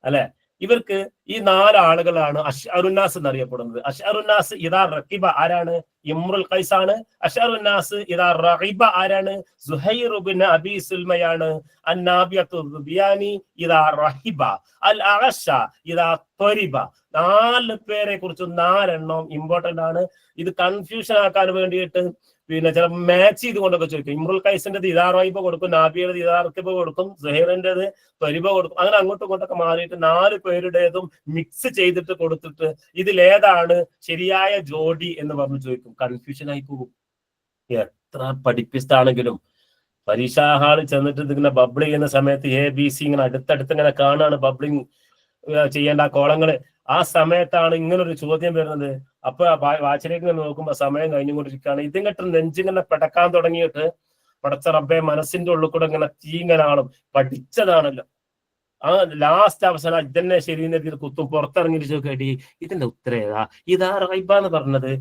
Speaker 3: അല്ലെ. ഇവർക്ക് ഈ 4 ആളുകളാണ് അഷ്അറുന്നാസ് എന്നറിയപ്പെടുന്നത്. അഷ്അറുന്നാസ് ഇദാ റകിബ ആരാണ്? ഇമ്രുൽ ഖൈസ് ആണ്. അഷ്അറുന്നാസ് ഇദാ റഗിബ ആരാണ്? സുഹൈർ ബിൻ അബി സുൽമയാണ്. അന്നാബിയത്തു ദുബിയാനി ഇദാ റഹിബ. അൽ അഅശ ഇദാ ത്വരിബ. 4 പേരെ കുറിച്ച് 4 എണ്ണം ഇമ്പോർട്ടന്റ് ആണ്. ഇത് കൺഫ്യൂഷൻ ആക്കാൻ വേണ്ടിയിട്ട് ചില മാച്ച് ചെയ്തുകൊണ്ടൊക്കെ ചോദിക്കും. ഇമ്രുൽ ഖൈസിന്റെ ഇദാ റഹിബ കൊടുക്കും, നാബിയുടെ ഇദാ റകിബ കൊടുക്കും, സുഹൈറിന്റേത് ത്വരിബ കൊടുക്കും. അങ്ങനെ അങ്ങോട്ടും ഇങ്ങോട്ടൊക്കെ മാറിയിട്ട് 4 പേരുടേതും മിക്സ് ചെയ്തിട്ട് കൊടുത്തിട്ട് ഇതിലേതാണ് ശരിയായ ജോഡി എന്ന് പറഞ്ഞു ചോദിക്കും. കൺഫ്യൂഷൻ ആയി പോകും. എത്ര പഠിപ്പിസ്റ്റാണെങ്കിലും പരീക്ഷാ ഹാളിൽ ചെന്നിട്ട് ഇതിങ്ങനെ ബബിൾ ചെയ്യുന്ന സമയത്ത് ABC ഇങ്ങനെ അടുത്തടുത്ത് ഇങ്ങനെ കാണാണ് ബബിളിങ് ചെയ്യേണ്ട കോളങ്ങള്. ആ സമയത്താണ് ഇങ്ങനൊരു ചോദ്യം വരുന്നത്. അപ്പൊ വാച്ചിലേക്ക് നോക്കുമ്പോ സമയം കഴിഞ്ഞുകൊണ്ടിരിക്കുകയാണ്. ഇതിങ്ങട്ട് നെഞ്ചിങ്ങനെ പിടക്കാൻ തുടങ്ങിയിട്ട് പടച്ച റബ്ബെ മനസ്സിന്റെ ഉള്ളിൽ കൂടെ ഇങ്ങനെ തീങ്ങനാളും. പഠിച്ചതാണല്ലോ. ആ ലാസ്റ്റ് അവസാനം ഇതന്നെ ശരീരത്തിൽ കുത്തും. പുറത്തിറങ്ങിയിട്ട് ചോദിക്കടി ഇതിന്റെ ഉത്തരം ഏതാ? ഇതാ റൈബ എന്ന് പറഞ്ഞത്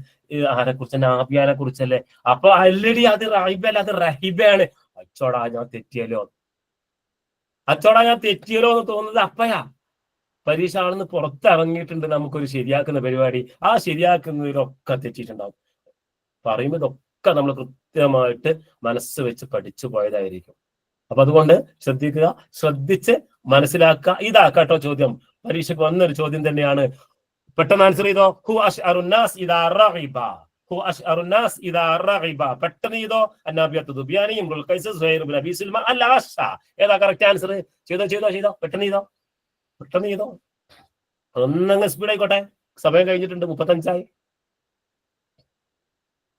Speaker 3: ആരെ കുറിച്ച്? നാബിയാനെ കുറിച്ചല്ലേ. അപ്പൊ അല്ലടി അത് റൈബല്ല, അത് റഹിബയാണ്. അച്ചോടാ ഞാൻ തെറ്റിയല്ലോ എന്ന് തോന്നുന്നത് അപ്പയാ. പരീക്ഷ ആണെന്ന് പുറത്തിറങ്ങിയിട്ടുണ്ട് നമുക്കൊരു ശരിയാക്കുന്ന പരിപാടി. ആ ശരിയാക്കുന്നതിലൊക്കെ തെറ്റിയിട്ടുണ്ടാവും. പറയുമ്പോൾ ഇതൊക്കെ നമ്മൾ കൃത്യമായിട്ട് മനസ്സ് വെച്ച് പഠിച്ചു പോയതായിരിക്കും. അപ്പൊ അതുകൊണ്ട് ശ്രദ്ധിച്ച് മനസ്സിലാക്കുക. ഇതാ കേട്ടോ ചോദ്യം. പരീക്ഷയ്ക്ക് വന്നൊരു ചോദ്യം തന്നെയാണ്. പെട്ടെന്ന് ആൻസർ ചെയ്തോ. ഹു അഷ്അറുന്നാസ് ഇദാ റഗിബ. ഹു അഷ്അറുന്നാസ് ഇദാ റഗിബ. പെട്ടെന്ന് ചെയ്തോ. അന്നാബിയത്തു ദുബിയാനി, ഇമ്രുൽ ഖൈസ്, സുഹൈർ ബിൻ അബി സുൽമ, അൽ ആശ. ഏതാ കറക്റ്റ് ആൻസർ? ചെയ്തോ. പെട്ടെന്ന് ചെയ്തോ. ഒന്നങ്ങ് സ്പീഡ് ആയിക്കോട്ടെ. സമയം കഴിഞ്ഞിട്ടുണ്ട്. 35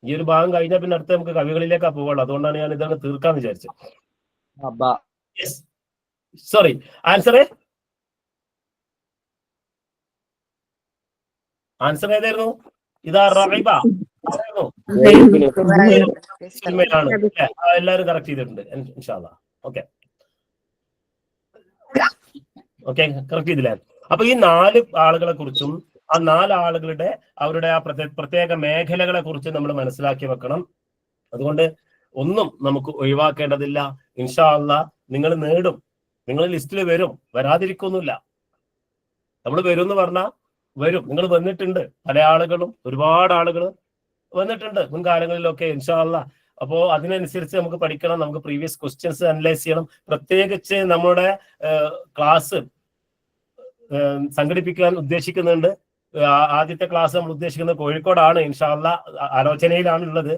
Speaker 3: ഈ ഒരു ഭാഗം കഴിഞ്ഞാൽ പിന്നെ അടുത്ത് നമുക്ക് കവികളിലേക്കാ പോവുള്ളൂ. അതുകൊണ്ടാണ് ഞാൻ ഇതാണ് തീർക്കാന്ന് വിചാരിച്ചത്. സോറി, ആൻസർ ഏതായിരുന്നു? ഇതാ റഗിബ ആയിരുന്നു. എല്ലാവരും കറക്റ്റ് ചെയ്തിട്ടുണ്ട് ഇൻഷാ അല്ലാഹ്. ഓക്കെ കറക്റ്റ് ചെയ്തില്ലേ? അപ്പൊ ഈ 4 ആളുകളെ കുറിച്ചും ആ 4 ആളുകളുടെ അവരുടെ ആ പ്രത്യേക മേഖലകളെ കുറിച്ച് നമ്മൾ മനസ്സിലാക്കി വെക്കണം. അതുകൊണ്ട് ഒന്നും നമുക്ക് ഒഴിവാക്കേണ്ടതില്ല. ഇൻഷാ അല്ലാഹ് നിങ്ങൾ നേടും. നിങ്ങൾ ലിസ്റ്റിൽ വരും, വരാതിരിക്കൊന്നുമില്ല. നമ്മൾ വരും എന്ന് പറഞ്ഞാൽ വരും. നിങ്ങൾ വന്നിട്ടുണ്ട്. പല ആളുകളും, ഒരുപാട് ആളുകൾ വന്നിട്ടുണ്ട് മുൻകാലങ്ങളിലൊക്കെ ഇൻഷാ അല്ലാഹ്. അപ്പോ അതിനനുസരിച്ച് നമുക്ക് പഠിക്കണം. നമുക്ക് പ്രീവിയസ് ക്വസ്റ്റ്യൻസ് അനലൈസ് ചെയ്യണം. പ്രത്യേകിച്ച് നമ്മുടെ ക്ലാസ് സംഘടിപ്പിക്കാൻ ഉദ്ദേശിക്കുന്നുണ്ട്. ആദ്യത്തെ ക്ലാസ് നമ്മൾ ഉദ്ദേശിക്കുന്നത് കോഴിക്കോടാണ്. ഇൻഷാ അല്ലാഹ് ആലോചനയിലാണ് ഉള്ളത്.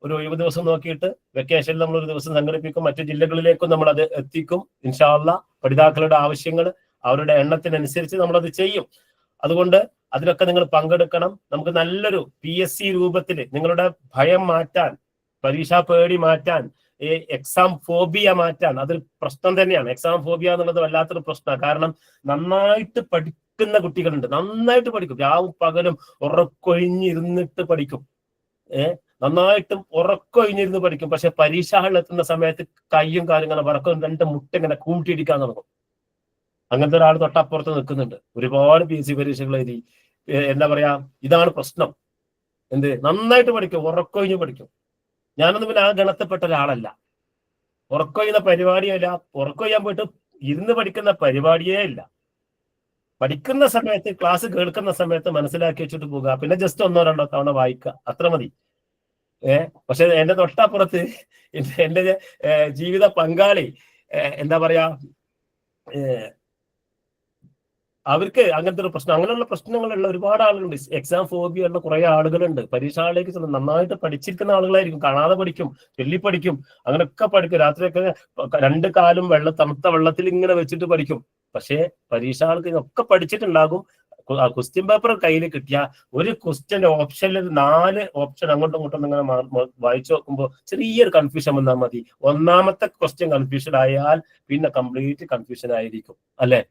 Speaker 3: ഒരു 70 ദിവസം നോക്കിയിട്ട് വെക്കേഷനിൽ നമ്മൾ ഒരു ദിവസം സംഘടിപ്പിക്കും. മറ്റു ജില്ലകളിലേക്കും നമ്മൾ അത് എത്തിക്കും ഇൻഷാ അല്ലാഹ്. പഠിതാക്കളുടെ ആവശ്യങ്ങൾ അവരുടെ എണ്ണത്തിനനുസരിച്ച് നമ്മളത് ചെയ്യും. അതുകൊണ്ട് അതിലൊക്കെ നിങ്ങൾ പങ്കെടുക്കണം. നമുക്ക് നല്ലൊരു PSC രൂപത്തിൽ നിങ്ങളുടെ ഭയം മാറ്റാൻ, പരീക്ഷാ പേടി മാറ്റാൻ, എക്സാം ഫോബിയ മാറ്റാൻ. അതൊരു പ്രശ്നം തന്നെയാണ്. എക്സാം ഫോബിയ എന്നുള്ളത് വല്ലാത്തൊരു പ്രശ്നമാണ്. കാരണം നന്നായിട്ട് പഠിക്കുന്ന കുട്ടികളുണ്ട്, നന്നായിട്ട് പഠിക്കും, രാവും പകലും ഉറക്കൊഴിഞ്ഞിരുന്നിട്ട് പഠിക്കും, നന്നായിട്ടും ഉറക്കൊഴിഞ്ഞിരുന്ന് പഠിക്കും. പക്ഷെ പരീക്ഷ ഹാളിൽ എത്തുന്ന സമയത്ത് കയ്യും കാര്യങ്ങളും വറക്കും, രണ്ട് മുട്ട ഇങ്ങനെ കൂട്ടിയിടിക്കാൻ തുടങ്ങും. അങ്ങനത്തെ ഒരാൾ തൊട്ടപ്പുറത്ത് നിൽക്കുന്നുണ്ട്, ഒരുപാട് PSC പരീക്ഷകൾ എഴുതി. എന്താ പറയാ, ഇതാണ് പ്രശ്നം. നന്നായിട്ട് പഠിക്കും, ഉറക്കൊഴിഞ്ഞ് പഠിക്കും. ഞാനൊന്നും പിന്നെ ആ ഗണത്തിൽപ്പെട്ട ഒരാളല്ല. ഉറക്കൊഴിയുന്ന പരിപാടിയേ ഇല്ല, ഉറക്കൊഴിയാൻ പോയിട്ട് ഇരുന്ന് പഠിക്കുന്ന പരിപാടിയേ ഇല്ല. പഠിക്കുന്ന സമയത്ത്, ക്ലാസ് കേൾക്കുന്ന സമയത്ത് മനസ്സിലാക്കി വെച്ചിട്ട് പോകുക, പിന്നെ ജസ്റ്റ് 1-2 തവണ വായിക്കുക, അത്ര മതി. പക്ഷെ എന്റെ തൊട്ടപ്പുറത്ത് എന്റെ ജീവിത പങ്കാളി, എന്താ പറയാ, അവർക്ക് അങ്ങനത്തെ ഒരു പ്രശ്നം, അങ്ങനെയുള്ള പ്രശ്നങ്ങളുള്ള ഒരുപാട് ആളുകളുണ്ട്. എക്സാം ഫോബിയ ഉള്ള കുറെ ആളുകളുണ്ട്. പരീക്ഷകളിലേക്ക് നന്നായിട്ട് പഠിച്ചിരിക്കുന്ന ആളുകളായിരിക്കും, കാണാതെ പഠിക്കും, ചൊല്ലിപ്പഠിക്കും, അങ്ങനെയൊക്കെ പഠിക്കും. രാത്രിയൊക്കെ 2 കാലും തണുത്ത വെള്ളത്തിൽ ഇങ്ങനെ വെച്ചിട്ട് പഠിക്കും. പക്ഷേ പരീക്ഷകൾക്ക് ഒക്കെ പഠിച്ചിട്ടുണ്ടാകും. ക്വസ്റ്റ്യൻ പേപ്പർ കയ്യിൽ കിട്ടിയ ഒരു ക്വസ്റ്റ്യന്റെ ഓപ്ഷനിൽ 4 ഓപ്ഷൻ അങ്ങോട്ടും ഇങ്ങോട്ടും ഇങ്ങനെ വായിച്ചു നോക്കുമ്പോൾ ചെറിയൊരു കൺഫ്യൂഷൻ വന്നാൽ മതി. ഒന്നാമത്തെ ക്വസ്റ്റ്യൻ കൺഫ്യൂഷൻ ആയാൽ പിന്നെ കംപ്ലീറ്റ് കൺഫ്യൂഷൻ ആയിരിക്കും, അല്ലെ?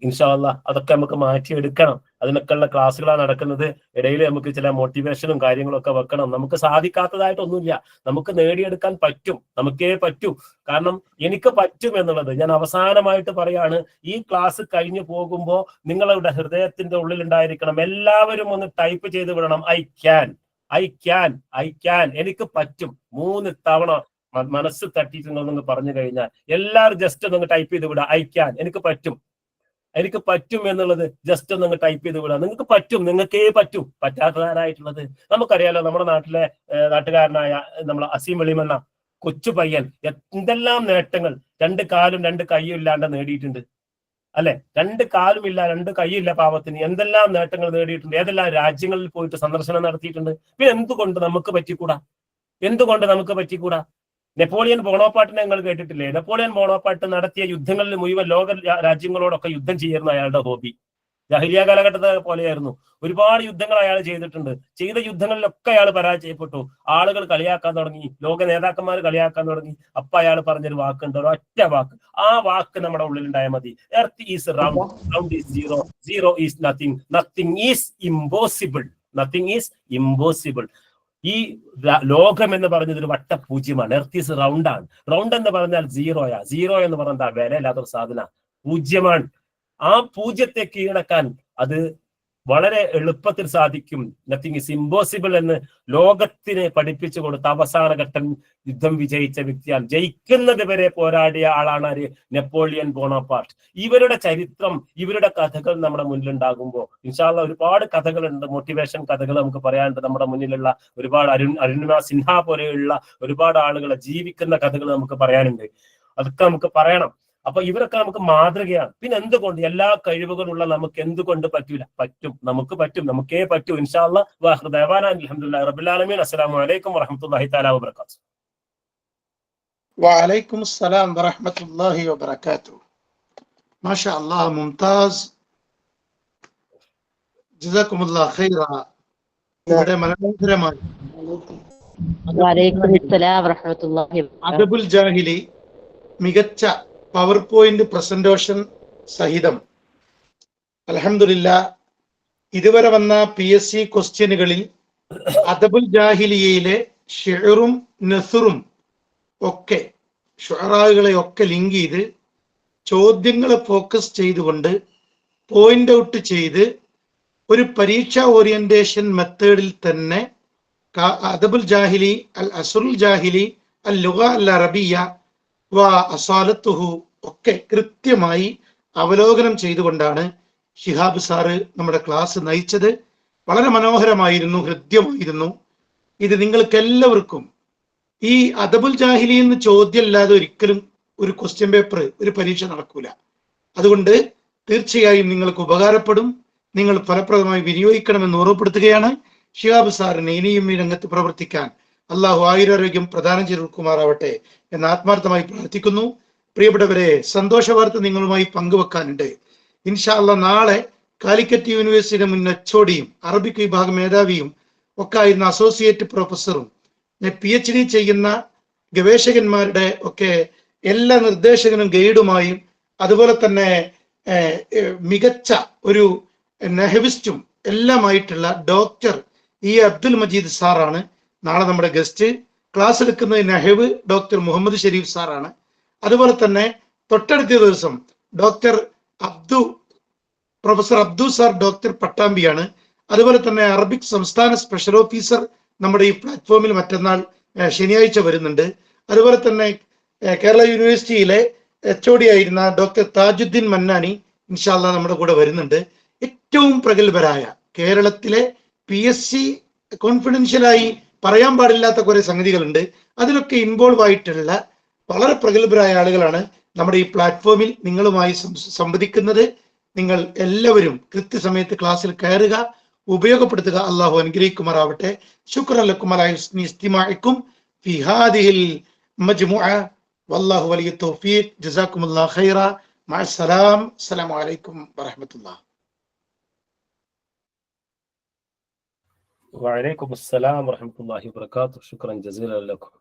Speaker 3: ഇൻഷാ അല്ലാഹ് അതൊക്കെ നമുക്ക് മാറ്റിയെടുക്കണം. അതിനൊക്കെയുള്ള ക്ലാസ്സുകളാണ് നടക്കുന്നത്. ഇടയിൽ നമുക്ക് ചില മോട്ടിവേഷനും കാര്യങ്ങളൊക്കെ വെക്കണം. നമുക്ക് സാധിക്കാത്തതായിട്ടൊന്നുമില്ല, നമുക്ക് നേടിയെടുക്കാൻ പറ്റും, നമുക്കേ പറ്റൂ. കാരണം എനിക്ക് പറ്റും എന്നുള്ളത് ഞാൻ അവസാനമായിട്ട് പറയാണ്. ഈ ക്ലാസ് കഴിഞ്ഞു പോകുമ്പോൾ നിങ്ങളുടെ ഹൃദയത്തിന്റെ ഉള്ളിൽ ഉണ്ടായിരിക്കണം, എല്ലാവരും ഒന്ന് ടൈപ്പ് ചെയ്ത് വിടണം, I can, I can, I can, എനിക്ക് പറ്റും. 3 തവണ മനസ്സ് തട്ടിയിട്ടുണ്ടോന്ന് പറഞ്ഞു കഴിഞ്ഞാൽ എല്ലാവരും ജസ്റ്റ് ഒന്ന് ടൈപ്പ് ചെയ്ത് വിടുക, ഐ ക്യാൻ, എനിക്ക് പറ്റും, എനിക്ക് പറ്റും എന്നുള്ളത് ജസ്റ്റ് ഒന്ന് ടൈപ്പ് ചെയ്ത് വിടുക. നിങ്ങൾക്ക് പറ്റും, നിങ്ങൾക്കേ പറ്റൂ. പറ്റാത്തതാരായിട്ടുള്ളത് നമുക്കറിയാലോ. നമ്മുടെ നാട്ടുകാരനായ നമ്മൾ അസീം വെളിമണ്ണ കൊച്ചു പയ്യൻ എന്തെല്ലാം നേട്ടങ്ങൾ 2 കാലും 2 കൈയും ഇല്ലാണ്ട് നേടിയിട്ടുണ്ട്, അല്ലെ? 2 കാലും ഇല്ല, 2 കൈയില്ല പാവത്തിന്, എന്തെല്ലാം നേട്ടങ്ങൾ നേടിയിട്ടുണ്ട്, ഏതെല്ലാം രാജ്യങ്ങളിൽ പോയിട്ട് സന്ദർശനം നടത്തിയിട്ടുണ്ട്. പിന്നെ എന്തുകൊണ്ട് നമുക്ക് പറ്റിക്കൂടാ? എന്തുകൊണ്ട് നമുക്ക് പറ്റിക്കൂടാ? നെപ്പോളിയൻ ബോണോപ്പാർട്ടിനെ നിങ്ങൾ കേട്ടിട്ടില്ലേ? നെപ്പോളിയൻ ബോണോപ്പാർട്ട് നടത്തിയ യുദ്ധങ്ങളിൽ മുഴുവൻ ലോക രാജ്യങ്ങളോടൊക്കെ യുദ്ധം ചെയ്യുന്ന അയാളുടെ ഹോബി. ജാഹിലിയ കാലഘട്ടത്തെ പോലെയായിരുന്നു. ഒരുപാട് യുദ്ധങ്ങൾ അയാൾ ചെയ്തിട്ടുണ്ട്. ചെയ്ത യുദ്ധങ്ങളിലൊക്കെ അയാൾ പരാജയപ്പെട്ടു. ആളുകൾ കളിയാക്കാൻ തുടങ്ങി, ലോക നേതാക്കന്മാർ കളിയാക്കാൻ തുടങ്ങി. അപ്പൊ അയാൾ പറഞ്ഞൊരു വാക്കുണ്ട്, ഒറ്റ വാക്ക്. ആ വാക്ക് നമ്മുടെ ഉള്ളിൽ ഉണ്ടായാൽ മതി. Earth is round, round is zero, zero is nothing, nothing is impossible, nothing is impossible. ഈ ലോകം എന്ന് പറഞ്ഞത് ഒരു വട്ടപൂജ്യമാണ്. എർത്ത് ഈസ് റൗണ്ട് ആണ്. റൗണ്ട് എന്ന് പറഞ്ഞാൽ സീറോയാ. സീറോ എന്ന് പറഞ്ഞാൽ വില ഇല്ലാത്തൊരു സാധന, പൂജ്യമാണ്. ആ പൂജ്യത്തെ കീഴടക്കാൻ അത് വളരെ എളുപ്പത്തിൽ സാധിക്കും. നത്തിങ് ഈസ് ഇമ്പോസിബിൾ എന്ന് ലോകത്തിനെ പഠിപ്പിച്ചു കൊടുത്ത അവസാന ഘട്ടം യുദ്ധം വിജയിച്ച വ്യക്തിയാണ്. ജയിക്കുന്നത് വരെ പോരാടിയ ആളാണ് നെപ്പോളിയൻ ബോണോപ്പാർട്ട്. ഇവരുടെ ചരിത്രം, ഇവരുടെ കഥകൾ നമ്മുടെ മുന്നിലുണ്ടാകുമ്പോൾ ഇൻഷാ അല്ലാഹ് ഒരുപാട് കഥകളുണ്ട്, മോട്ടിവേഷൻ കഥകൾ നമുക്ക് പറയാനുണ്ട്. നമ്മുടെ മുന്നിലുള്ള ഒരുപാട് അരുണിമ സിൻഹ പോലെയുള്ള ഒരുപാട് ആളുകളെ ജീവിക്കുന്ന കഥകൾ നമുക്ക് പറയാനുണ്ട്. അതൊക്കെ നമുക്ക് പറയണം. അപ്പൊ ഇവരൊക്കെ നമുക്ക് മാതൃകയാണ്. പിന്നെ എന്തുകൊണ്ട് എല്ലാ കഴിവുകളുള്ള നമുക്ക് എന്തുകൊണ്ട് പറ്റൂല? പറ്റും, നമുക്ക് പറ്റും, നമുക്കേ പറ്റൂ. ഇൻഷാ അല്ലാഹ്. വആഖിറു ദഅവാനാ അൽഹംദുലില്ലാഹി റബ്ബിൽ ആലമീൻ. അസ്സലാമു അലൈക്കും വറഹ്മത്തുള്ളാഹി തആല വബറകാതുഹു.
Speaker 2: വഅലൈക്കും അസ്സലാം വറഹ്മത്തുള്ളാഹി വബറകാതുഹു. മാഷാ അല്ലാഹ്, മുംതാസ്, ജസാകുമുല്ലാഹ് ഖൈറ. ഇവിടെ മനോഹരമായി
Speaker 4: വഅലൈക്കും അസ്സലാം വറഹ്മത്തുള്ളാഹി
Speaker 2: അദബുൽ ജാഹിലി മികച്ച പവർ പോയിന്റ് പ്രസന്റേഷൻ സഹിതം അൽഹംദുലില്ലാഹ് ഇതുവരെ വന്ന PSC ക്വസ്റ്റ്യനുകളിൽ അദബുൽ ജാഹിലിയയിലെ ഷിഅറും നസ്റും ഒക്കെ, ഷുഅറാകളെ ഒക്കെ ലിങ്ക് ചെയ്ത് ചോദ്യങ്ങളെ ഫോക്കസ് ചെയ്തുകൊണ്ട് പോയിന്റ് ഔട്ട് ചെയ്ത് ഒരു പരീക്ഷാ ഓറിയന്റേഷൻ മെത്തേഡിൽ തന്നെ അദബുൽ ജാഹിലി, അൽ അസ്റുൽ ജാഹിലി, അൽ ലുഗ അൽ അറബിയ അസാലത്തുഹു ഒക്കെ കൃത്യമായി അവലോകനം ചെയ്തുകൊണ്ടാണ് ഷിഹാബ് സാറ് നമ്മുടെ ക്ലാസ് നയിച്ചത്. വളരെ മനോഹരമായിരുന്നു, ഹൃദ്യമായിരുന്നു. ഇത് നിങ്ങൾക്ക് എല്ലാവർക്കും ഈ അദബുൽ ജാഹിലിയിൽ നിന്ന് ചോദ്യമില്ലാതെ ഒരിക്കലും ഒരു ക്വസ്റ്റ്യൻ പേപ്പർ, ഒരു പരീക്ഷ നടക്കൂല. അതുകൊണ്ട് തീർച്ചയായും നിങ്ങൾക്ക് ഉപകാരപ്പെടും. നിങ്ങൾ ഫലപ്രദമായി വിനിയോഗിക്കണമെന്ന് ഓർമ്മപ്പെടുത്തുകയാണ്. ഷിഹാബ് സാറിന് ഇനിയും ഈ രംഗത്ത് പ്രവർത്തിക്കാൻ അള്ളാഹു ആയുരാരോഗ്യം പ്രദാനം ചെയ്തുമാറാവട്ടെ എന്ന് ആത്മാർത്ഥമായി പ്രാർത്ഥിക്കുന്നു. പ്രിയപ്പെട്ടവരെ, സന്തോഷ വാർത്ത നിങ്ങളുമായി പങ്കുവെക്കാനുണ്ട്. ഇൻഷാ അല്ലാഹ് നാളെ കാലിക്കറ്റ് യൂണിവേഴ്സിറ്റിയുടെ മുൻ എച്ച്ഒഡിയും അറബിക് വിഭാഗം മേധാവിയും ഒക്കെ ആയിരുന്ന അസോസിയേറ്റ് പ്രൊഫസറും PhD ചെയ്യുന്ന ഗവേഷകന്മാരുടെ ഒക്കെ എല്ലാ നിർദ്ദേശകനും ഗൈഡുമായും അതുപോലെ തന്നെ മികച്ച ഒരു നെഹ്വിസ്റ്റും എല്ലാമായിട്ടുള്ള ഡോക്ടർ അബ്ദുൽ മജീദ് സാറാണ് നാളെ നമ്മുടെ ഗസ്റ്റ്. ക്ലാസ് എടുക്കുന്നത് നെഹ്വ് ഡോക്ടർ മുഹമ്മദ് ഷെരീഫ് സാറാണ്. അതുപോലെ തന്നെ തൊട്ടടുത്ത ദിവസം പ്രൊഫസർ അബ്ദു സാർ ഡോക്ടർ പട്ടാമ്പിയാണ്. അതുപോലെ തന്നെ അറബിക് സംസ്ഥാന സ്പെഷ്യൽ ഓഫീസർ നമ്മുടെ ഈ പ്ലാറ്റ്ഫോമിൽ മറ്റന്നാൾ ശനിയാഴ്ച വരുന്നുണ്ട്. അതുപോലെ തന്നെ കേരള യൂണിവേഴ്സിറ്റിയിലെ HOD ആയിരുന്ന ഡോക്ടർ താജുദ്ദീൻ മന്നാനി ഇൻഷാ അല്ലാഹ് നമ്മുടെ കൂടെ വരുന്നുണ്ട്. ഏറ്റവും പ്രഗത്ഭരായ കേരളത്തിലെ PSC കോൺഫിഡൻഷ്യലായി പറയാൻ പാടില്ലാത്ത കുറെ സംഗതികളുണ്ട്. അതിലൊക്കെ ഇൻവോൾവ് ആയിട്ടുള്ള വളരെ പ്രഗത്ഭരായ ആളുകളാണ് നമ്മുടെ ഈ പ്ലാറ്റ്ഫോമിൽ നിങ്ങളുമായി സംവദിക്കുന്നത്. നിങ്ങൾ എല്ലാവരും കൃത്യസമയത്ത് ക്ലാസ്സിൽ കയറുക, ഉപയോഗപ്പെടുത്തുക. അള്ളാഹു അനുഗ്രഹിക്കുമാറാവട്ടെ. ശുക്രൻ ലക്കും അലാ ഹുസ്നി ഇസ്തിമാഇക്കും ഫി ഹാദിഹിൽ മജ്മുഅ വല്ലാഹു വലിയ തൗഫീഖ്. ജസാക്കുമുല്ലാഹു ഖൈറ. മഅസ്സലാം. അസ്സലാമു അലൈക്കും വറഹ്മത്തുള്ളാഹി.
Speaker 3: വഅലൈക്കും അസ്സലാം വറഹ്മത്തുള്ളാഹി വബറകാതുഹു. ശുക്രൻ ജസീലൻ ലക്കും.